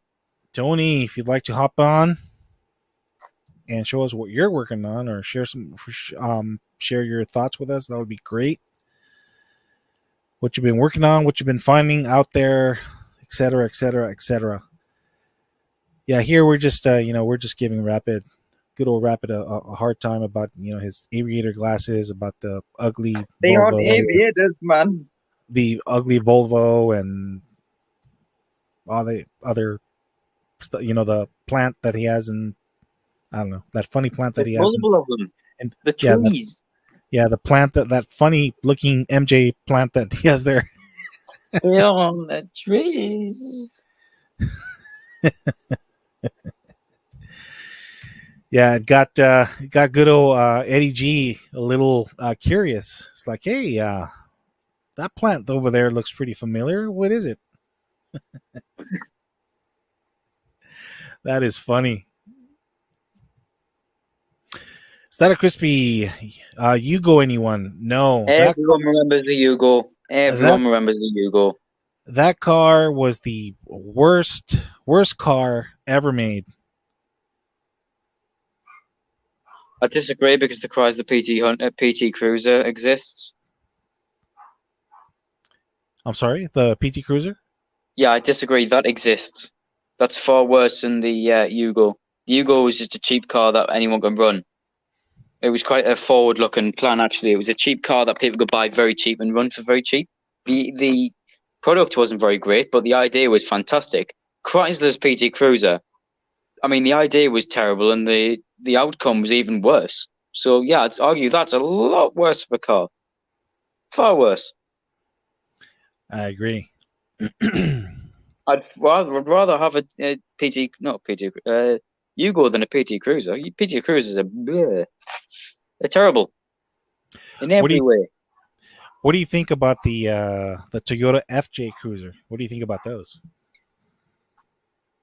if you'd like to hop on and show us what you're working on, or share your thoughts with us, that would be great. What you've been working on, what you've been finding out there, etc., etc., etc. Yeah, here we're just we're just giving good old Rapid a hard time about his aviator glasses, about the ugly they aren't aviators, man. The ugly Volvo and all the other the plant that he has, and I don't know, that funny plant that he has. Multiple of them. And the trees. The plant that funny looking MJ plant that he has there. They're on the trees. Yeah, it got good old Eddie G a little curious. It's like, hey, that plant over there looks pretty familiar. What is it? That is funny. Is that a crispy Yugo anyone? No, Everyone remembers the Yugo. that Everyone remembers the Yugo. that car was the worst car ever made. I disagree because the Chrysler PT Cruiser exists. I'm sorry, the PT Cruiser. Yeah, I disagree. That exists. That's far worse than the Yugo. The Yugo was just a cheap car that anyone can run. It was quite a forward-looking plan, actually. It was a cheap car that people could buy very cheap and run for very cheap. The product wasn't very great, but the idea was fantastic. Chrysler's PT Cruiser, I mean, the idea was terrible, and the outcome was even worse. So yeah, I'd argue that's a lot worse of a car. Far worse. I agree. I'd rather have a PT, not PT, Yugo than a PT Cruiser. PT Cruisers are bleh. They're terrible in every way. What do you think about the Toyota FJ Cruiser? What do you think about those?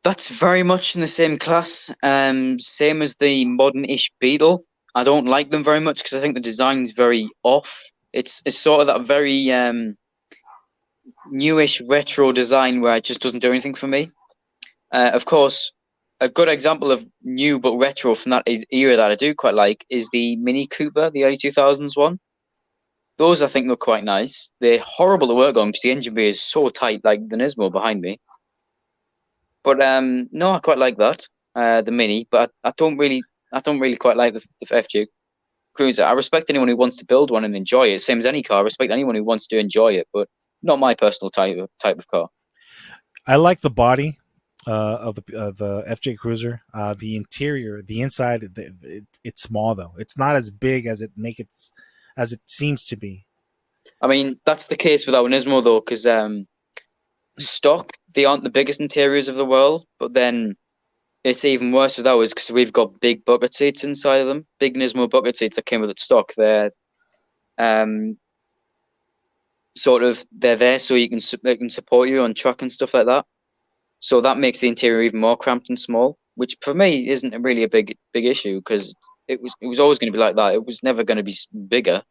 That's very much in the same class. Same as the modern-ish Beetle. I don't like them very much because I think the design's very off. It's sort of that very newish retro design where it just doesn't do anything for me. Of course, a good example of new but retro from that era that I do quite like is the Mini Cooper, the early 2000s one. Those I think look quite nice. They're horrible to work on because the engine bay is so tight, like the Nismo behind me. But no, I quite like that, the Mini. But I don't really quite like the FJ Cruiser. I respect anyone who wants to build one and enjoy it. Same as any car. I respect anyone who wants to enjoy it, but not my personal type of car. I like the body of the FJ Cruiser. The interior, the inside, it's small though. It's not as big as it seems to be. I mean, that's the case with our Nismo though, because stock they aren't the biggest interiors of the world, but then it's even worse with ours because we've got big bucket seats inside of them. Big Nismo bucket seats that came with it stock. They're they're there so they can support you on track and stuff like that. So that makes the interior even more cramped and small, which for me isn't really a big issue because it was always going to be like that. It was never going to be bigger.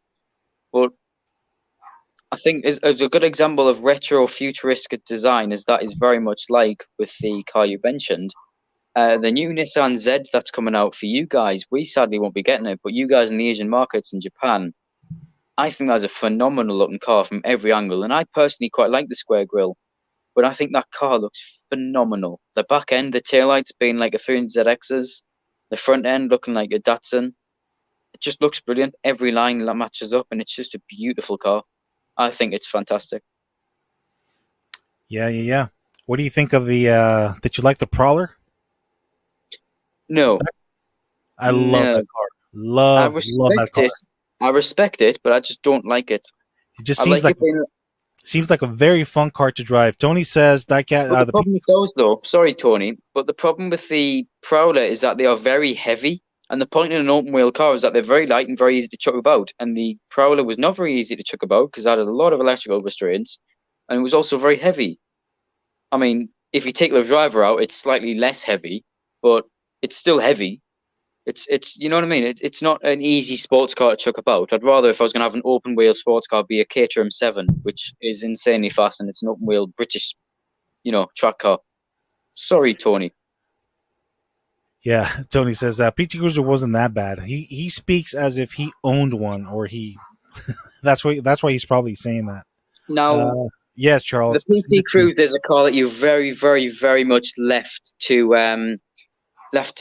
But I think as a good example of retro futuristic design is that is very much like with the car you mentioned. The new Nissan Z that's coming out for you guys, we sadly won't be getting it, but you guys in the Asian markets in Japan, I think that's a phenomenal looking car from every angle. And I personally quite like the square grille, but I think that car looks phenomenal. The back end, the taillights being like a 300ZX's, the front end looking like a Datsun. It just looks brilliant. Every line matches up, and it's just a beautiful car. I think it's fantastic. Yeah. What do you think of the? Did you like the Prowler? No, I love that car. Love that car. I respect it, but I just don't like it. It just seems like a very fun car to drive. Tony says that cat. The problem with those, though, sorry, Tony, but the problem with the Prowler is that they are very heavy. And the point in an open wheel car is that they're very light and very easy to chuck about. And the Prowler was not very easy to chuck about because it had a lot of electrical restraints, and it was also very heavy. I mean, if you take the driver out, it's slightly less heavy, but it's still heavy. It's you know what I mean? It's not an easy sports car to chuck about. I'd rather, if I was going to have an open wheel sports car, be a Caterham 7, which is insanely fast and it's an open wheel British, track car. Sorry, Tony. Yeah, Tony says PT Cruiser wasn't that bad. He speaks as if he owned one, or he. that's why he's probably saying that. Now, yes, Charles. The PT Cruiser is a car that you've very, very, very much left to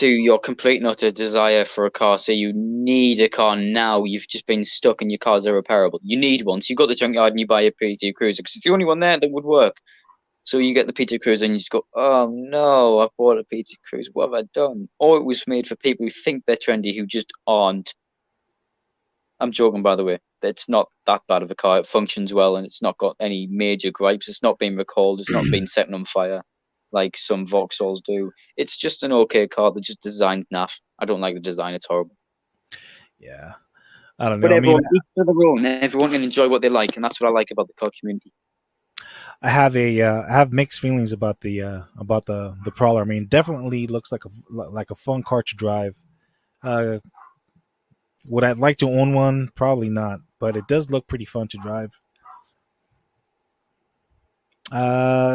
your complete and utter desire for a car. So you need a car now. You've just been stuck and your car's irreparable. You need one. So you go to the junkyard and you buy a PT Cruiser because it's the only one there that would work. So you get the PT Cruiser and you just go, oh no, I bought a PT Cruiser. What have I done? Or it was made for people who think they're trendy who just aren't. I'm joking, by the way. It's not that bad of a car. It functions well and it's not got any major gripes. It's not been recalled. It's not been set on fire. like some Vauxhalls do. It's just an okay car. They're just designed naff. I don't like the design. It's horrible. Yeah, I don't But know. I mean, everyone, each to their own. Everyone can enjoy what they like, and that's what I like about the car community. I have mixed feelings about the Prowler. I mean, definitely looks like a fun car to drive. Uh, would I like to own one? Probably not, but it does look pretty fun to drive.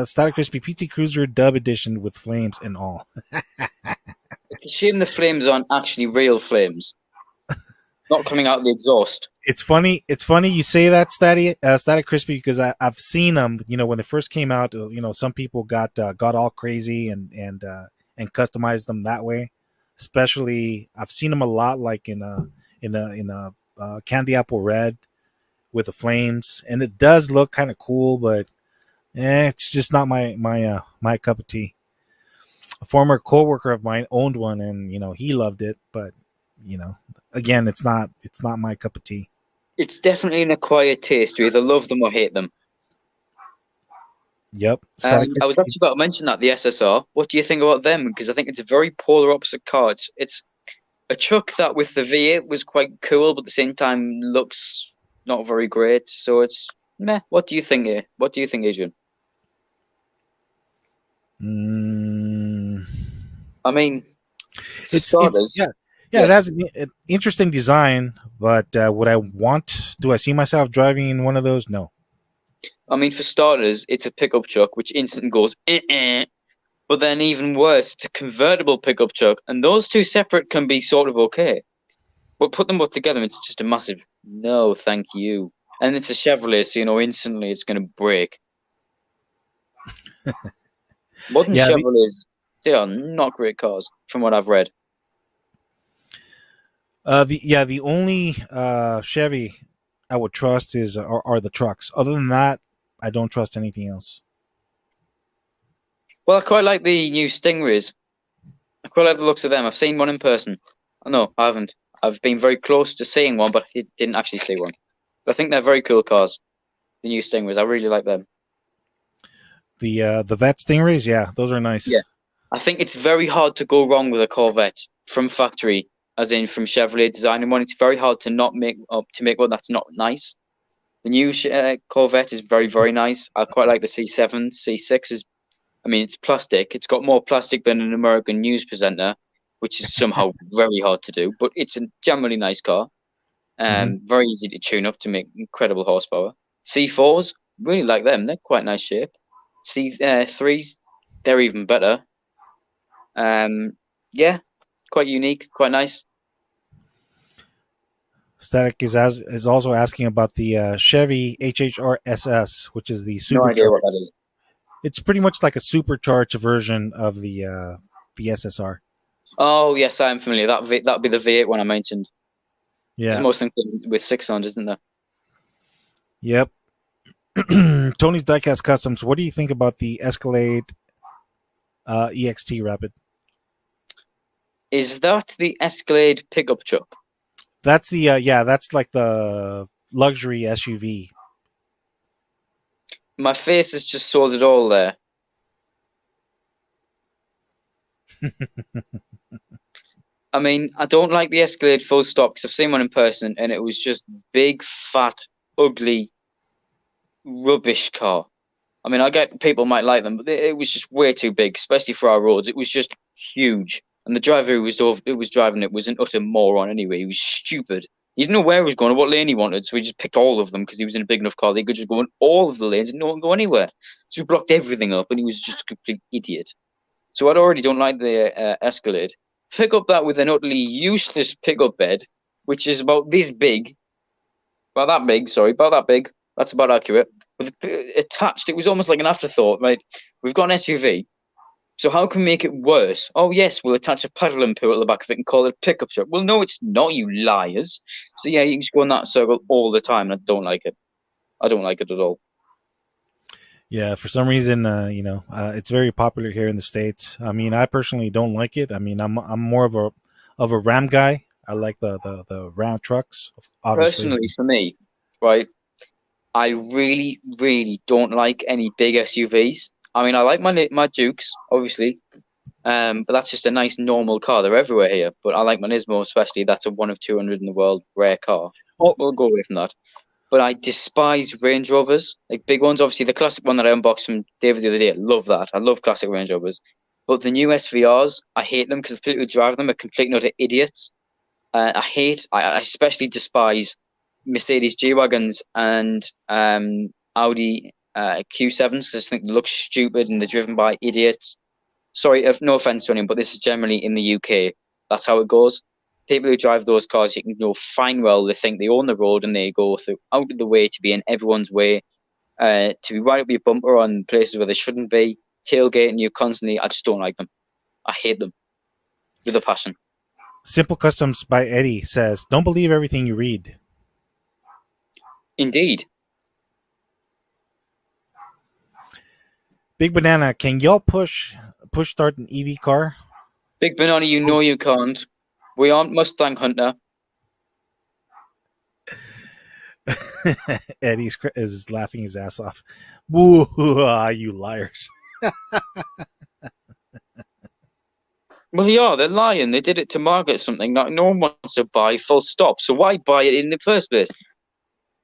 Static Crispy PT Cruiser Dub Edition with flames and all. It's a shame the flames aren't actually real flames, not coming out of the exhaust. It's funny. It's funny you say that, Static Crispy, because I've seen them. You know, when they first came out, some people got all crazy and customized them that way. Especially, I've seen them a lot, like in a candy apple red with the flames, and it does look kind of cool, but it's just not my cup of tea. A former coworker of mine owned one, and he loved it, but again, it's not my cup of tea. It's definitely an acquired taste. You either love them or hate them. Yep. I was actually about to mention that, the SSR. What do you think about them? Because I think it's a very polar opposite car. It's a truck that with the V8 was quite cool, but at the same time looks not very great. So it's meh. What do you think here? What do you think, Adrian? I mean, for starters, it has an interesting design, but would I want? Do I see myself driving in one of those? No. I mean, for starters, it's a pickup truck, which instantly goes, but then even worse, it's a convertible pickup truck, and those two separate can be sort of okay. But put them both together, it's just a massive no, thank you. And it's a Chevrolet, so instantly it's going to break. Modern Chevrolets, they are not great cars, from what I've read. The only Chevy I would trust are the trucks. Other than that, I don't trust anything else. Well, I quite like the new Stingrays. I quite like the looks of them. I've seen one in person. No, I haven't. I've been very close to seeing one, but I didn't actually see one. But I think they're very cool cars. The new Stingrays, I really like them. The Vette Stingrays, yeah, those are nice. Yeah, I think it's very hard to go wrong with a Corvette from factory, as in from Chevrolet designing one. It's very hard to make one that's not nice. The new Corvette is very, very nice. I quite like the C7. C6 is, I mean, it's plastic. It's got more plastic than an American news presenter, which is somehow very hard to do. But it's a generally nice car. Very easy to tune up to make incredible horsepower. C4s, really like them. They're quite nice shape. C3s, they're even better. Yeah, quite unique, quite nice. Static is also asking about the Chevy HHR SS, which is the supercharged. No idea what that is. It's pretty much like a supercharged version of the SSR. Oh yes, I am familiar. That'd be the V8 one I mentioned. Yeah, there's most things with 6 cylinders, isn't there? Yep. Tony's Diecast Customs. What do you think about the Escalade EXT Rapid? Is that the Escalade pickup truck? That's the that's like the luxury SUV. My face has just sold it all there. I mean, I don't like the Escalade full stop because I've seen one in person and it was just big, fat, ugly, rubbish car. I mean, I get people might like them, but it was just way too big, especially for our roads. It was just huge. And the driver who was driving it was an utter moron anyway. He was stupid. He didn't know where he was going or what lane he wanted, so he just picked all of them because he was in a big enough car that he could just go in all of the lanes and no one go anywhere. So he blocked everything up and he was just a complete idiot. So I already don't like the Escalade. Pick up that with an utterly useless pickup bed, which is about this big. About that big. That's about accurate. With attached, it was almost like an afterthought, right? We've got an SUV. So how can we make it worse? Oh, yes, we'll attach a paddling pool at the back of it and call it a pickup truck. Well, no, it's not, you liars. So, yeah, you can just go in that circle all the time, and I don't like it. I don't like it at all. Yeah, for some reason, it's very popular here in the States. I mean, I personally don't like it. I mean, I'm more of a Ram guy. I like the Ram trucks, obviously. Personally, for me, right, I really, really don't like any big SUVs. I mean, I like my Dukes, obviously, but that's just a nice normal car. They're everywhere here. But I like my Nismo especially. That's a 1 of 200 in the world rare car. Oh. We'll go away from that. But I despise Range Rovers, like big ones. Obviously, the classic one that I unboxed from David the other day. I love that. I love classic Range Rovers. But the new SVRs, I hate them because the people who drive them are complete and utter idiots. I especially despise Mercedes G-Wagons and Audi Q7s because I think they look stupid and they're driven by idiots. Sorry, no offense to anyone, but this is generally in the UK. That's how it goes. People who drive those cars, you can know fine well they think they own the road and they go through out of the way to be in everyone's way, to be right up your bumper on places where they shouldn't be, tailgating you constantly. I just don't like them. I hate them with a passion. Simple Customs by Eddie says, "Don't believe everything you read." Indeed. Big Banana, can y'all push start an EV car? Big Banana, you know you can't. We aren't Mustang Hunter. Eddie is laughing his ass off. Woo, you liars. Well, yeah, they're lying. They did it to market something that no one wants to buy, full stop. So why buy it in the first place?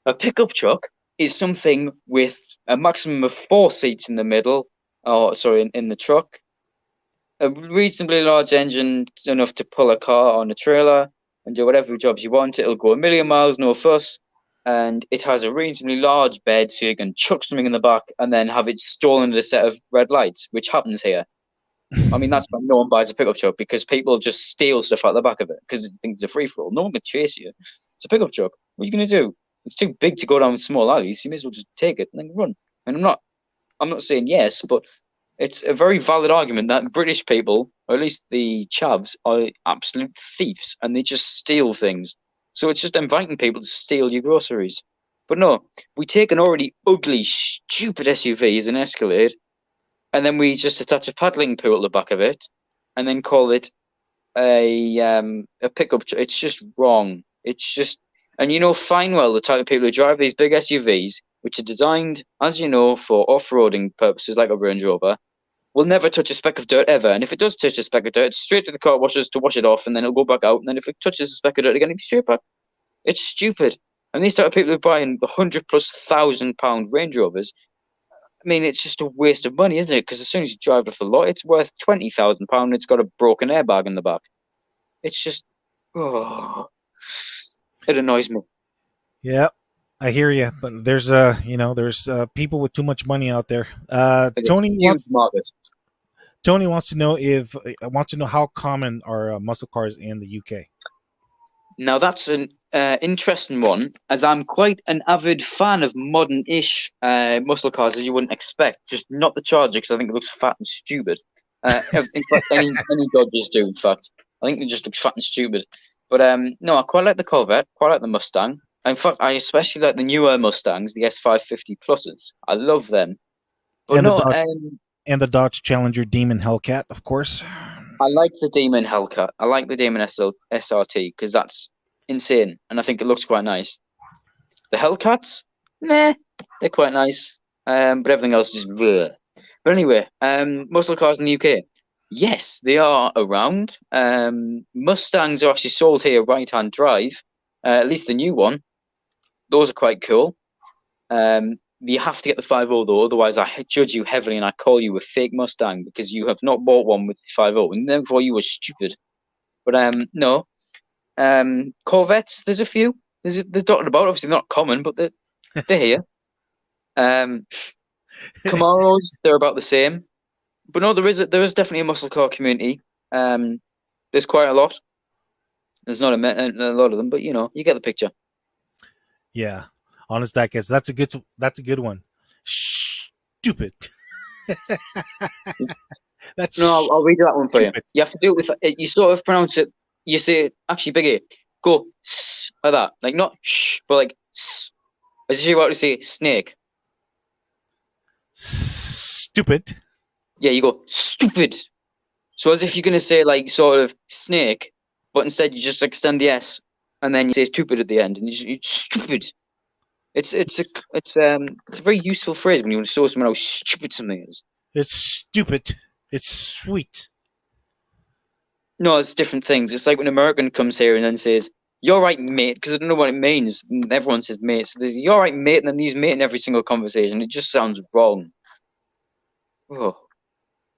A pickup truck is something with a maximum of 4 seats in the middle, in the truck, a reasonably large engine enough to pull a car on a trailer and do whatever jobs you want. It'll go a million miles, no fuss. And it has a reasonably large bed so you can chuck something in the back and then have it stolen at a set of red lights, which happens here. I mean, that's why no one buys a pickup truck, because people just steal stuff out the back of it because they think it's a free-for-all. No one can chase you. It's a pickup truck. What are you going to do? It's too big to go down small alleys. You may as well just take it and then run. And I'm not saying yes, but it's a very valid argument that British people, or at least the chavs, are absolute thieves and they just steal things. So it's just inviting people to steal your groceries. But no, we take an already ugly, stupid SUV as an Escalade, and then we just attach a paddling pool at the back of it, and then call it a pickup. It's just wrong. It's just, and you know fine well the type of people who drive these big SUVs, which are designed, as you know, for off-roading purposes, like a Range Rover, will never touch a speck of dirt ever. And if it does touch a speck of dirt, it's straight to the car washers to wash it off, and then it'll go back out. And then if it touches a speck of dirt again, it'll be straight back. It's stupid. And these type of people who are buying £100,000+ Range Rovers, I mean, it's just a waste of money, isn't it? Because as soon as you drive off the lot, it's worth £20,000. It's got a broken airbag in the back. It's just, it annoys me. Yeah, I hear you, but there's people with too much money out there. Tony wants to know how common are muscle cars in the UK. Now that's an interesting one, as I'm quite an avid fan of modern-ish muscle cars, as you wouldn't expect. Just not the Charger, because I think it looks fat and stupid. In fact, any Dodges do. In fact, I think it just looks fat and stupid. But no, I quite like the Corvette. Quite like the Mustang. In fact, I especially like the newer Mustangs, the S550 Pluses. I love them. But and the Dodge Challenger Demon Hellcat, of course. I like the Demon Hellcat. I like the Demon SRT because that's insane, and I think it looks quite nice. The Hellcats, meh, they're quite nice, but everything else is just bleh. But anyway, muscle cars in the UK, yes, they are around. Mustangs are actually sold here right-hand drive, at least the new one. Those are quite cool. You have to get the 5.0 though, otherwise I judge you heavily and I call you a fake Mustang because you have not bought one with the 5.0, and therefore you were stupid. But no, Corvettes, there's a few. They're dotted about. Obviously not common, but they're here. Camaros, they're about the same. But no, there is definitely a muscle car community. There's quite a lot. There's not a lot of them, but you know, you get the picture. Yeah. Honest Diecast, that's a good one. Stupid. I'll read that one for you. You have to do it with, you sort of pronounce it, you say it, actually, Big A, go like that. Like not shh, but like as if you're about to say snake. Stupid. Yeah, you go stupid. So as if you're going to say like sort of snake, but instead you just extend the S and then you say stupid at the end, and you're stupid. It's a very useful phrase when you want to show someone how stupid something is. It's stupid. It's sweet. No, it's different things. It's like when an American comes here and then says, "You're right, mate," because I don't know what it means. And everyone says mate. So there's, "You're right, mate," and then they use mate in every single conversation. It just sounds wrong. Oh.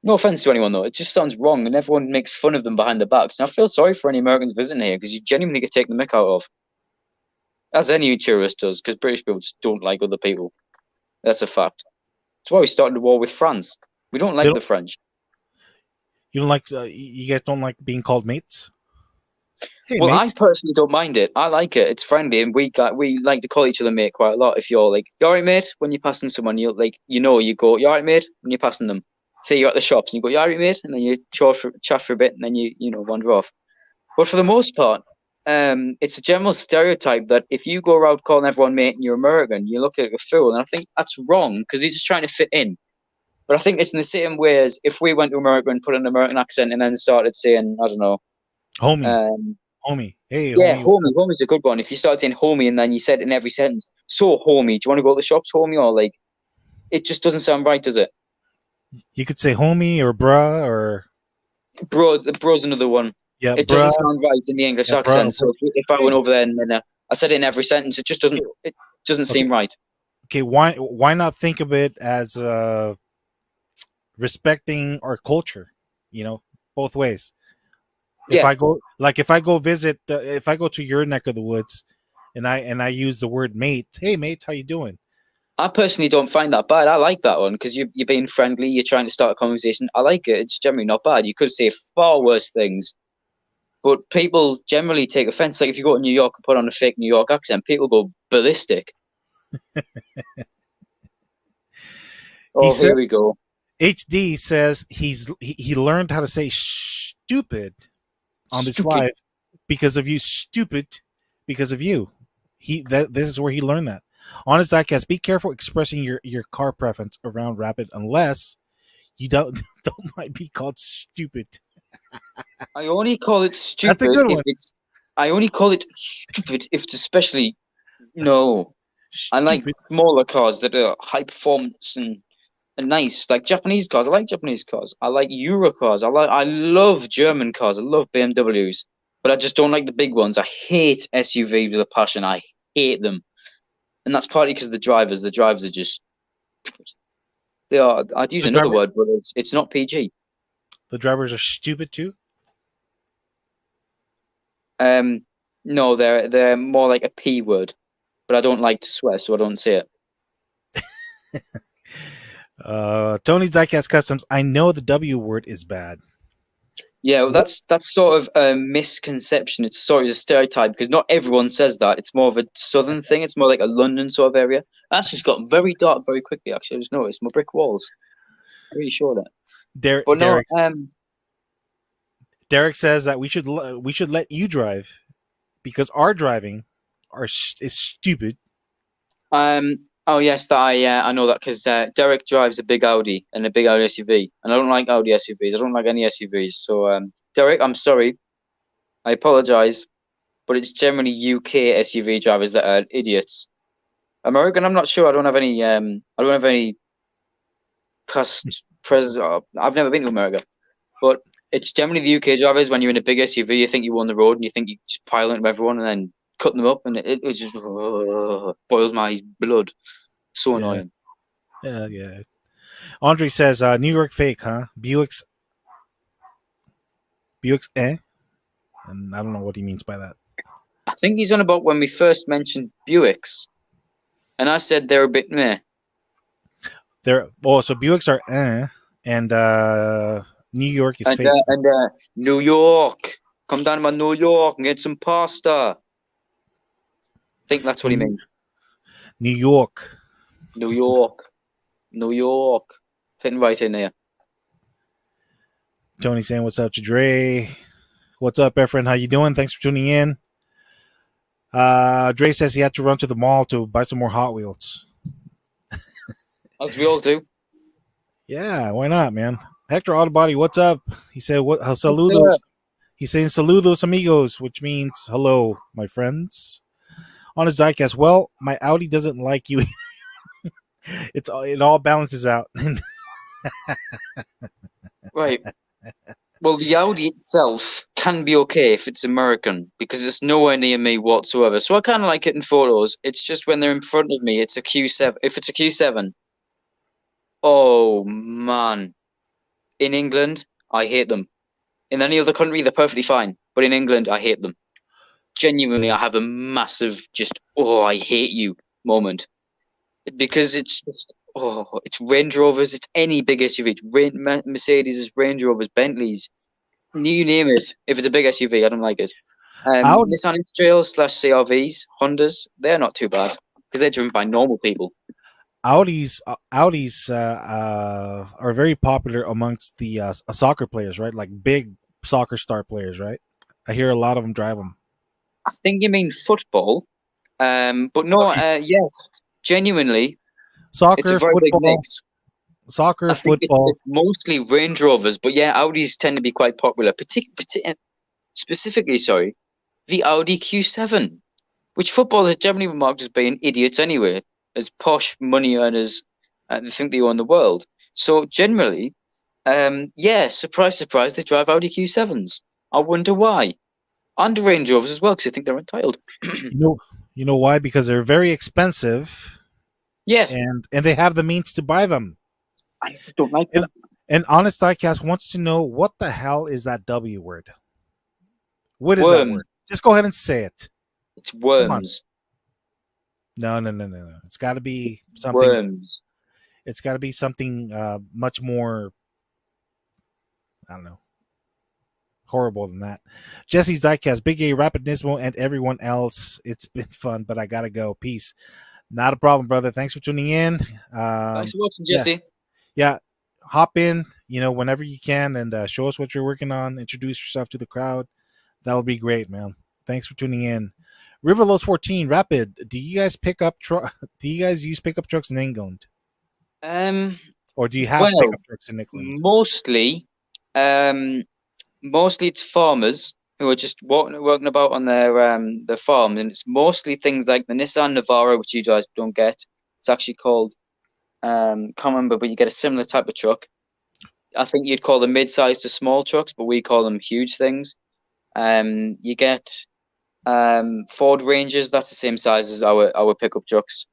No offense to anyone, though. It just sounds wrong, and everyone makes fun of them behind their backs. And I feel sorry for any Americans visiting here because you genuinely get taken the mick out of. As any tourist does, because British people just don't like other people. That's a fact. That's why we started a war with France. We don't like the French. You don't like? You guys don't like being called mates? Hey, Well, mates. I personally don't mind it. I like it. It's friendly, and we like to call each other mate quite a lot. If you're like, "You all right, mate?" When you're passing someone, you like, you go, "You all right, mate?" When you're passing them. Say you're at the shops, and you go, "You all right, mate?" And then you chat for a bit, and then you wander off. But for the most part, it's a general stereotype that if you go around calling everyone mate and you're American, you look like a fool. And I think that's wrong because you're just trying to fit in. But I think it's in the same way as if we went to America and put an American accent and then started saying, I don't know, Homie. Homie. Hey, yeah, homie. homie. Homie's a good one. If you start saying homie and then you said it in every sentence, "So, homie, do you want to go to the shops, homie?" Or like, it just doesn't sound right, does it? You could say homie or bruh or Bro, the bro's another one. yeah, It bruh. doesn't sound right in the English Yeah, accent. bruh. So if I went over there and then I said it in every sentence, it just doesn't. It doesn't seem right. Okay, why not think of it as respecting our culture? Both ways. If Yeah. I go visit, if I go to your neck of the woods, and I use the word mate. Hey, mate, how you doing? I personally don't find that bad. I like that one because you're being friendly. You're trying to start a conversation. I like it. It's generally not bad. You could say far worse things, but people generally take offense. Like if you go to New York and put on a fake New York accent, people go ballistic. Here we go. HD says he learned how to say stupid on this live because of you. Stupid because of you. This is where he learned that. On his diecast, be careful expressing your car preference around Rapid unless you don't might be called stupid. I only call it stupid That's a good one. I only call it stupid if it's especially I like smaller cars that are high performance and nice, like Japanese cars. I like Japanese cars. I like Euro cars. I love German cars. I love BMWs, but I just don't like the big ones. I hate SUVs with a passion. I hate them. And that's partly because of the drivers. The drivers are just they are. I'd use another word, but it's not PG. The drivers are stupid too. No, they're more like a P word, but I don't like to swear, so I don't say it. Tony's Diecast Customs. I know the W word is bad. Yeah, well, that's sort of a misconception. It's sort of a stereotype because not everyone says that. It's more of a southern thing. It's more like a London sort of area. Actually, it's got very dark very quickly. Actually, I just noticed my brick walls. I'm really sure of that. Derek says that we should let you drive because our driving is stupid. Oh yes, that I know that because Derek drives a big Audi and a big Audi SUV, and I don't like Audi SUVs. I don't like any SUVs. So Derek, I'm sorry. I apologize, but it's generally UK SUV drivers that are idiots. American, I'm not sure. I don't have any. I don't have any past present. I've never been to America, but it's generally the UK drivers. When you're in a big SUV, you think you're on the road and you think you just pile into everyone and then cut them up, and it just boils my blood. So annoying. Yeah. Andre says, New York fake, huh? Buick's And I don't know what he means by that. I think he's on about when we first mentioned Buicks. And I said they're a bit meh. So Buicks are and New York is fake. New York. Come down to New York and get some pasta. I think that's what he means. New York. Fitting right in there. Tony saying, what's up to Dre? What's up, Efren? How you doing? Thanks for tuning in. Dre says he had to run to the mall to buy some more Hot Wheels. As we all do. Yeah, why not, man? Hector Autobody, what's up? He said, saludos. He's saying saludos amigos, which means hello, my friends. On his diecast, well, my Audi doesn't like you. It all balances out. Right. Well, the Audi itself can be okay if it's American because it's nowhere near me whatsoever. So I kind of like it in photos. It's just when they're in front of me, it's a Q7. If it's a Q7, oh man. In England, I hate them. In any other country, they're perfectly fine. But in England, I hate them. Genuinely, I have a massive just, oh, I hate you moment. Because it's just, oh, it's Range Rovers, it's any big SUV. It's Mercedes, Range Rovers, Bentleys. You name it. If it's a big SUV, I don't like it. Audi, Nissan X-Trails / CRVs, Hondas, they're not too bad because they're driven by normal people. Audis are very popular amongst the soccer players, right? Like big soccer star players, right? I hear a lot of them drive them. I think you mean football, but no, Okay. yeah, genuinely, it's a Soccer, very big football, mix. I soccer, think it's football. it's mostly Range Rovers, but yeah, Audis tend to be quite popular. Specifically, sorry, the Audi Q7, which football is generally remarked as being idiots anyway, as posh money earners. They think they own the world. So generally, yeah, surprise, surprise, they drive Audi Q7s. I wonder why. And Range Rovers as well, because I think they're entitled. You know, you know why? Because they're very expensive, Yes, and they have the means to buy them. I just don't like And them. and Honest Diecast wants to know what the hell is that W word? What is that Worm. word? Just go ahead and say it. It's Come on. worms. No, no, no, no, no. It's got to be something. Worms. It's got to be something much more. I don't know. Horrible than that. Jesse's Diecast, Big A, Rapid Nismo, and everyone else. It's been fun, but I gotta go. Peace. Not a problem, brother. Thanks for tuning in. Thanks for watching, Yeah, Jesse. yeah. Hop in, whenever you can, and show us what you're working on. Introduce yourself to the crowd. That would be great, man. Thanks for tuning in. Riverlos 14, Rapid. Do you guys pick up Do you guys use pickup trucks in England, Um, or do you have well, pickup trucks in England? um, mostly it's farmers who are just working about on their farm, and it's mostly things like the Nissan Navara, which you guys don't get. It's actually called can't remember, but you get a similar type of truck. I think you'd call them mid-sized to small trucks, but we call them huge things. You get Ford Rangers, that's the same size as our pickup trucks,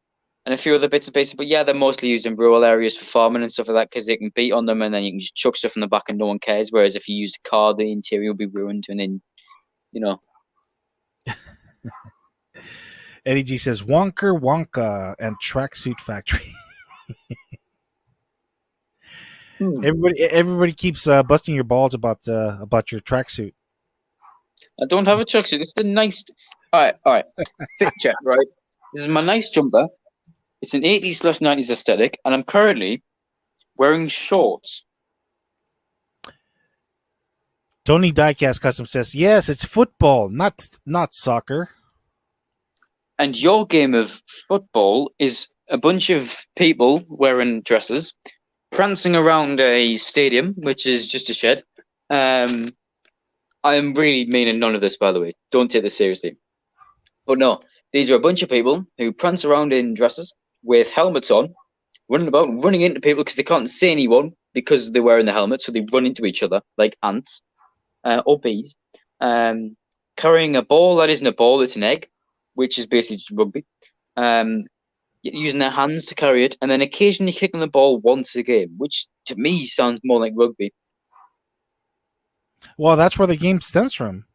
and a few other bits and pieces. But yeah, they're mostly used in rural areas for farming and stuff like that because they can beat on them, and then you can just chuck stuff in the back and no one cares. Whereas if you used a car, the interior will be ruined, and then you know. Eddie G says Wonker Wonka and Tracksuit Factory. Everybody keeps busting your balls about your tracksuit. I don't have a tracksuit. It's a nice. All right. Fit check, right? This is my nice jumper. It's an 80s/90s aesthetic, and I'm currently wearing shorts. Tony Diecast Custom says, yes, it's football, not soccer. And your game of football is a bunch of people wearing dresses, prancing around a stadium, which is just a shed. I am really meaning none of this, by the way. Don't take this seriously. But no, these are a bunch of people who prance around in dresses with helmets on, running into people because they can't see anyone because they're wearing the helmet, so they run into each other like ants or bees. Carrying a ball that isn't a ball, it's an egg, which is basically just rugby. Using their hands to carry it, and then occasionally kicking the ball once a game, which to me sounds more like rugby. Well, that's where the game stems from.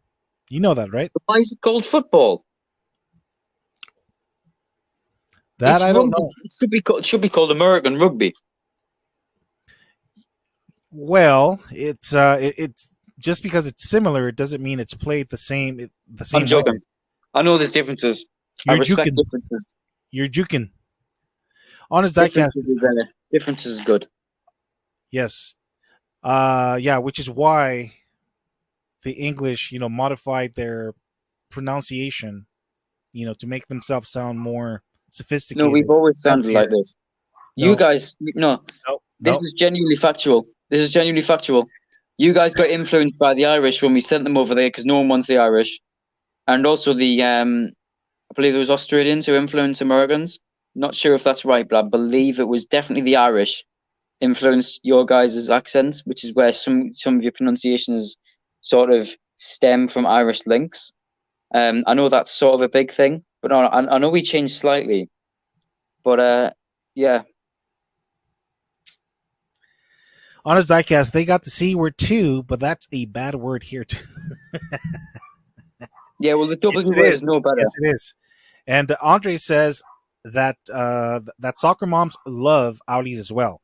You know that, right? But why is it called football? That It's I don't rugby. know. It should be called American rugby. Well, it's just because it's similar, it doesn't mean it's played the same I'm joking. way. I know there's differences. I You're respect juking. differences. You're juking. Honest Diecast. Differences is good. Yes. Yeah, which is why the English, modified their pronunciation, to make themselves sound more sophisticated. No, we've always sounded fancier. like this. No. You guys, no. This is genuinely factual. You guys got influenced by the Irish when we sent them over there because no one wants the Irish, and also the I believe there was Australians who influenced Americans. Not sure if that's right, but I believe it was definitely the Irish influenced your guys' accents, which is where some of your pronunciations sort of stem from Irish links. I know that's sort of a big thing, but I know we changed slightly. But yeah, Honest Diecast, they got the C word too, but that's a bad word here too. yeah. Well, the Yes, W it word is. is no better. Yes, it is. And Andre says that that soccer moms love Audis as well.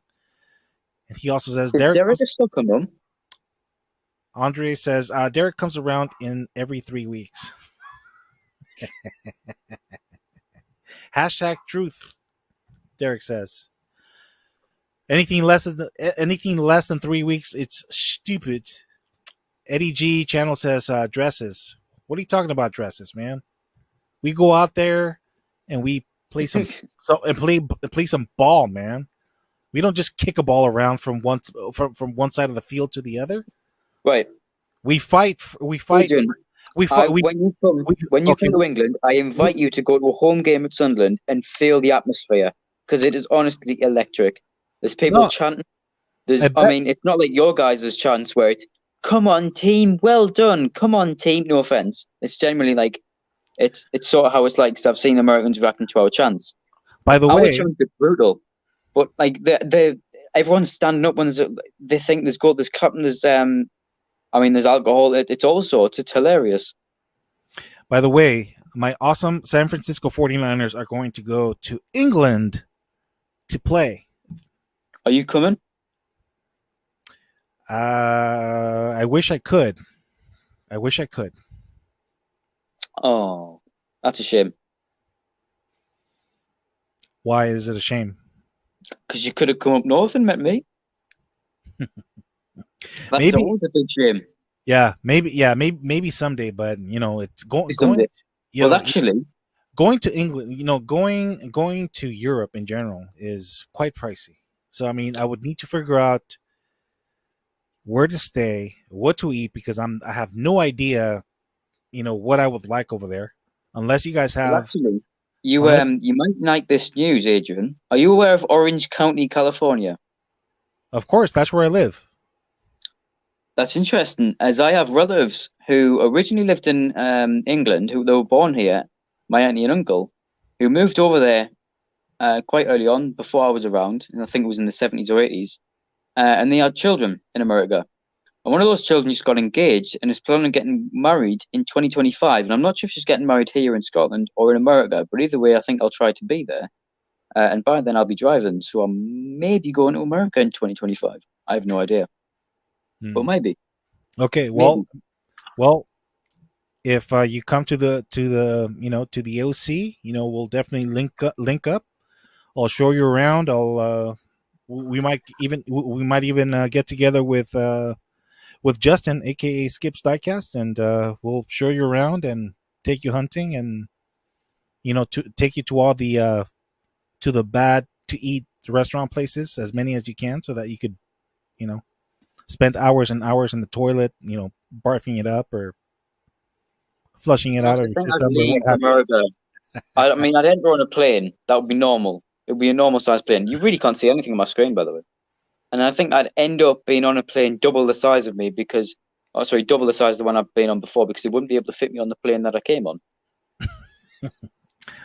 And he also says Is Derek a soccer mum? Andre says Derek comes around in every 3 weeks. Hashtag truth, Derek says. Anything less than 3 weeks, it's stupid. Eddie G channel says dresses. What are you talking about, dresses, man? We go out there and we play play some ball, man. We don't just kick a ball around from one side of the field to the other. Right. We fight. Adrian, We fight. when you come to England, I invite you to go to a home game at Sunderland and feel the atmosphere, because it is honestly electric. There's people chanting. I mean, it's not like your guys' chants where it's "Come on, team, well done, come on, team." No offense, it's generally like it's sort of how it's like, because I've seen Americans reacting to our chants. By the Our way, chants are brutal, but like everyone's standing up when they think there's goal, there's clapping, there's I mean, there's alcohol. It's all sorts. It's hilarious. By the way, my awesome San Francisco 49ers are going to go to England to play. Are you coming? I wish I could. Oh, that's a shame. Why is it a shame? Because you could have come up north and met me. That's always a big shame. Yeah, maybe someday, but it's going. Well, actually, going to England, going to Europe in general is quite pricey. So I mean, I would need to figure out where to stay, what to eat, because I have no idea, what I would like over there, unless you guys have. Well, actually, you might like this news, Adrian. Are you aware of Orange County, California? Of course, that's where I live. That's interesting, as I have relatives who originally lived in England, who they were born here, my auntie and uncle, who moved over there quite early on, before I was around, and I think it was in the 70s or 80s, and they had children in America. And one of those children just got engaged and is planning on getting married in 2025. And I'm not sure if she's getting married here in Scotland or in America, but either way, I think I'll try to be there. And by then, I'll be driving, so I may be going to America in 2025. I have no idea. But maybe. Okay, well, if you come to the OC, we'll definitely link up. I'll show you around. We might even get together with Justin, aka Skip's Diecast, and we'll show you around and take you hunting, and to take you to all the to the bad to eat restaurant places, as many as you can, so that you could spend hours and hours in the toilet, barfing it up or flushing it out of your system. America. I mean, I'd enter on a plane. That would be normal. It would be a normal sized plane. You really can't see anything on my screen, by the way. And I think I'd end up being on a plane double the size of me double the size of the one I've been on before, because they wouldn't be able to fit me on the plane that I came on.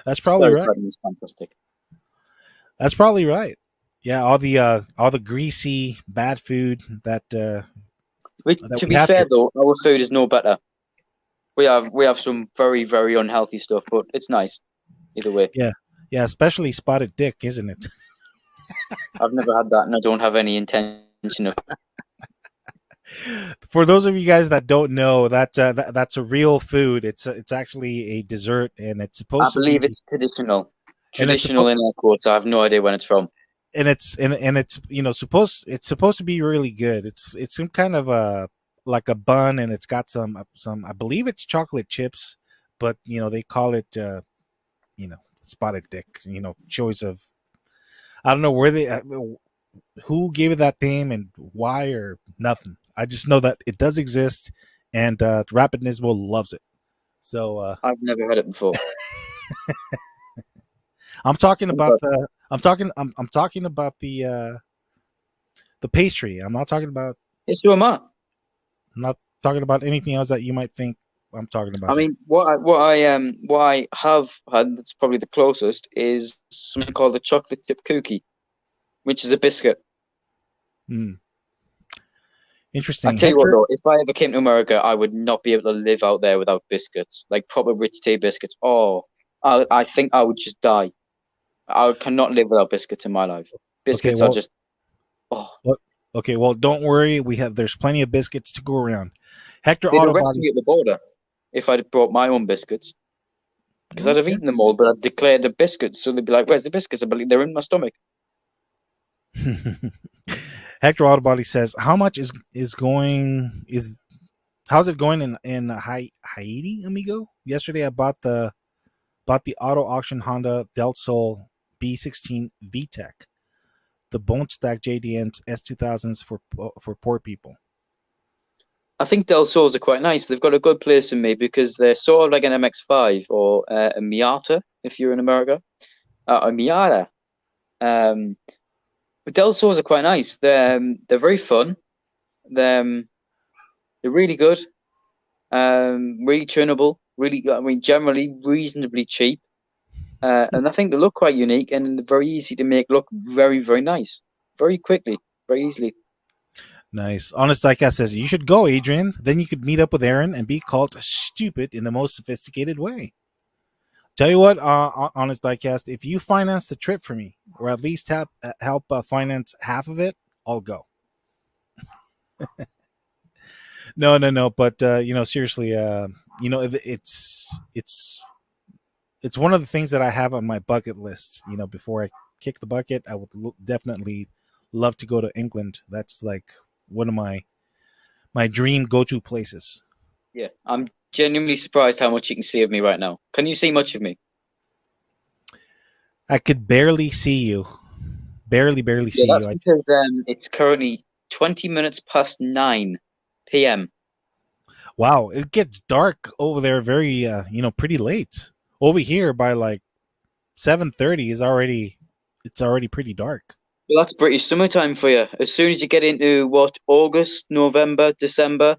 That's probably right. It's fantastic. That's probably right. Yeah, all the greasy bad food that. To be fair, though, our food is no better. We have some very, very unhealthy stuff, but it's nice either way. Yeah, especially spotted dick, isn't it? I've never had that, and I don't have any intention of. For those of you guys that don't know, that's a real food. It's actually a dessert, and it's supposed to be. I believe it's traditional. Traditional in air quotes. I have no idea when it's from. And it's supposed to be really good. It's some kind of like a bun, and it's got some I believe it's chocolate chips, but they call it spotted dick. Choice of, I don't know where who gave it that name and why or nothing. I just know that it does exist, and Rapid NISMO loves it. So I've never had it before. I'm talking about the The pastry. I'm not talking about. It's who am I? I'm not talking about anything else that you might think I'm talking I about here. mean, what I have had that's probably the closest is something called a chocolate chip cookie, which is a biscuit. Hmm. I Interesting. tell you what, Hector, though, if I ever came to America, I would not be able to live out there without biscuits, like proper rich tea biscuits. Oh, I think I would just die. I cannot live without biscuits in my life. okay, Biscuits are well, just oh. don't worry. There's plenty of biscuits to go around. Hector They'd arrest Autobody. me at the border if I'd brought my own biscuits, because I'd have Okay. eaten them all, but I'd declared the biscuits. So they'd be like, "Where's the biscuits?" I believe they're in my stomach. Hector Autobody says, "How much is going is how's it going in Haiti, amigo? Yesterday I bought the auto auction Honda Del Sol B16 VTEC, the bone stack JDM's S2000s for poor people." I think Del Sols are quite nice. They've got a good place in me because they're sort of like an MX-5 or a Miata if you're in America. A Miata. But Del Sols are quite nice. They're very fun. They're really good. Really tunable. Really, I mean, generally reasonably cheap. And I think they look quite unique and very easy to make look very, very nice. Very quickly, very easily. Nice. Honest Diecast says, "You should go, Adrian. Then you could meet up with Aaron and be called stupid in the most sophisticated way." Tell you what, Honest Diecast, if you finance the trip for me, or at least help finance half of it, I'll go. No. But seriously, it's one of the things that I have on my bucket list. Before I kick the bucket, I would definitely love to go to England. That's like one of my dream go-to places. Yeah, I'm genuinely surprised how much you can see of me right now. Can you see much of me? I could barely see you. Barely Yeah, see that's you. because it's currently 20 minutes past 9 p.m. Wow, it gets dark over there very pretty late. Over here by like 7:30 it's already pretty dark. Well, that's British summertime for you. As soon as you get into August, November, December,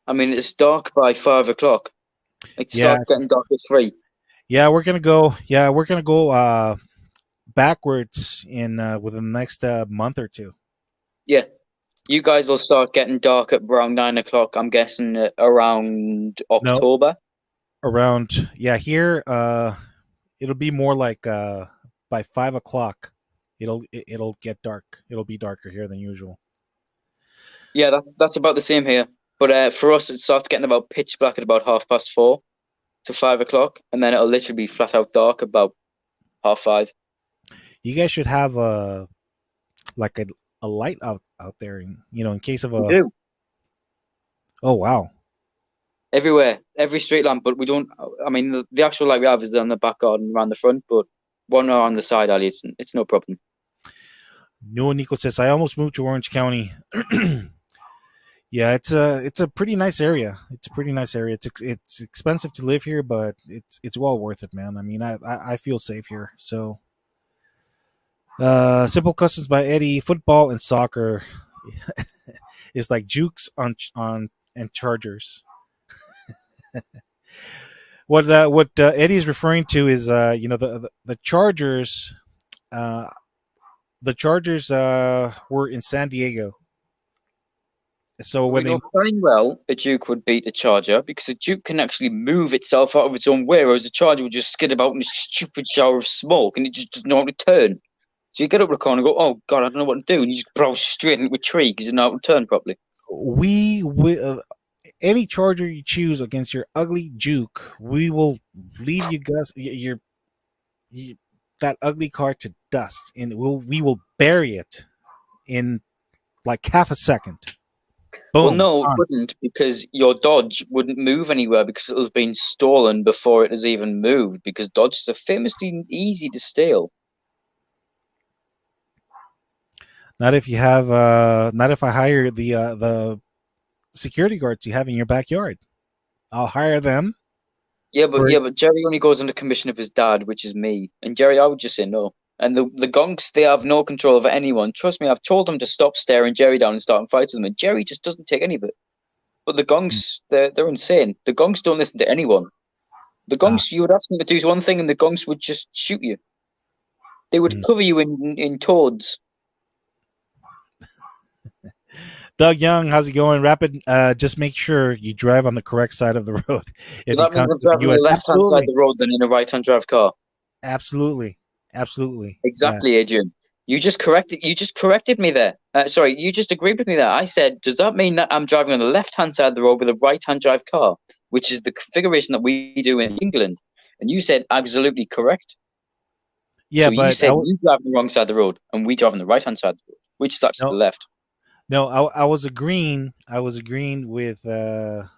I mean, it's dark by 5 o'clock. It Yeah. starts getting dark at 3. Yeah, we're going to go backwards in within the next month or two. Yeah, you guys will start getting dark at around 9 o'clock. I'm guessing around No, October. around here it'll be more like by 5 o'clock it'll get dark. It'll be darker here than usual. Yeah, that's about the same here. But for us, it starts getting about pitch black at about 4:30 to 5 o'clock, and then it'll literally be flat out dark about 5:30. You guys should have like a light out there in case of We a. do Oh wow. everywhere, every street lamp, but we don't. I mean, the actual light we have is on the back garden around the front, but one on the side, Ali, it's no problem. No, Nico says, "I almost moved to Orange County." Yeah, it's a pretty nice area. It's a pretty nice area. It's expensive to live here, but it's well worth it, man. I mean, I feel safe here. So, Simple Customs by Eddie. Football and soccer is like jukes on and chargers. What Eddie is referring to is the Chargers. The Chargers were in San Diego. So We when they know fine well a Duke would beat a Charger because a Duke can actually move itself out of its own way, whereas a Charger would just skid about in a stupid shower of smoke and it just doesn't know how to turn. So you get up the corner and go, "Oh God, I don't know what to do," and you just browse straight into a tree because you don't know how to turn properly. we any charger you choose against your ugly Juke, we will leave you guys that ugly car to dust, and we will bury it in like half a second. Boom. Well, no, it gone. wouldn't, because your Dodge wouldn't move anywhere because it was being stolen before it has even moved, because Dodges are famously easy to steal. Not if I hire the security guards you have in your backyard. I'll hire them. Yeah, but Jerry only goes under commission of his dad, which is me. And Jerry, I would just say no. And the gonks, they have no control over anyone. Trust me, I've told them to stop staring Jerry down and starting fights with them, and Jerry just doesn't take any of it. But the gonks, they're insane. The gonks don't listen to anyone. The gonks, you would ask them to do one thing, and the gonks would just shoot you. They would cover you in toads. Doug Young, how's it going? Rapid, just make sure you drive on the correct side of the road. If that means I'm driving on the left-hand side of the road than in a right-hand drive car. Absolutely. Exactly, yeah. Adrian. You just corrected me there. Sorry, you just agreed with me there. I said, does that mean that I'm driving on the left-hand side of the road with a right-hand drive car, which is the configuration that we do in England? And you said absolutely correct. Yeah, so but you said you drive on the wrong side of the road, and we drive on the right-hand side of the road, which is actually the left. No, I was agreeing. I was agreeing with who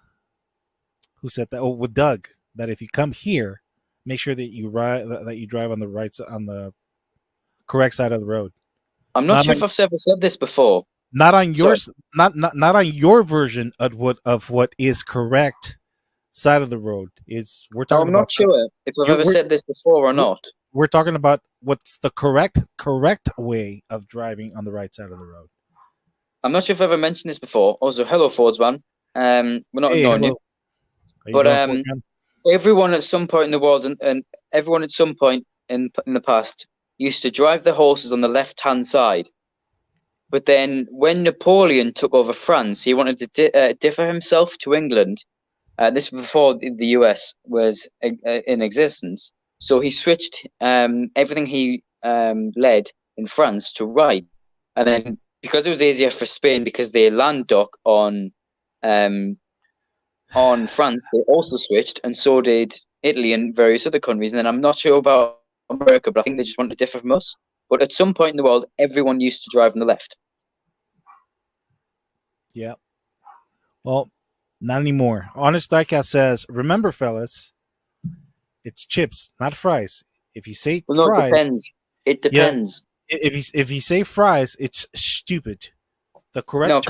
said that? Oh, with Doug. That if you come here, make sure that you drive on the correct side of the road. I'm not sure if I've ever said this before. Not on your not on your version of what is correct side of the road. We're talking. I'm not sure if I've ever said this before or not. We're talking about what's the correct way of driving on the right side of the road. I'm not sure if I've ever mentioned this before. Also, hello, Fordsman. We're not ignoring you. But everyone at some point in the world and everyone at some point in the past used to drive the horses on the left-hand side. But then when Napoleon took over France, he wanted to differ himself to England. This was before the US was in existence. So he switched everything he led in France to right. And then because it was easier for Spain, because they land dock on France, they also switched, and so did Italy and various other countries. And then I'm not sure about America, but I think they just want to differ from us. But at some point in the world, everyone used to drive on the left. Yeah. Well, not anymore. Honest Diecast says, remember, fellas, it's chips, not fries. If you say fries, it depends. It depends. Yeah, if you say fries, it's stupid. The correct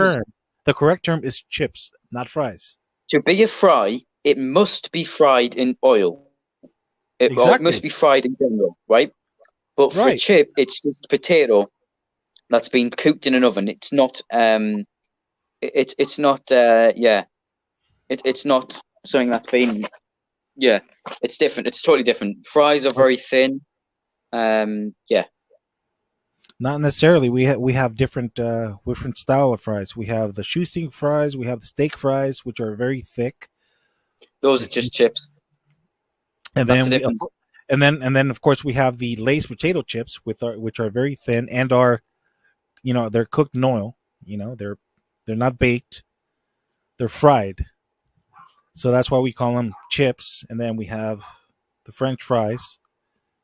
term is chips, not fries. To be a fry, it must be fried in oil. It must be fried in general, right? But for a chip, it's just potato that's been cooked in an oven. It's not. It's not. It's not something that's been. Yeah, it's different. It's totally different. Fries are very thin. Yeah. Not necessarily. We have different style of fries. We have the shoestring fries. We have the steak fries, which are very thick. Those are just chips. And then of course we have the Lay's potato chips, which are very thin and are, they're cooked in oil. They're not baked. They're fried. So that's why we call them chips. And then we have the French fries,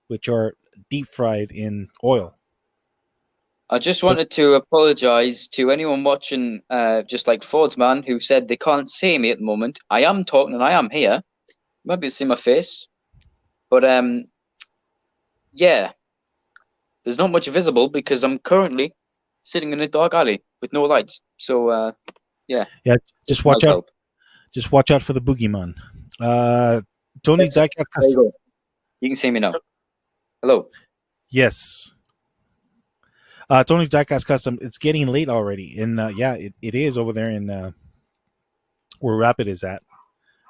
which are deep fried in oil. I just wanted to apologize to anyone watching, just like Fordsman, who said they can't see me at the moment. I am talking and I am here. You might be able to see my face. But, yeah, there's not much visible because I'm currently sitting in a dark alley with no lights. So, yeah. Yeah, just watch out. Help. Just watch out for the boogeyman. Tony Diecast. You can see me now. Hello. Yes. Tony's Diecast Custom. It's getting late already, and it is over there in where Rapid is at.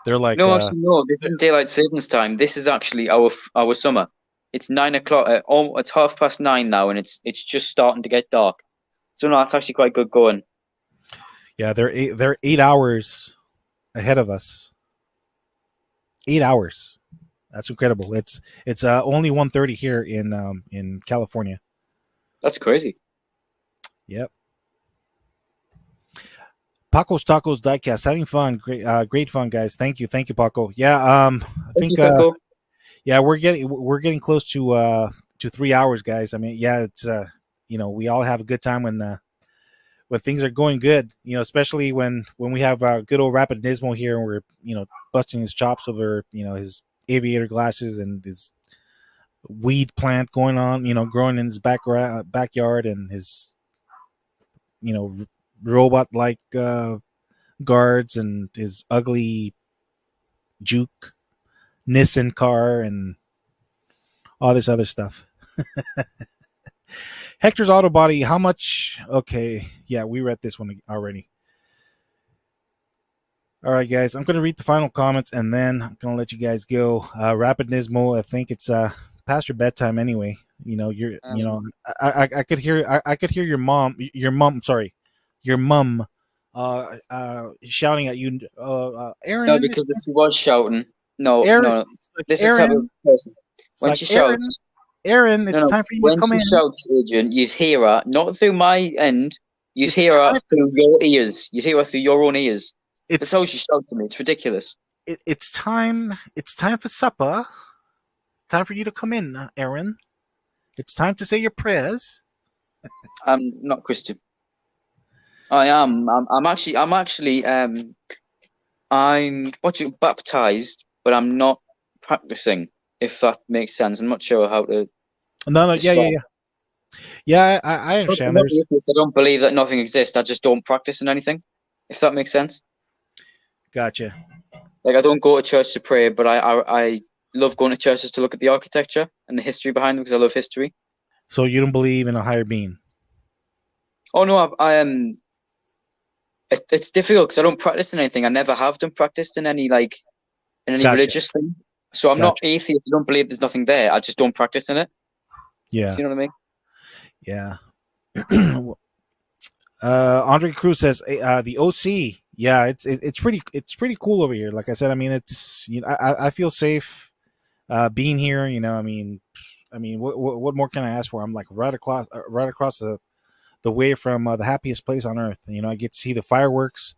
They're like no. This isn't daylight savings time. This is actually our summer. It's 9 o'clock. It's 9:30 now, and it's just starting to get dark. So no, it's actually quite good going. Yeah, they're 8 hours ahead of us. 8 hours. That's incredible. It's only 1:30 here in California. That's crazy. Yep. Paco's Tacos Diecast, having fun. Great fun, guys. Thank you, Paco. Yeah, I think we're getting close to 3 hours, guys. I mean, yeah, it's we all have a good time when things are going good. Especially when we have good old Rapid NISMO here, and we're busting his chops over his aviator glasses and his weed plant going on, growing in his backyard, and his, robot-like guards and his ugly juke Nissan car and all this other stuff. Hector's Auto Body. How much? Okay, yeah, we read this one already. All right, guys, I'm going to read the final comments and then I'm going to let you guys go. Rapid Nismo, I think it's past your bedtime anyway. You know, I could hear I could hear your mom shouting at you, No, Aaron. because if she was shouting, no, Aaron, no, it's like this is the type of Aaron. person. It's When like she Aaron. shouts, Aaron, no, it's no, time for you to when come she in. shouts, Adrian, you'd hear her, not through my end, you'd It's hear her time. through your ears. You'd hear her through your own ears. That's It's how she shouts to me. It's ridiculous. it's time. It's time for supper. Time for you to come in, Aaron. It's time to say your prayers. I'm not Christian. I am. I'm baptized, but I'm not practicing. If that makes sense, I'm not sure how to No, describe. yeah. I I'm understand. not There's atheist. I don't believe that nothing exists. I just don't practice in anything. If that makes sense. gotcha. Like I don't go to church to pray, but I love going to churches to look at the architecture and the history behind them because I love history. So you don't believe in a higher being? Oh no, I am. It's difficult because I don't practice in anything. I never have done practiced in any Gotcha. religious thing. So I'm not Gotcha. atheist. I don't believe there's nothing there. I just don't practice in it. Yeah. You know what I mean? Yeah. Andre Cruz says the OC. Yeah, it's pretty cool over here. Like I said, I mean, it's I feel safe being here. What more can I ask for? I'm like right across the way from the happiest place on earth. I get to see the fireworks.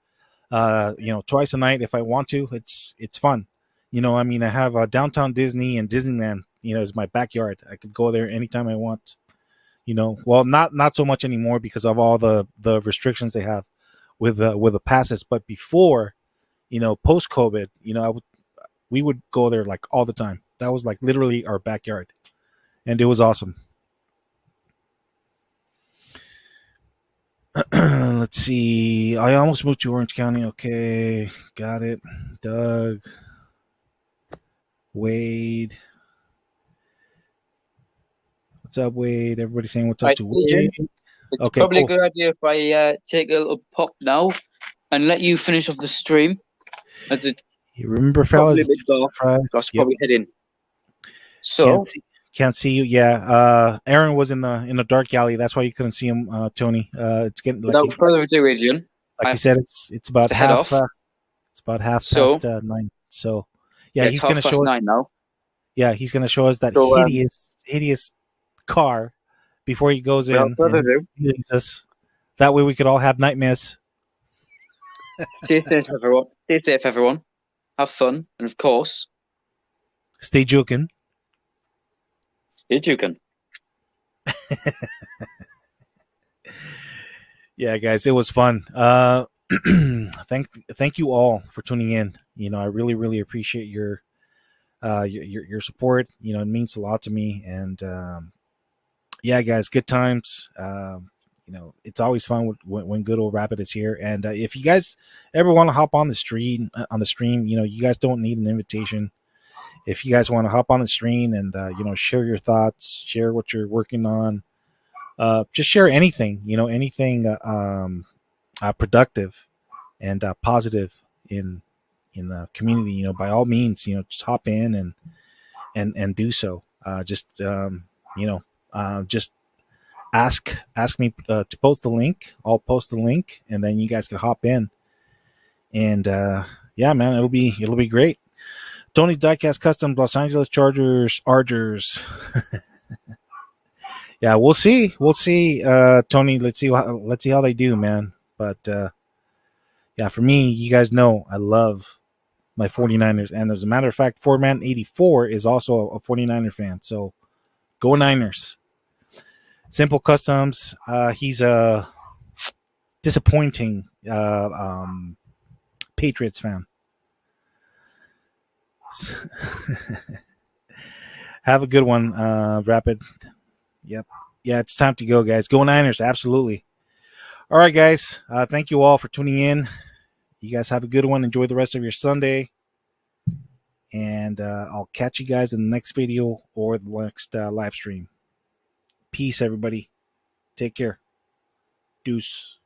Twice a night if I want to. It's fun. I have downtown Disney and Disneyland. Is my backyard. I could go there anytime I want. Well, not so much anymore because of all the restrictions they have with the passes. But before, post COVID, we would go there like all the time. That was like literally our backyard, and it was awesome. Let's see. I almost moved to Orange County. Okay, got it. Doug, Wade. What's up, Wade? Everybody saying what's up to Wade. It's Okay, probably cool. a good idea if I take a little pop now and let you finish off the stream. As it's You remember, probably fellas? a bit dark. That's probably heading. So Can't see you. Yeah. Aaron was in the dark alley. That's why you couldn't see him, Tony. It's getting without further ado, Adrian, like you said, it's about to head half. off. It's about half So- past 9. So yeah, it's he's gonna show us. 9:30 now. Yeah, he's gonna show us that So, hideous car before he goes Without in further and ado. leaves us. That way we could all have nightmares. Stay safe, everyone. Stay safe, everyone. Have fun, and of course, Stay juking. stay juking. Yeah, guys, it was fun. Thank you all for tuning in. I really appreciate your support. It means a lot to me. And yeah, guys, good times. It's always fun when good old Rapid is here. And if you guys ever want to hop on the stream, you guys don't need an invitation. If you guys want to hop on the stream and share your thoughts, share what you're working on, just share anything, anything productive and positive in the community. By all means, just hop in and do so. Just ask me to post the link. I'll post the link, and then you guys can hop in. And yeah, man, it'll be great. Tony Diecast Custom, Los Angeles Chargers, Argers. Yeah, we'll see. Tony, let's see how they do, man. But yeah, for me, you guys know I love my 49ers. And as a matter of fact, Foreman84 is also a 49er fan. So go Niners. Simple Customs, he's a disappointing Patriots fan. Have a good one, Rapid. Yep. Yeah, it's time to go, guys. Go Niners, absolutely. All right, guys. Thank you all for tuning in. You guys have a good one. Enjoy the rest of your Sunday. And I'll catch you guys in the next video or the next live stream. Peace, everybody. Take care. Deuce.